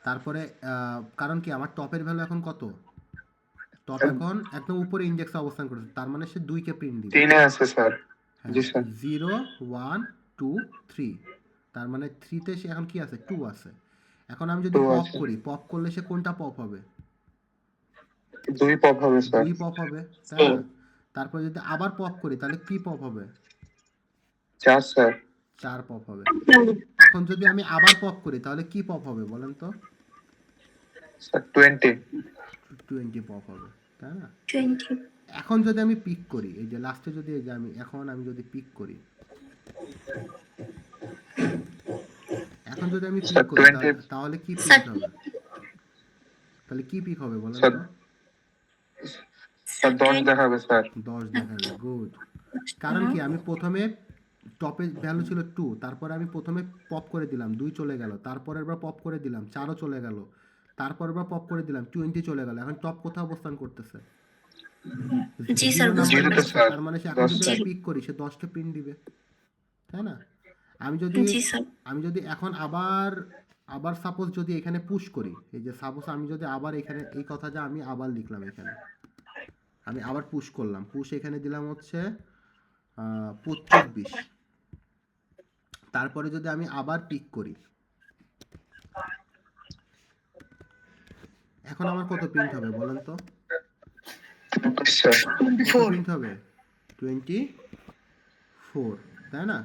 তারপরে কারণ কি আমার টপের ভ্যালু এখন কত? টপ এখন একদম উপরে ইন্ডেক্সে অবস্থান করছে, তার মানে সে 2 কে প্রিন্ট দিবে। 3 এ আছে স্যার। জি স্যার 0 1 2 3, তার মানে 3 তে সে এখন কি আছে? 2 আছে। এখন আমি যদি 2 পপ আছে। করি, পপ করলে সে কোনটা পপ হবে? 2 পপ হবে স্যার। 2 পপ হবে, তাই না? তারপর যদি আবার পপ করি তাহলে কি পপ হবে? 4 স্যার। 4 পপ হবে। এখন যদি আমি আবার পপ করি তাহলে কি পপ হবে বলেন তো? স্যার 20 20 পপ হবে, তাই না? 20 এখন যদি আমি পিক করি, এই যে লাস্টে যদি এই যে আমি যদি পিক করি, এখন যদি আমি পিক স্যার করি 20 তাহলে কি পিক স্যার হবে? তাহলে কি পিক হবে বলেন স্যার তো? স্যার 10 দেখাবে স্যার। 10 দেখাবে, গুড। কারণ কি আমি প্রথমে টপে ভ্যালু ছিল 2, তারপরে আমি প্রথমে পপ করে দিলাম 2 চলে গেল, তারপরের বার পপ করে দিলাম 4ও চলে গেল, তারপরের বার পপ করে দিলাম 20 চলে গেল। এখন টপ কোথায় অবস্থান করতেছে? জি স্যার 0 বুঝতে নাম্বার জিরোতে পারছি। স্যার। তার মানে সে এখন 10 যদি স্যার। আমি পিক করি সে 10 কে প্রিন্ট দিবে, তাই না? আমি জি স্যার যদি এখন আবার সাপোজ যদি এখানে পুশ করি, এই যে সাপোজ আমি যদি আবার এখানে এই কথাটা আমি আবার লিখলাম, এখানে আমি আবার পুশ করলাম, পুশ এখানে দিলাম হচ্ছে 24, তারপরে যদি আমি আবার পিক করি, এখন আমার কত প্রিন্ট হবে বলেন তো? স্যার কত প্রিন্ট হবে? 24, তাই না?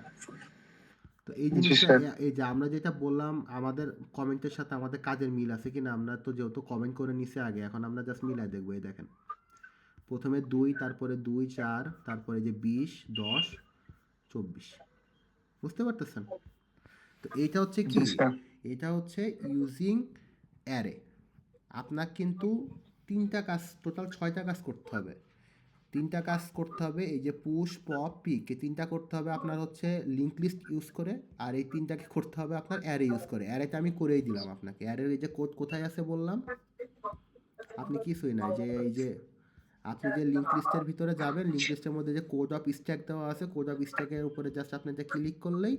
তো এই জি জিনিসটা স্যার। এই যে আমরা যেটা বললাম, আমাদের কমেন্টের সাথে আমাদের কাজের মিল আছে কিনা, আমরা তো যেহেতু কমেন্ট করে নিছি আগে, এখন আমরা জাস্ট মিলাই দেখবো। এই দেখেন প্রথমে 2, তারপরে 2 4, তারপরে যে 20 10 24, বুঝতে পারতেছেন? তো এইটা হচ্ছে জি কি, স্যার। এটা হচ্ছে ইউজিং অ্যারে। আপনার কিন্তু 3টা কাজ, টোটাল 6টা কাজ করতে হবে। 3টা কাজ করতে হবে, এই যে পুশ পপ পিক, এই 3টা করতে হবে আপনার হচ্ছে লিঙ্ক লিস্ট ইউজ করে, আর এই 3টাকে করতে হবে আপনার অ্যারে ইউজ করে। অ্যারেটা আমি করেই দিলাম আপনাকে। অ্যারের এই যে কোড কোথায় আছে বললাম, আপনি কিছুই না, যে এই যে আপনি যে লিঙ্ক লিস্টের ভিতরে যাবেন, লিঙ্ক লিস্টের মধ্যে যে কোড অফ স্ট্যাক দেওয়া আছে, কোড অফ স্ট্যাকের উপরে জাস্ট আপনি যে ক্লিক করলেই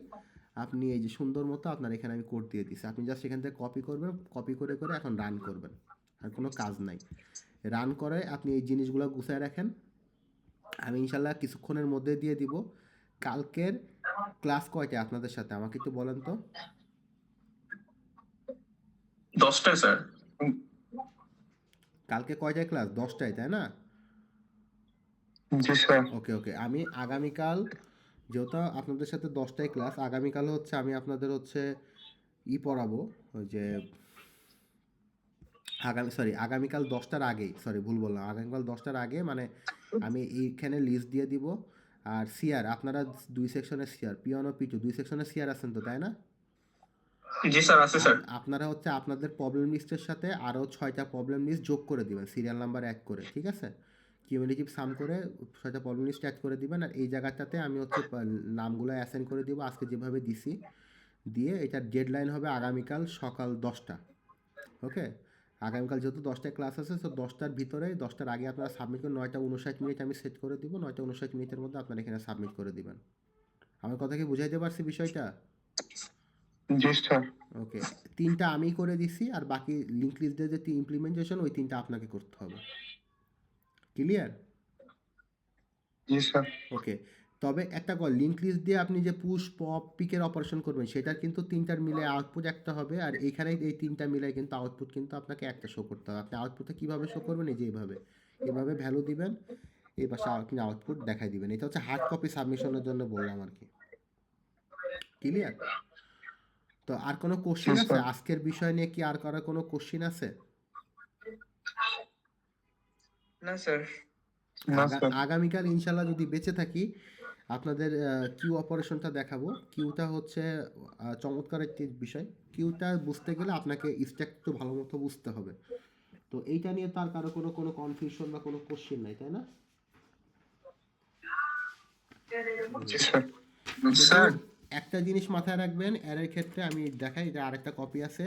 আপনি এই যে সুন্দর মতো আপনার এখানে আমি কোড দিয়ে দিচ্ছি, আপনি জাস্ট এখান থেকে কপি করবেন, কপি করে করে এখন রান করবেন, আর কোনো কাজ নাই। রান করে আপনি এই জিনিসগুলো গুছিয়ে রাখেন, আমি ইনশাল্লাহ কিছুক্ষণের মধ্যে দিয়ে দিব। কালকের ক্লাস কয়টা আপনাদের সাথে আমাকে একটু বলেন তো? 10টায় স্যার। কালকে কয়টায় ক্লাস? 10টায়, তাই না? জি স্যার। ওকে ওকে, আমি আগামীকাল যেহেতু আপনাদের সাথে 10টায় ক্লাস, আগামীকাল হচ্ছে আমি আপনাদের হচ্ছে পড়াবো, ওই যে আগামীকাল 10টার আগেই, ভুল বললাম, আগামীকাল 10টার আগে, মানে আমি এইখানে লিস্ট দিয়ে দিব। আর সিআর আপনারা 2 সেকশনের সিআর, পিওন ও পিটু 2 সেকশনের সিআর আছেন তো, তাই না? জি স্যার, আছে স্যার। আপনারা হচ্ছে আপনাদের প্রবলেম লিস্টের সাথে আরও 6টা প্রবলেম লিস্ট যোগ করে দিবেন, সিরিয়াল নাম্বার অ্যাড করে, ঠিক আছে? কিউমুলেটিভ সাম করে 6টা প্রবলেম লিস্ট অ্যাড করে দিবেন। আর এই জায়গাটাতে আমি হচ্ছে নামগুলো অ্যাসাইন করে দিব আজকে যেভাবে দিছি, দিয়ে এটার ডেডলাইন হবে আগামীকাল সকাল 10টা। ওকে, আগামীকাল যেহেতু 10টায় ক্লাস আছে, তো 10টার ভিতরে, 10টার আগে আপনারা সাবমিট করে 9টা 59 আমি সেট করে দিব, 9টা 59 মধ্যে আপনারা এখানে সাবমিট করে দিবেন। আমার কথা কি বুঝাইতে পারছি বিষয়টা? জি স্যার। ওকে, 3টা আমি করে দিছি, আর বাকি লিঙ্ক লিস্টের যে ইমপ্লিমেন্টেশন ওই 3টা আপনাকে করতে হবে। ক্লিয়ার? জি স্যার। ওকে, তবে একটা লিঙ্ক লিস্ট দিয়ে আপনি যে পুশ পপ পিকের অপারেশন করবেন, সেটার কিন্তু 3টার মিলে আউটপুট একটা হবে, আর এইখানে এই 3টা মিলে কিন্তু আউটপুট কিন্তু আপনাকে একটা শো করতে হবে। আপনি আউটপুটে কীভাবে শো করবেন? এই যে এভাবে ভ্যালু দিবেন, এই পাশে আপনি আউটপুট দেখাই দিবেন। এটা হচ্ছে হার্ড কপি সাবমিশনের জন্য বললাম আর কি। ক্লিয়ার? তো আর কোনো কোশ্চিন জি আছে স্যার। আজকের বিষয় নিয়ে? কি আর কারো কোনো কোশ্চিন আছে? না স্যার। না স্যার। আগামীকাল ইনশাল্লাহ যদি বেঁচে থাকি আপনাদের কিউ অপারেশনটা দেখাবো। কিউটা হচ্ছে চমৎকার একটি বিষয়। কিউটা বুঝতে গেলে আপনাকে স্ট্যাক একটু ভালো মতো বুঝতে হবে। তো এইটা নিয়ে তার কারো কোনো কনফিউশন বা কোনো কোশ্চিন নাই, তাই না? জি স্যার। শুধু স্যার। একটা জিনিস মাথায় রাখবেন, এর ক্ষেত্রে আমি দেখাই, এটা আরেকটা কপি আছে।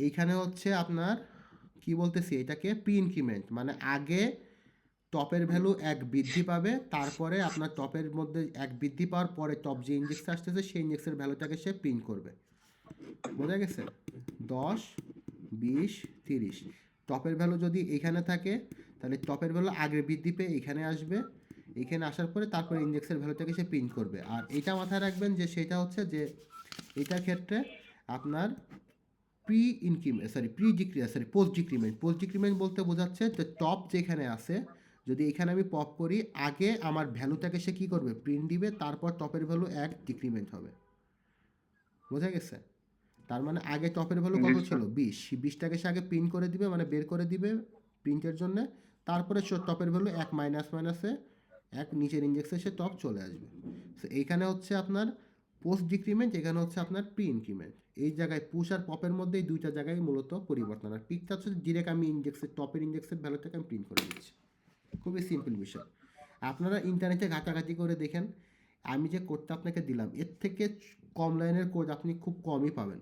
এইখানে হচ্ছে আপনার কি বলতেছি, এটাকে প্রি ইনক্রিমেন্ট, মানে আগে টপের ভ্যালু 1 বৃদ্ধি পাবে, তারপরে আপনার টপের মধ্যে 1 বৃদ্ধি পাওয়ার পরে টপ যে ইন্ডেক্সে আসতেছে সেই ইন্ডেক্সের ভ্যালুটাকে সে প্রিন্ট করবে। বোঝা গেছে? 10, 20, 30 টপের ভ্যালু যদি এখানে থাকে তাহলে টপের ভ্যালু আগে বৃদ্ধি পেয়ে এখানে আসবে, এখানে আসার পরে তারপরে ইন্ডেক্সের ভ্যালুটাকে সে প্রিন্ট করবে। আর এটা মাথায় রাখবেন যে সেটা হচ্ছে যে এটার ক্ষেত্রে আপনার পোস্ট ডিক্রিমেন্ট বলতে বোঝাচ্ছে যে টপ যেখানে আছে যদি এখানে আমি পপ করি, আগে আমার ভ্যালুটাকে সে কী করবে, প্রিন্ট দিবে, তারপর টপের ভ্যালু 1 ডিক্রিমেন্ট হবে। বোঝা গেছে? তার মানে আগে টপের ভ্যালু জি কত ছিল, স্যার। 20টাকে সে আগে প্রিন্ট করে দিবে, মানে বের করে দিবে প্রিন্টের জন্য, তারপরে টপের ভ্যালু 1 মাইনাসে 1 নিচের ইন্ডেক্সে সে টপ চলে আসবে। সো এইখানে হচ্ছে আপনার পোস্ট ডিক্রিমেন্ট, এখানে হচ্ছে আপনার প্রি ইনক্রিমেন্ট। এই জায়গায় পুশ আর পপের মধ্যে এই দুইটা জায়গায় মূলত পরিবর্তন। আর পিকটা হচ্ছে ডিরেক্ট আমি টপের ইন্ডেক্সের ভ্যালুটাকে আমি প্রিন্ট করে দিচ্ছি। খুবই সিম্পল বিষয়। আপনারা ইন্টারনেটে ঘাটাঘাটি করে দেখেন, আমি যে কোডটা আপনাকে দিলাম এর থেকে কম লাইনের কোড আপনি খুব কমই পাবেন।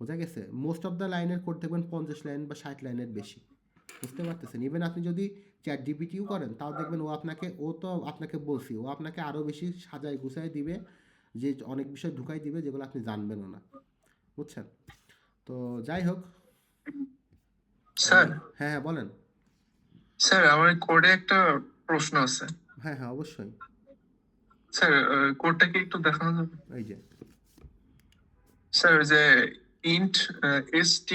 বোঝা গেছে? মোস্ট অফ দ্য লাইনের কোড দেখবেন 50 লাইন বা 60 লাইনের বেশি। বুঝতে পারতেছেন? ইভেন আপনি যদি চ্যাট জিপিটিও করেন তাও দেখবেন ও তো আপনাকে বলছি, ও আপনাকে আরও বেশি সাজায় গুছায় দিবে, যে অনেক বিষয় ঢুকাই দিবে যেগুলো আপনি জানবেনও না। বুঝছেন? তো যাই হোক, স্যার। হ্যাঁ হ্যাঁ বলেন। স্যার আমার কোডে একটা প্রশ্ন আছে। হ্যাঁ হ্যাঁ অবশ্যই। স্যার কোডটা কি একটু দেখানো যাবে? এই যে স্যার যে ইন্ট st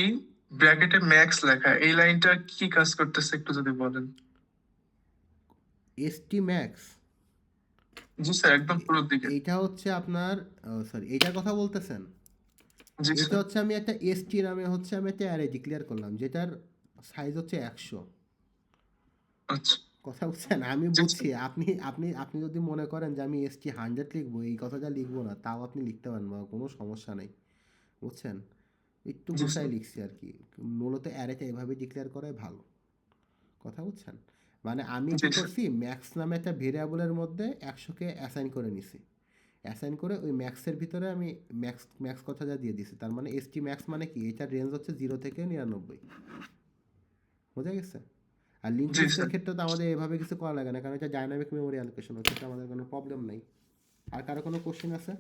ব্র্যাকেটে ম্যাক্স লেখা এই লাইনটা কি কাজ করতেছে একটু যদি বলেন। এসটি ম্যাক্স, জি স্যার একদম পুরোর দিকে। এইটা হচ্ছে আপনার, সরি এইটার কথা বলতেছেন? জি এটা স্যার। হচ্ছে আমি একটা এসটি নামে হচ্ছে আমি একটা অ্যারে ডিক্লেয়ার করলাম যেটার সাইজ হচ্ছে 100। আচ্ছা। কথা বুঝছেন? আমি জি বুঝছি স্যার। আপনি আপনি আপনি যদি মনে করেন যে আমি এসটি 100 লিখবো, এই কথাটা লিখবো না, তাও আপনি লিখতে পারেন, বা কোনো সমস্যা নেই। বুঝছেন? একটু জি গুছাই স্যার। লিখছি আর কি। মূলত অ্যারেটা এভাবে ডিক্লেয়ার করাই ভালো। কথা বুঝছেন? মানে আমি জি কি স্যার। করছি, ম্যাক্স নামে একটা ভেরিয়েবলের মধ্যে 100কে অ্যাসাইন করে নিছি। অ্যাসাইন করে ওই ম্যাক্সের ভিতরে আমি ম্যাক্স ম্যাক্স কথাটা দিয়ে দিছি। তার মানে এসটি ম্যাক্স মানে কি, এটার রেঞ্জ হচ্ছে 0 থেকে 99। বোঝা গেছে? আর লিঙ্ক জি লিস্টের স্যার। ক্ষেত্রে তো আমাদের এভাবে কিছু করা লাগে না, কারণ এটা ডাইনামিক মেমোরি অ্যালোকেশন, হচ্ছে আমাদের কোনো প্রবলেম নেই। আর কারো কোনো কোশ্চেন আছে?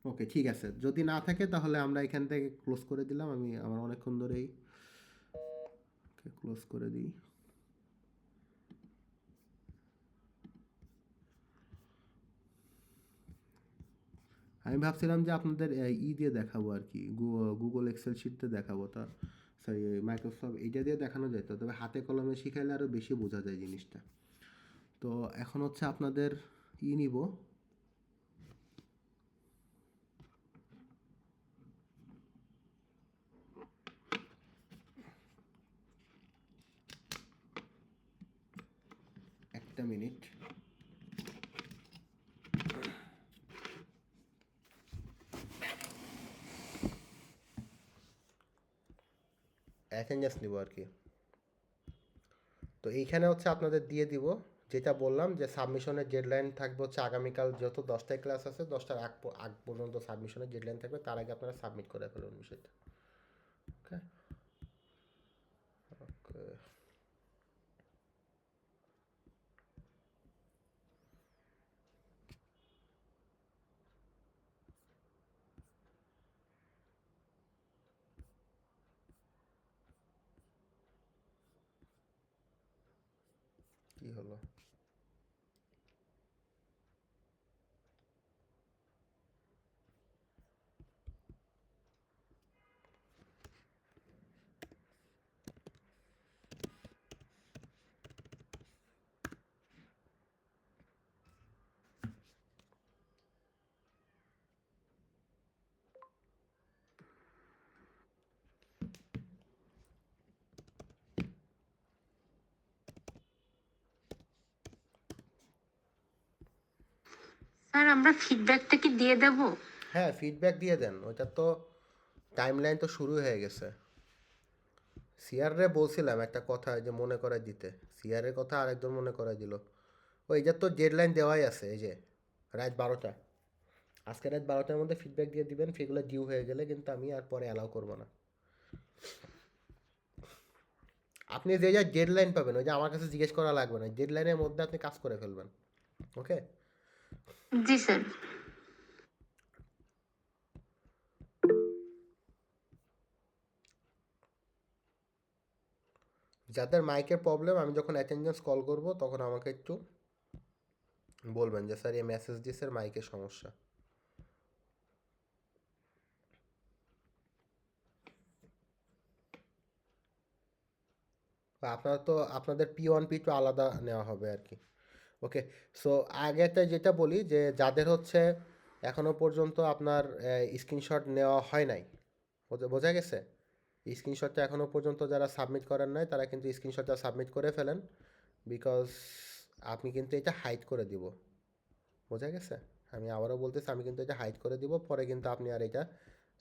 ওকে ঠিক আছে, যদি না থাকে তাহলে আমরা এখান থেকে ক্লোজ করে দিলাম। আমি আমার অনেকক্ষণ ধরেই ক্লোজ করে দিই। আমি ভাবছিলাম যে আপনাদের দিয়ে দেখাবো আর কি, গুগল এক্সেল শিটতে দেখাবো, তা সরি মাইক্রোসফট এইটা দিয়ে দেখানো যেত, তবে হাতে কলমে শিখাইলে আরও বেশি বোঝা যায় জিনিসটা। তো এখন হচ্ছে আপনাদের নিব, একটা মিনিট। অ্যাটেন্ডেন্স নিব আর কি। তো এইখানে হচ্ছে আপনাদের দিয়ে দিব, যেটা বললাম যে সাবমিশনের ডেডলাইন থাকবে হচ্ছে আগামীকাল, যেহেতু 10টায় ক্লাস আছে 10টার আগ পর্যন্ত সাবমিশনের ডেডলাইন থাকবে, তার আগে আপনারা সাবমিট করে ফেলুন বিষয়টা। ওকে ওকে। কি হলো? স্যার আমরা ফিডব্যাকটা কি দিয়ে দেব? হ্যাঁ, ফিডব্যাক দিয়ে দেন, ওইটা তো টাইমলাইন তো শুরু হয়ে গেছে। সিআর রে বলছিলাম একটা কথা যে মনে করাই দিতে, সিআরের কথা আরেকজন মনে করাই দিল। ওই যে তো ডেডলাইন দেওয়াই আছে, এই যে রাত 12টা, আজকে রাত 12টার মধ্যে ফিডব্যাক দিয়ে দিবেন। সেগুলো ডিউ হয়ে গেলে কিন্তু আমি আর পরে অ্যালাউ করবো না। আপনি যে যা ডেডলাইন পাবেন ওই যে আমার কাছে জিজ্ঞেস করা লাগবে না, ডেডলাইনের মধ্যে আপনি কাজ করে ফেলবেন। ওকে? জি স্যার। যাদের মাইকের প্রবলেম, আমি যখন অ্যাটেন্ডেন্স কল করব তখন আমাকে একটু বলবেন যে স্যার এই মেসেজ দিয়েছে মাইকের সমস্যা। বা আপনারা তো আপনাদের P1 P2 আলাদা নেওয়া হবে আর কি। ওকে, সো আগেতে যেটা বলি যে যাদের হচ্ছে এখনো পর্যন্ত আপনার স্ক্রিনশট নেওয়া হয় নাই, বোঝা গেছে? স্ক্রিনশটটা এখনো পর্যন্ত যারা সাবমিট করেন নাই তারা কিন্তু স্ক্রিনশটটা সাবমিট করে ফেলেন, বিকজ আপনি কিন্তু এটা হাইড করে দিব। বোঝা গেছে? আমি আবারও বলতেছি, আমি কিন্তু এটা হাইড করে দিব, পরে কিন্তু আপনি আর এটা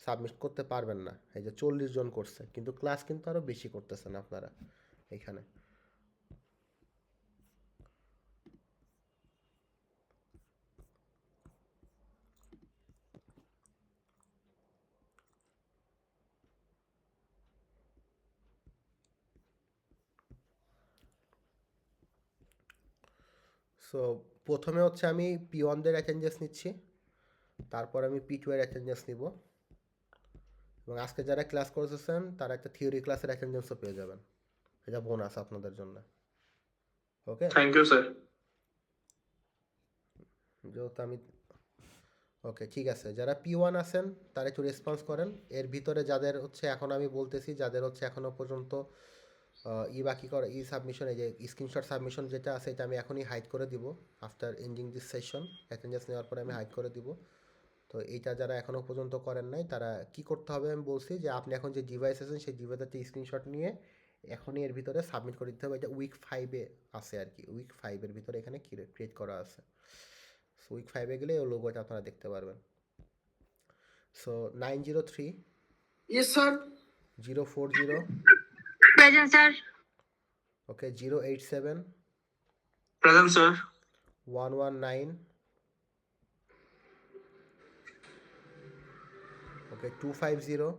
সাবমিট করতে পারবেন না। এই যে 40 জন করছে, কিন্তু ক্লাস কিন্তু আরও বেশি করতেছেন আপনারা এখানে। সো প্রথমে হচ্ছে আমি P1দের অ্যাটেন্ডেন্স নিচ্ছি, তারপর আমি P2 এর অ্যাটেন্ডেন্স নিব, এবং আজকে যারা ক্লাস করতেছেন তারা একটা থিওরি ক্লাসের অ্যাটেন্ডেন্সও পেয়ে যাবেন। এটা বোনাস আপনাদের জন্য। ওকে? Thank you sir. যেহেতু আমি ওকে, ঠিক আছে, যারা P1 আছেন তারা একটু রেসপন্স করেন। এর ভিতরে যাদের হচ্ছে এখন আমি বলতেছি, যাদের হচ্ছে এখনও পর্যন্ত বাকি করা সাবমিশন, এই যে স্ক্রিনশট সাবমিশন যেটা আছে এটা আমি এখনই হাইড করে দিব। After ending this session attendance নেওয়ার পরে আমি হাইড করে দিব। তো এইটা যারা এখনও পর্যন্ত করেন নাই তারা কি করতে হবে আমি বলছি, যে আপনি এখন যে ডিভাইস আছেন সেই ডিভাইসের স্ক্রিনশট নিয়ে এখনই এর ভিতরে সাবমিট করে দিতে হবে। এটা উইক 5-এ আছে আর কি, উইক 5-এর ভিতরে এখানে ক্রিয়েট করা আছে। সো উইক 5-এ গেলে ওই লোগোটা আপনারা দেখতে পারবেন। So 903 Yes, sir. 040 present sir. Okay 087 present sir. 119 okay 250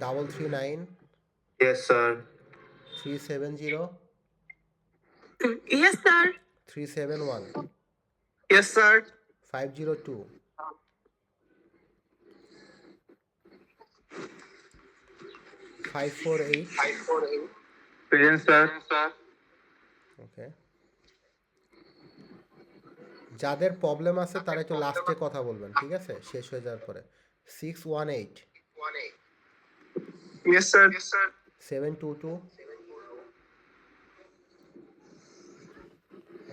339 Yes, sir. 370 Yes, sir. 371 Yes, sir. 502 548 Present, sir. ওকে, যাদের প্রবলেম আছে তারা একটু লাস্টে কথা বলবেন, ঠিক আছে, শেষ হয়ে যাওয়ার পরে। 618 Yes, sir. 722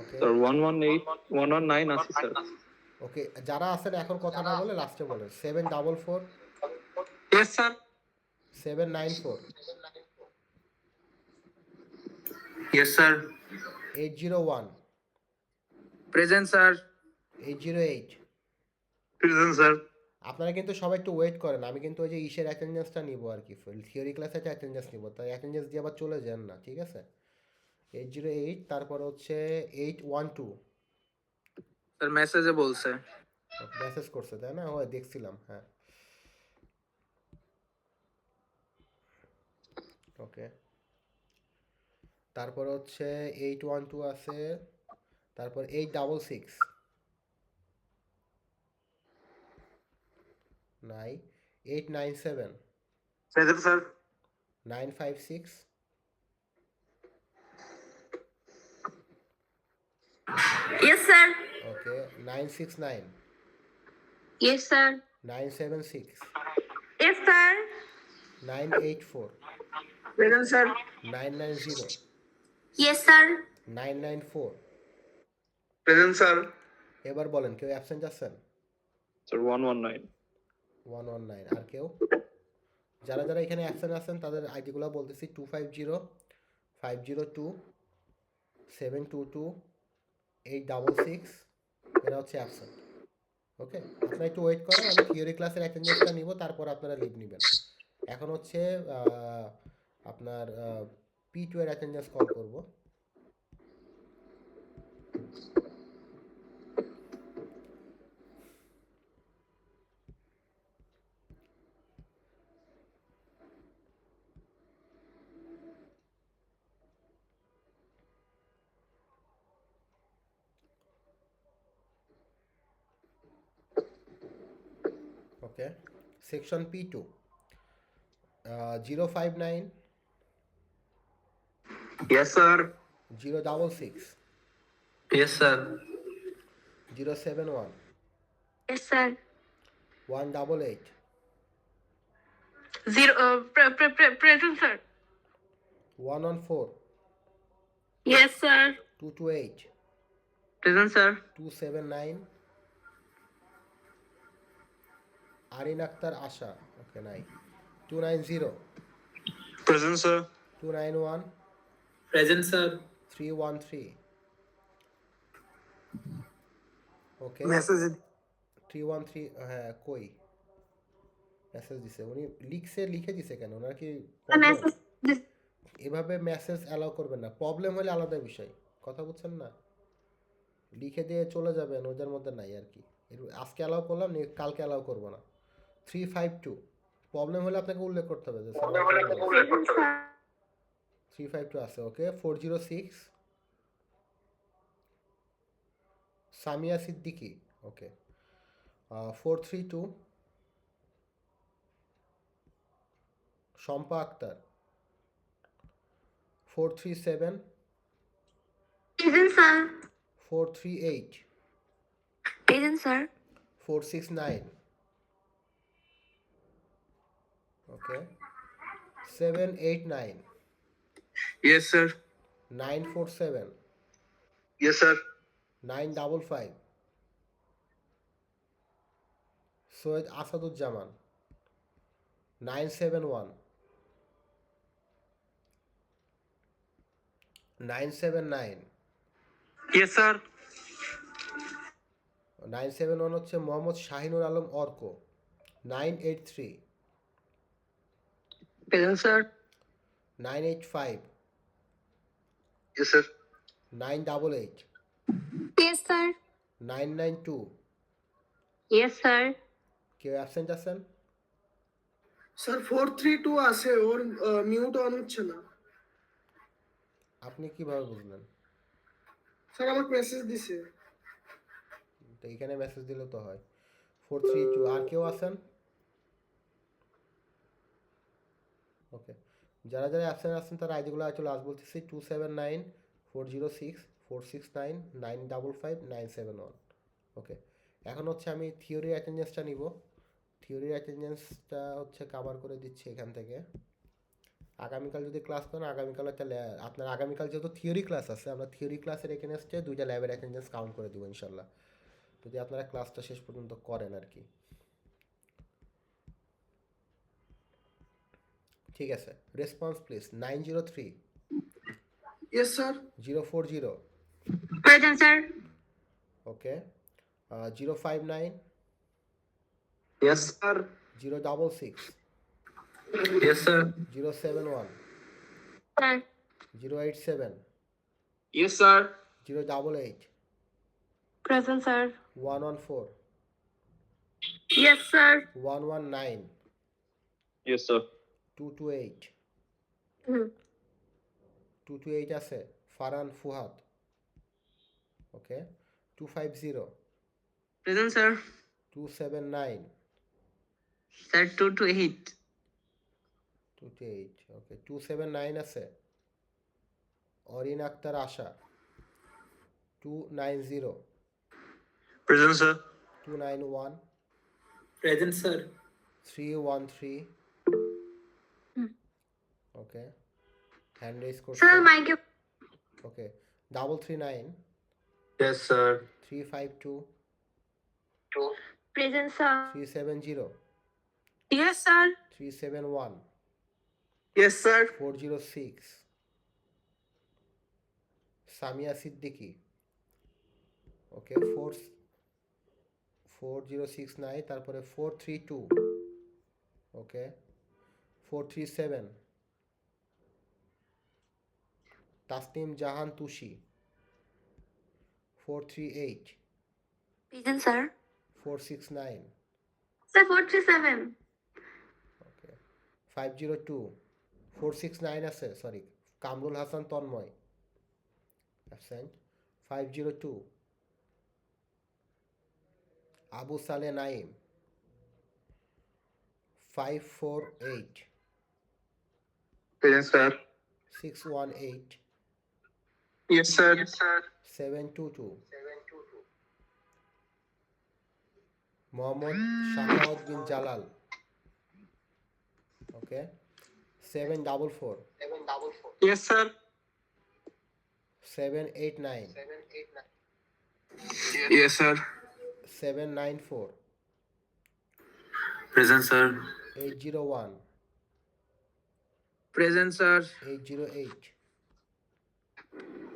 ওকে Sir, 118, 119 আছে স্যার। ওকে, যারা আছেন এখন কথা না বলে লাস্টে বলেন। 744 Yes, sir. 794 Yes, sir. 801 Present, sir. 808 present sir. আপনারা কিন্তু সবাই একটু ওয়েট করেন, আমি কিন্তু ওই যে ইসের অ্যাটেন্ডেন্সটা নিব আর কি, থিওরি ক্লাসে একটা অ্যাটেন্ডেন্স নিব, তাই অ্যাটেন্ডেন্স দিয়ে আবার চলে যান না, ঠিক আছে? 808, তারপর হচ্ছে 812 Sir, message বলছে। মেসেজ করছে তাই না? হয় দেখছিলাম, হ্যাঁ। ওকে, তারপর হচ্ছে 812 আছে, তারপর 866 নাই, 897 present sir. 956 yes sir. Okay 969 yes sir. 976 yes sir. 984 Present, sir. 990 yes sir. 994 Present, sir. এবার বলেন কেউ অ্যাবসেন্ট আছেন? স্যার 119। 119 আর কেউ? যারা যারা এখানে অ্যাবসেন্ট আছেন তাদের আইডিগুলো বলতেছি: 250 502 722-866 এরা হচ্ছে অ্যাবসেন্ট। ওকে, আপনারা একটু ওয়েট করেন, আমি থিওরি ক্লাসের অ্যাটেন্ডেন্সটা নিব, তারপর আপনারা লিভ নেবেন। এখন হচ্ছে আপনার P2 এর অ্যাটেন্ডেন্স কল করব। ওকে, section P2 059 Yes, sir. 066 Yes, sir. 071 Yes, sir. 188 Present, sir. 114 Yes, sir. 228 Present, sir. 279 Arin Akter আশা, ওকে নাই, 290 Present, sir. 291 Present, sir. 313 ওকে Message. 313 হ্যাঁ কই মেসেজ দিছে উনি লিখে দিছে কেন, ওনার কি problem? এভাবে মেসেজ অ্যালাউ করবেন না, প্রবলেম হলে আলাদা বিষয়, কথা বুঝছেন না, লিখে দিয়ে চলে যাবেন, ওদের মধ্যে নাই আর কি। আজকে অ্যালাউ করলাম, কালকে অ্যালাউ করবো না। 352 প্রবলেম হলে আপনাকে উল্লেখ করতে হবে যে 352 আছে, ওকে। 406 সামিয়া সিদ্দিকি, ওকে। 432 Shampa Akter. 437 Present, sir. 438 Present, sir. 469 ওকে। 789 Yes, sir. 947 Yes, sir. 955 Syed Asaduzzaman. 971 979 Yes, sir. 971 হচ্ছে Mohammad Shahinur Alam Arka. 983 Present, sir. 985 Yes, sir. 988 Yes, sir. 992 Yes, sir. কেউ অ্যাবসেন্ট আছেন? স্যার 432 আছে, ওর মিউট অন হচ্ছে না। আপনি কিভাবে বুঝলেন? স্যার আমাকে মেসেজ দিছে। তো এখানে মেসেজ দিলে তো হয়। 432 আর কেউ আছেন? ওকে, যারা যারা অ্যাবসেন্ট আছেন তার আইডিগুলো আসলে আজ বলতেছি 279 406 469 955 971। ওকে, এখন হচ্ছে আমি থিওরি অ্যাটেন্ডেন্সটা নিব। থিওরি অ্যাটেন্ডেন্সটা হচ্ছে কভার করে দিচ্ছি এখান থেকে। আগামীকাল যদি ক্লাস করেন, আগামীকাল একটা আপনার আগামীকাল যেহেতু থিওরি ক্লাস আছে, আমরা থিওরি ক্লাসের অ্যাটেন্ডেন্সে 2টা ল্যাবের অ্যাটেন্ডেন্স কাউন্ট করে দেবো ইনশাল্লাহ, যদি আপনারা ক্লাসটা শেষ পর্যন্ত করেন আর কি। ঠিক আছে, response please. 903 yes sir. 040 Present, sir. Okay. 059 Yes, sir. 066 Yes, sir. 071 Sir. 087 Yes, sir. 088 Present, sir. 114 Yes, sir. 119 Yes, sir. 228 Hmm. 228 আছে ফারান ফুহাদ, ওকে। 250 Present, sir. 279 Sir, 228. 228 ওকে। 279 আছে অরিন আক্তার আশা। 290 Present, sir. 291 Present, sir. 313 ওকে, হ্যান্ড রেজ করছে, Sir, mic. ওকে। 339 Yes, sir. 352 Present, sir. 370 Yes, sir. 371 Yes, sir. 406 Samia Siddiqui, ওকে 4069, তারপরে 432, ওকে 437, তাসনিম জাহান Tushi 438, Present, sir. 469, Sir, 437. ওকে 502, 469 আছে, sorry, Kamrul Hasan Tanmoy absent, 502, Abu সালে Naim 548, Present, sir. 618, Yes, sir. 722, Mohammad Shakhawat বিন জালাল, ওকে 744, Yes, sir. 789, Yes, sir. 794, Present, sir. 801, Present, sir. 808,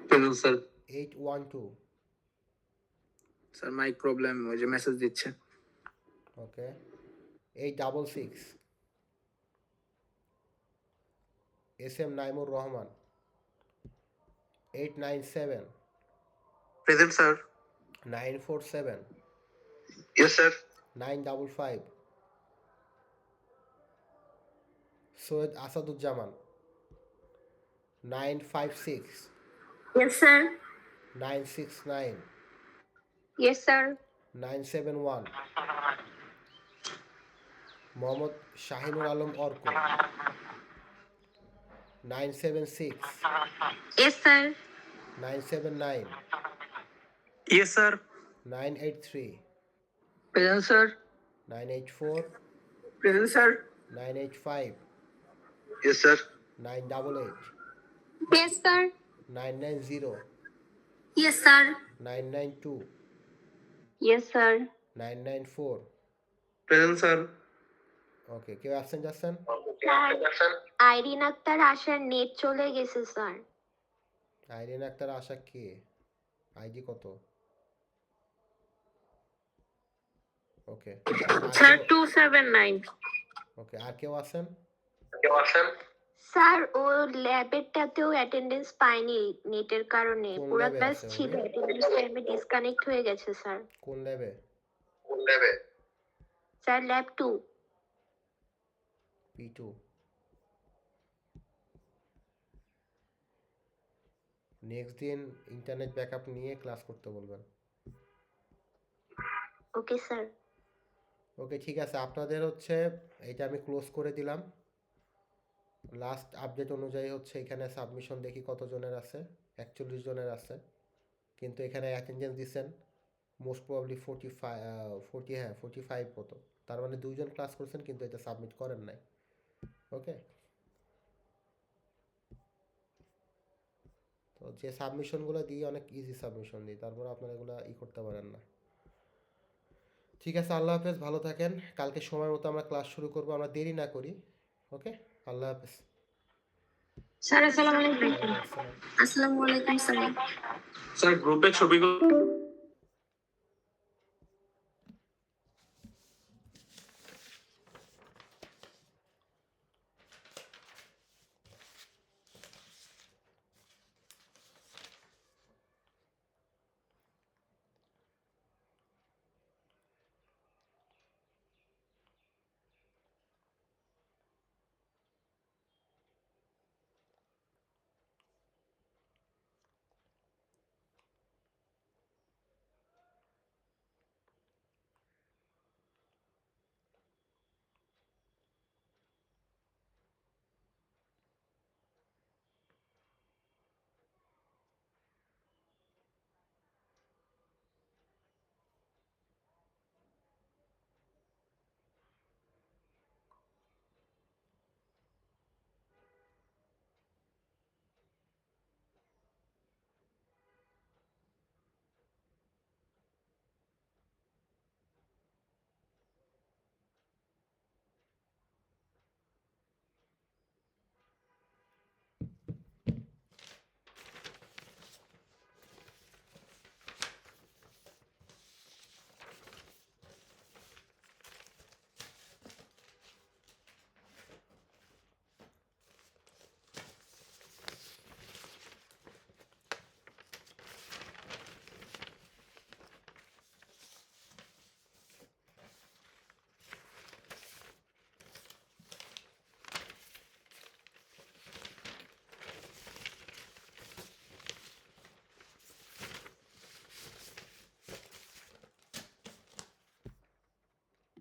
Present, sir. 812, Sir, mic problem. ওই যে message দিচ্ছে। ওকে 866, SM Naimur Rahman 897, Present, sir. 947, Yes, sir. 955, Syed Asaduzzaman 956, Yes, sir. 969, Yes, sir. 971, Mohammad Shahinur Alam Arka 976, Yes, sir. 979, Yes, sir. 983, Present, sir. 984, Present, sir. 985, Yes, sir. 988, Yes, sir. 990, Yes, sir. 992, Yes, sir. 994, Present, sir. ওকে কেউ absent আছেন? আইরিন আক্তার আশার net চলে গেছে sir. Irin Akter আশা কে? ID কত? ওকে Sir, 279. ওকে আর কেউ আছেন? Sir ও ল্যাবেরটাতেও attendance পায়নি নেটের কারণে, কোন পুরো ল্যাবে ক্লাস আছে ছিল, উনি? অ্যাটেন্ডেন্স টাইমে ডিসকানেক্ট হয়ে গেছে স্যার। কোন ল্যাবে? Sir lab 2। P2, নেক্সট দিন ইন্টারনেট ব্যাকআপ নিয়ে ক্লাস করতে বলবেন। Okay sir. ওকে ঠিক আছে, আপনাদের হচ্ছে এটা আমি ক্লোজ করে দিলাম। লাস্ট আপডেট অনুযায়ী হচ্ছে এখানে সাবমিশন দেখি কতজনের আছে, 41 জনের আছে, কিন্তু এখানে অ্যাটেন্ডেন্স দিচ্ছেন মোস্ট প্রবাবলি 45 মতো, তার মানে 2 জন ক্লাস করছেন কিন্তু এটা সাবমিট করেন নাই। ওকে, তো যে সাবমিশনগুলো দিই অনেক ইজি সাবমিশন দিই, তারপর আপনারা এগুলো করতে পারেন না। ঠিক আছে, আল্লাহ হাফেজ, ভালো থাকেন। কালকে সময় মতো আমরা ক্লাস শুরু করব, আমরা দেরি না করি। ওকে, আল্লাহ হাফেজ। Sir, assalamu alaikum. ওয়ালাইকুম আসসালাম। আসসালামু আলাইকুম স্যার। স্যার গ্রুপে ছবিগুলো